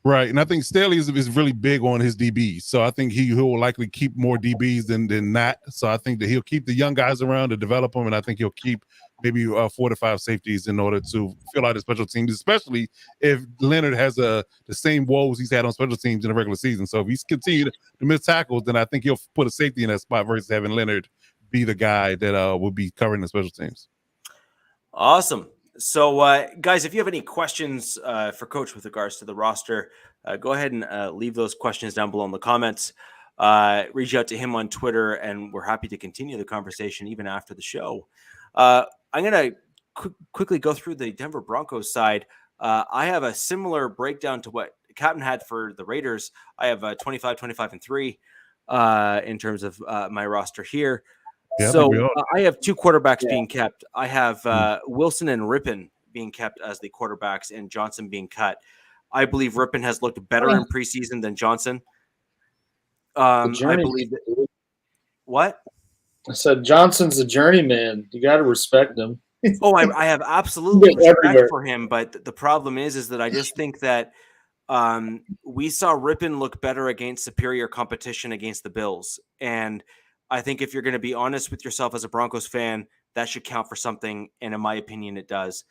Speaker 5: Right. And I think Staley is really big on his DBs. So I think he will likely keep more DBs than not. So I think that he'll keep the young guys around to develop them. And I think he'll keep maybe 4 to 5 safeties in order to fill out his special teams, especially if Leonard has the same woes he's had on special teams in the regular season. So if he's continued to miss tackles, then I think he'll put a safety in that spot versus having Leonard be the guy that will be covering the special teams.
Speaker 4: Awesome. So, guys, if you have any questions for Coach with regards to the roster, go ahead and leave those questions down below in the comments. Reach out to him on Twitter, and we're happy to continue the conversation even after the show. I'm going to quickly go through the Denver Broncos side. I have a similar breakdown to what Captain had for the Raiders. I have 25, 25, and 3 in terms of my roster here.
Speaker 5: Yeah,
Speaker 4: so I have 2 quarterbacks being kept. I have Wilson and Rippon being kept as the quarterbacks and Johnson being cut. I believe Rippon has looked better in preseason than Johnson. I believe that. What?
Speaker 6: I said Johnson's a journeyman. You got to respect him.
Speaker 4: I have absolutely respect for him, but the problem is that I just think that we saw Rippon look better against superior competition against the Bills, and I think if you're going to be honest with yourself as a Broncos fan, that should count for something. And in my opinion, it does.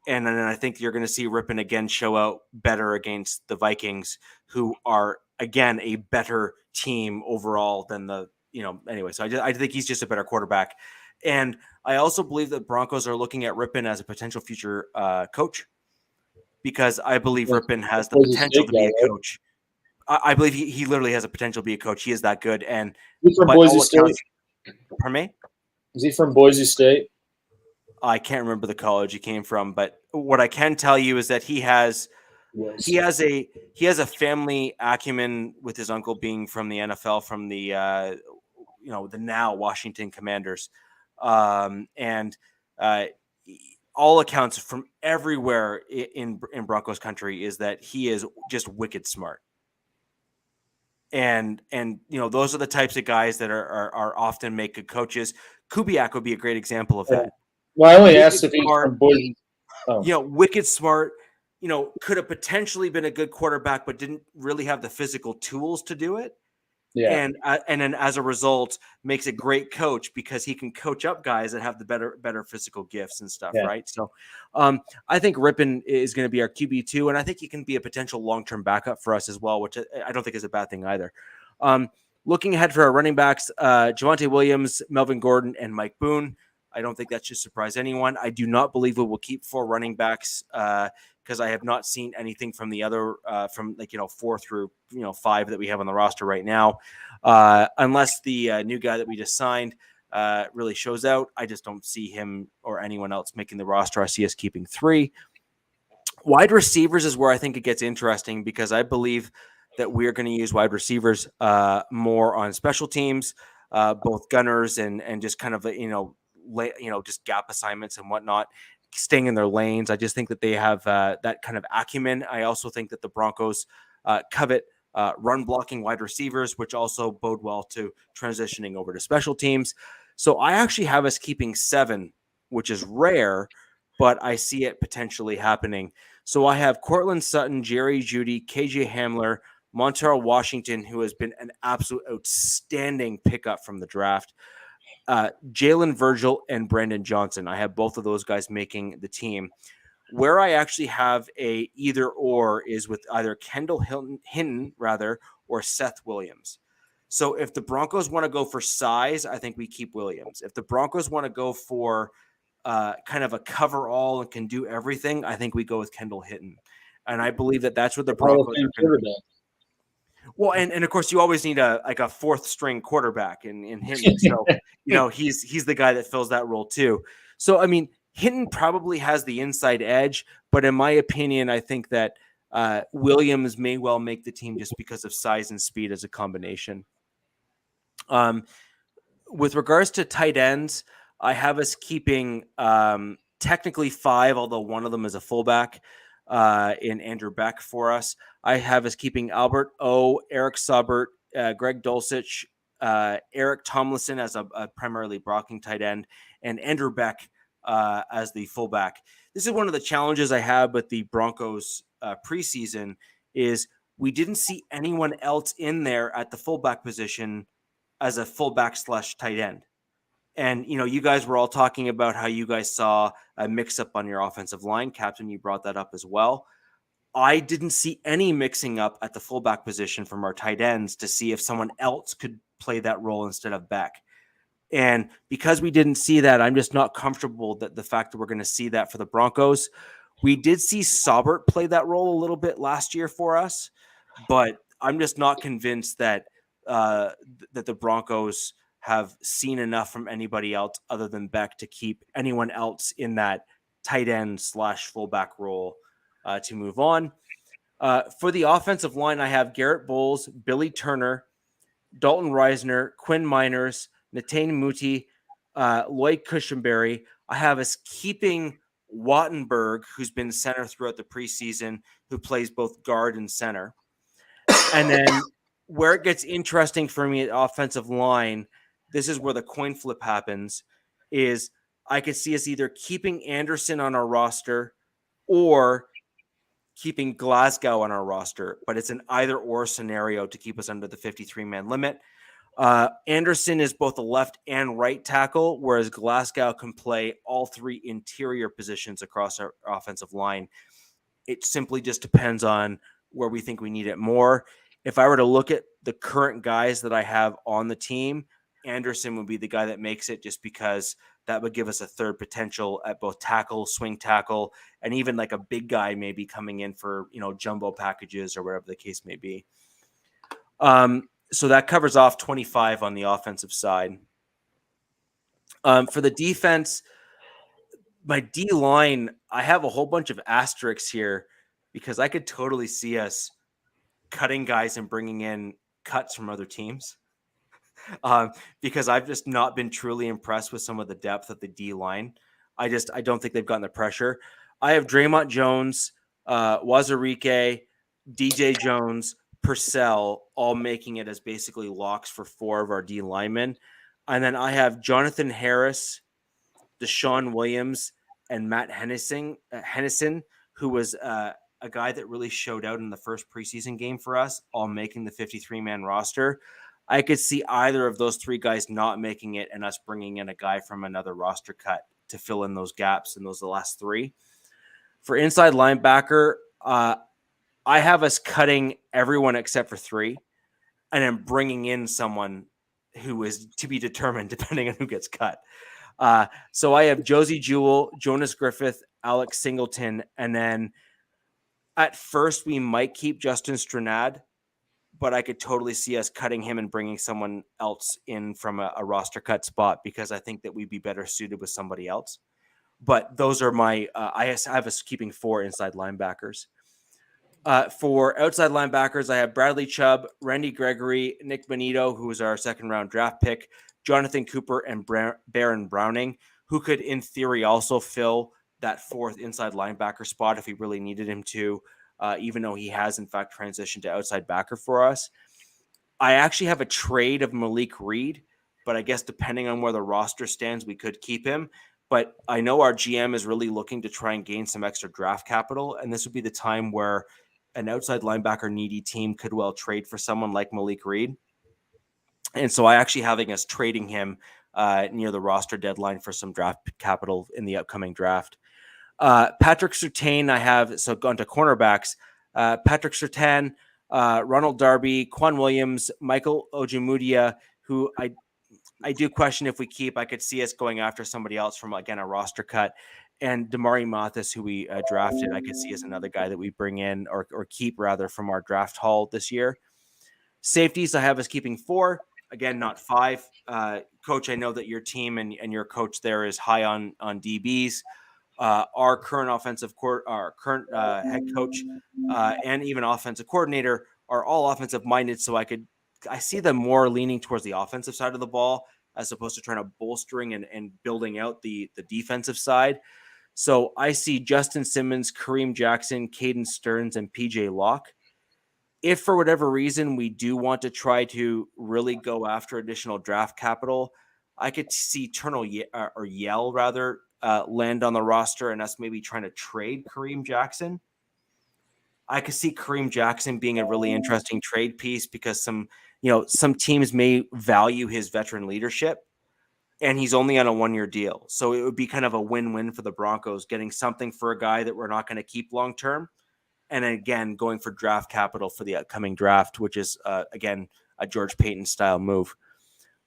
Speaker 4: And then I think you're going to see Rippon again show out better against the Vikings, who are, again, a better team overall than anyway. So I think he's just a better quarterback. And I also believe that Broncos are looking at Rippon as a potential future coach, because I believe Rippon has the potential to be a coach. I believe he literally has a potential to be a coach. He is that good. And
Speaker 6: he's from Boise State.
Speaker 4: Pardon me?
Speaker 6: Is he from Boise State?
Speaker 4: I can't remember the college he came from, but what I can tell you is that he has a family acumen with his uncle being from the NFL, from the the now Washington Commanders, and all accounts from everywhere in Broncos country is that he is just wicked smart. And those are the types of guys that are often make good coaches. Kubiak would be a great example of that.
Speaker 6: Well, I only asked if he's from Boise.
Speaker 4: Wicked smart. Could have potentially been a good quarterback, but didn't really have the physical tools to do it. Yeah, and then as a result, makes a great coach because he can coach up guys that have the better physical gifts and stuff, right? So, I think Rippon is going to be our QB2, and I think he can be a potential long-term backup for us as well, which I don't think is a bad thing either. Looking ahead for our running backs, Javonte Williams, Melvin Gordon, and Mike Boone. I don't think that should surprise anyone. I do not believe we will keep 4 running backs because I have not seen anything from the other from 4 through 5 that we have on the roster right now, unless the new guy that we just signed really shows out. I just don't see him or anyone else making the roster. I see us keeping 3. Wide receivers is where I think it gets interesting because I believe that we're going to use wide receivers more on special teams, both gunners and just kind of just gap assignments and whatnot, staying in their lanes. I just think that they have that kind of acumen. I also think that the Broncos covet run blocking wide receivers, which also bode well to transitioning over to special teams. So I actually have us keeping 7, which is rare, but I see it potentially happening. So I have Cortland Sutton, Jerry Jeudy, KJ Hamler, Montreal Washington, who has been an absolute outstanding pickup from the draft, Jalen Virgil, and Brandon Johnson. I have both of those guys making the team. Where I actually have a either or is with either Kendall Hinton or Seth Williams. So if the Broncos want to go for size, I think we keep Williams. If the Broncos want to go for kind of a cover all and can do everything, I think we go with Kendall Hinton. And I believe that that's what the Broncos are going to do. Well, and of course you always need a 4th string quarterback in Hinton. So, he's the guy that fills that role too. So, I mean, Hinton probably has the inside edge, but in my opinion, I think that Williams may well make the team just because of size and speed as a combination. With regards to tight ends, I have us keeping technically 5, although one of them is a fullback in Andrew Beck for us. I have us keeping Albert O, Eric Saubert, Greg Dulcich, Eric Tomlinson as a primarily blocking tight end, and Andrew Beck as the fullback. This is one of the challenges I have with the Broncos preseason is we didn't see anyone else in there at the fullback position as a fullback / tight end. And, you guys were all talking about how you guys saw a mix-up on your offensive line. Captain, you brought that up as well. I didn't see any mixing up at the fullback position from our tight ends to see if someone else could play that role instead of Beck. And because we didn't see that, I'm just not comfortable that the fact that we're going to see that for the Broncos. We did see Saubert play that role a little bit last year for us, but I'm just not convinced that that the Broncos have seen enough from anybody else other than Beck to keep anyone else in that tight end / fullback role to move on. For the offensive line, I have Garrett Bowles, Billy Turner, Dalton Reisner, Quinn Miners, Netane Muti, Lloyd Cushenberry. I have us keeping Wattenberg, who's been center throughout the preseason, who plays both guard and center. And then where it gets interesting for me at offensive line, this is where the coin flip happens, is I could see us either keeping Anderson on our roster or keeping Glasgow on our roster, but it's an either or scenario to keep us under the 53-man limit. Anderson is both a left and right tackle, whereas Glasgow can play all 3 interior positions across our offensive line. It simply just depends on where we think we need it more. If I were to look at the current guys that I have on the team, Anderson would be the guy that makes it, just because that would give us a third potential at both tackle, swing tackle, and even like a big guy maybe coming in for, jumbo packages or whatever the case may be. So that covers off 25 on the offensive side. For the defense, my D line, I have a whole bunch of asterisks here because I could totally see us cutting guys and bringing in cuts from other teams. Because I've just not been truly impressed with some of the depth of the D line. I don't think they've gotten the pressure. I have Draymond Jones, Wazirike, DJ Jones, Purcell all making it as basically locks for 4 of our D linemen. And then I have Jonathan Harris, Deshaun Williams, and Matt Hennison, who was a guy that really showed out in the first preseason game for us, all making the 53-man roster. I could see either of those 3 guys not making it and us bringing in a guy from another roster cut to fill in those gaps, and those are the last 3. For inside linebacker, I have us cutting everyone except for 3 and then bringing in someone who is to be determined depending on who gets cut. So I have Josie Jewell, Jonas Griffith, Alex Singleton, and then at first we might keep Justin Stranad, but I could totally see us cutting him and bringing someone else in from a roster cut spot because I think that we'd be better suited with somebody else. But those are my I have us keeping 4 inside linebackers. For outside linebackers, I have Bradley Chubb, Randy Gregory, Nick Bonito, who is our second-round draft pick, Jonathan Cooper, and Baron Browning, who could, in theory, also fill that fourth inside linebacker spot if we really needed him to, even though he has, in fact, transitioned to outside backer for us. I actually have a trade of Malik Reed, but I guess depending on where the roster stands, we could keep him. But I know our GM is really looking to try and gain some extra draft capital, and this would be the time where an outside linebacker needy team could well trade for someone like Malik Reed. And so I actually having us trading him near the roster deadline for some draft capital in the upcoming draft. Patrick Surtain, I have, so gone to cornerbacks, Patrick Surtain, Ronald Darby, Quan Williams, Michael Ojemudia, who I do question if we keep. I could see us going after somebody else from, again, a roster cut. And Damari Mathis, who we drafted, I could see as another guy that we bring in or keep, rather, from our draft haul this year. Safeties, I have us keeping 4. Again, not 5. Coach, I know that your team and your coach there is high on DBs. Our current head coach and even offensive coordinator are all offensive minded. So I see them more leaning towards the offensive side of the ball as opposed to trying to bolstering and building out the defensive side. So I see Justin Simmons, Kareem Jackson, Caden Stearns, and PJ Locke. If for whatever reason we do want to try to really go after additional draft capital, I could see Yell land on the roster and us maybe trying to trade Kareem Jackson. I could see Kareem Jackson being a really interesting trade piece because some teams may value his veteran leadership, and he's only on a 1-year deal. So it would be kind of a win-win for the Broncos, getting something for a guy that we're not going to keep long-term. And again, going for draft capital for the upcoming draft, which is, again, a George Payton style move.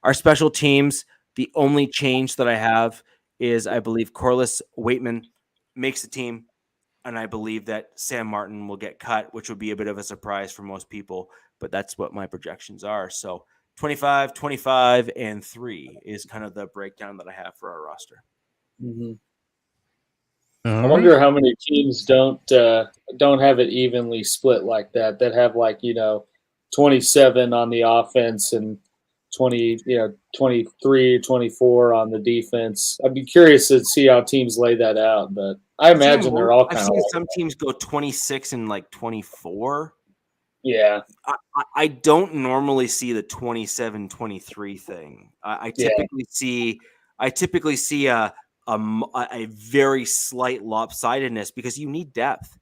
Speaker 4: Our special teams, the only change that I have is I believe Corliss Waitman makes the team. And I believe that Sam Martin will get cut, which would be a bit of a surprise for most people. But that's what my projections are. So 25, 25, and 3 is kind of the breakdown that I have for our roster.
Speaker 6: Mm-hmm. I wonder how many teams don't have it evenly split like that. That have 27 on the offense and 23, 24 on the defense. I'd be curious to see how teams lay that out, but I imagine they're all kind of.
Speaker 4: I've seen some teams go 26 and 24.
Speaker 6: Yeah,
Speaker 4: I don't normally see the 27-23 thing. I typically see a very slight lopsidedness because you need depth,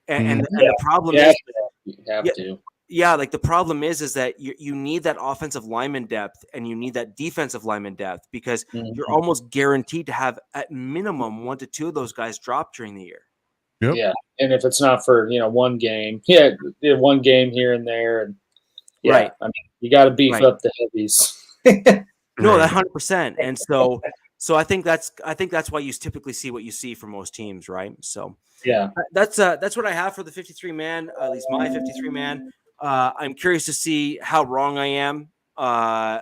Speaker 4: and the problem is
Speaker 6: you have to.
Speaker 4: Yeah, the problem is that you need that offensive lineman depth and you need that defensive lineman depth because you're almost guaranteed to have at minimum 1 to 2 of those guys drop during the year.
Speaker 5: Yep.
Speaker 6: Yeah, and if it's not for one game, one game here and there, and
Speaker 4: right.
Speaker 6: I mean, you got to beef up the heavies.
Speaker 4: No, 100%. And so I think that's why you typically see what you see for most teams, right? So
Speaker 6: yeah,
Speaker 4: that's what I have for the 53 man, at least my 53 man. I'm curious to see how wrong I am. I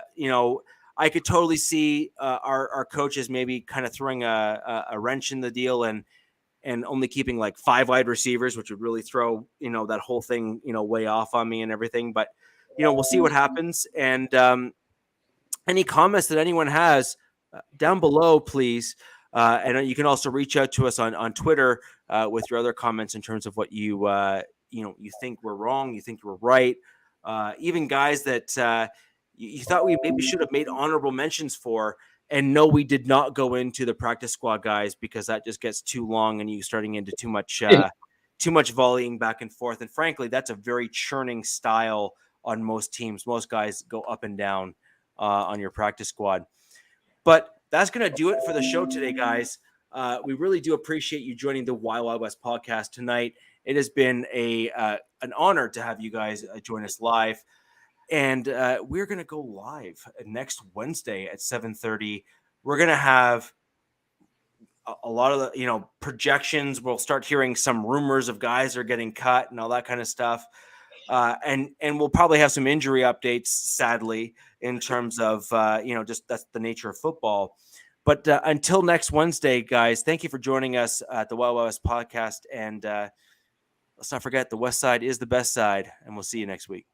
Speaker 4: could totally see our coaches maybe kind of throwing a wrench in the deal and only keeping 5 wide receivers, which would really throw, that whole thing, way off on me and everything. But, we'll see what happens. And any comments that anyone has down below, please. And you can also reach out to us on Twitter with your other comments in terms of what you think we're wrong, you think we're right. Even guys that you thought we maybe should have made honorable mentions for. And no, we did not go into the practice squad guys because that just gets too long and you starting into too much volleying back and forth. And frankly, that's a very churning style on most teams. Most guys go up and down on your practice squad. But that's going to do it for the show today, guys. We really do appreciate you joining the Wild Wild West podcast tonight. It has been an honor to have you guys join us live. And we're going to go live next Wednesday at 7:30. We're going to have a lot of the, projections. We'll start hearing some rumors of guys that are getting cut and all that kind of stuff. And we'll probably have some injury updates, sadly, in terms of, just that's the nature of football. But until next Wednesday, guys, thank you for joining us at the Wild West podcast. And I'll let's not forget the West Side is the best side, and we'll see you next week.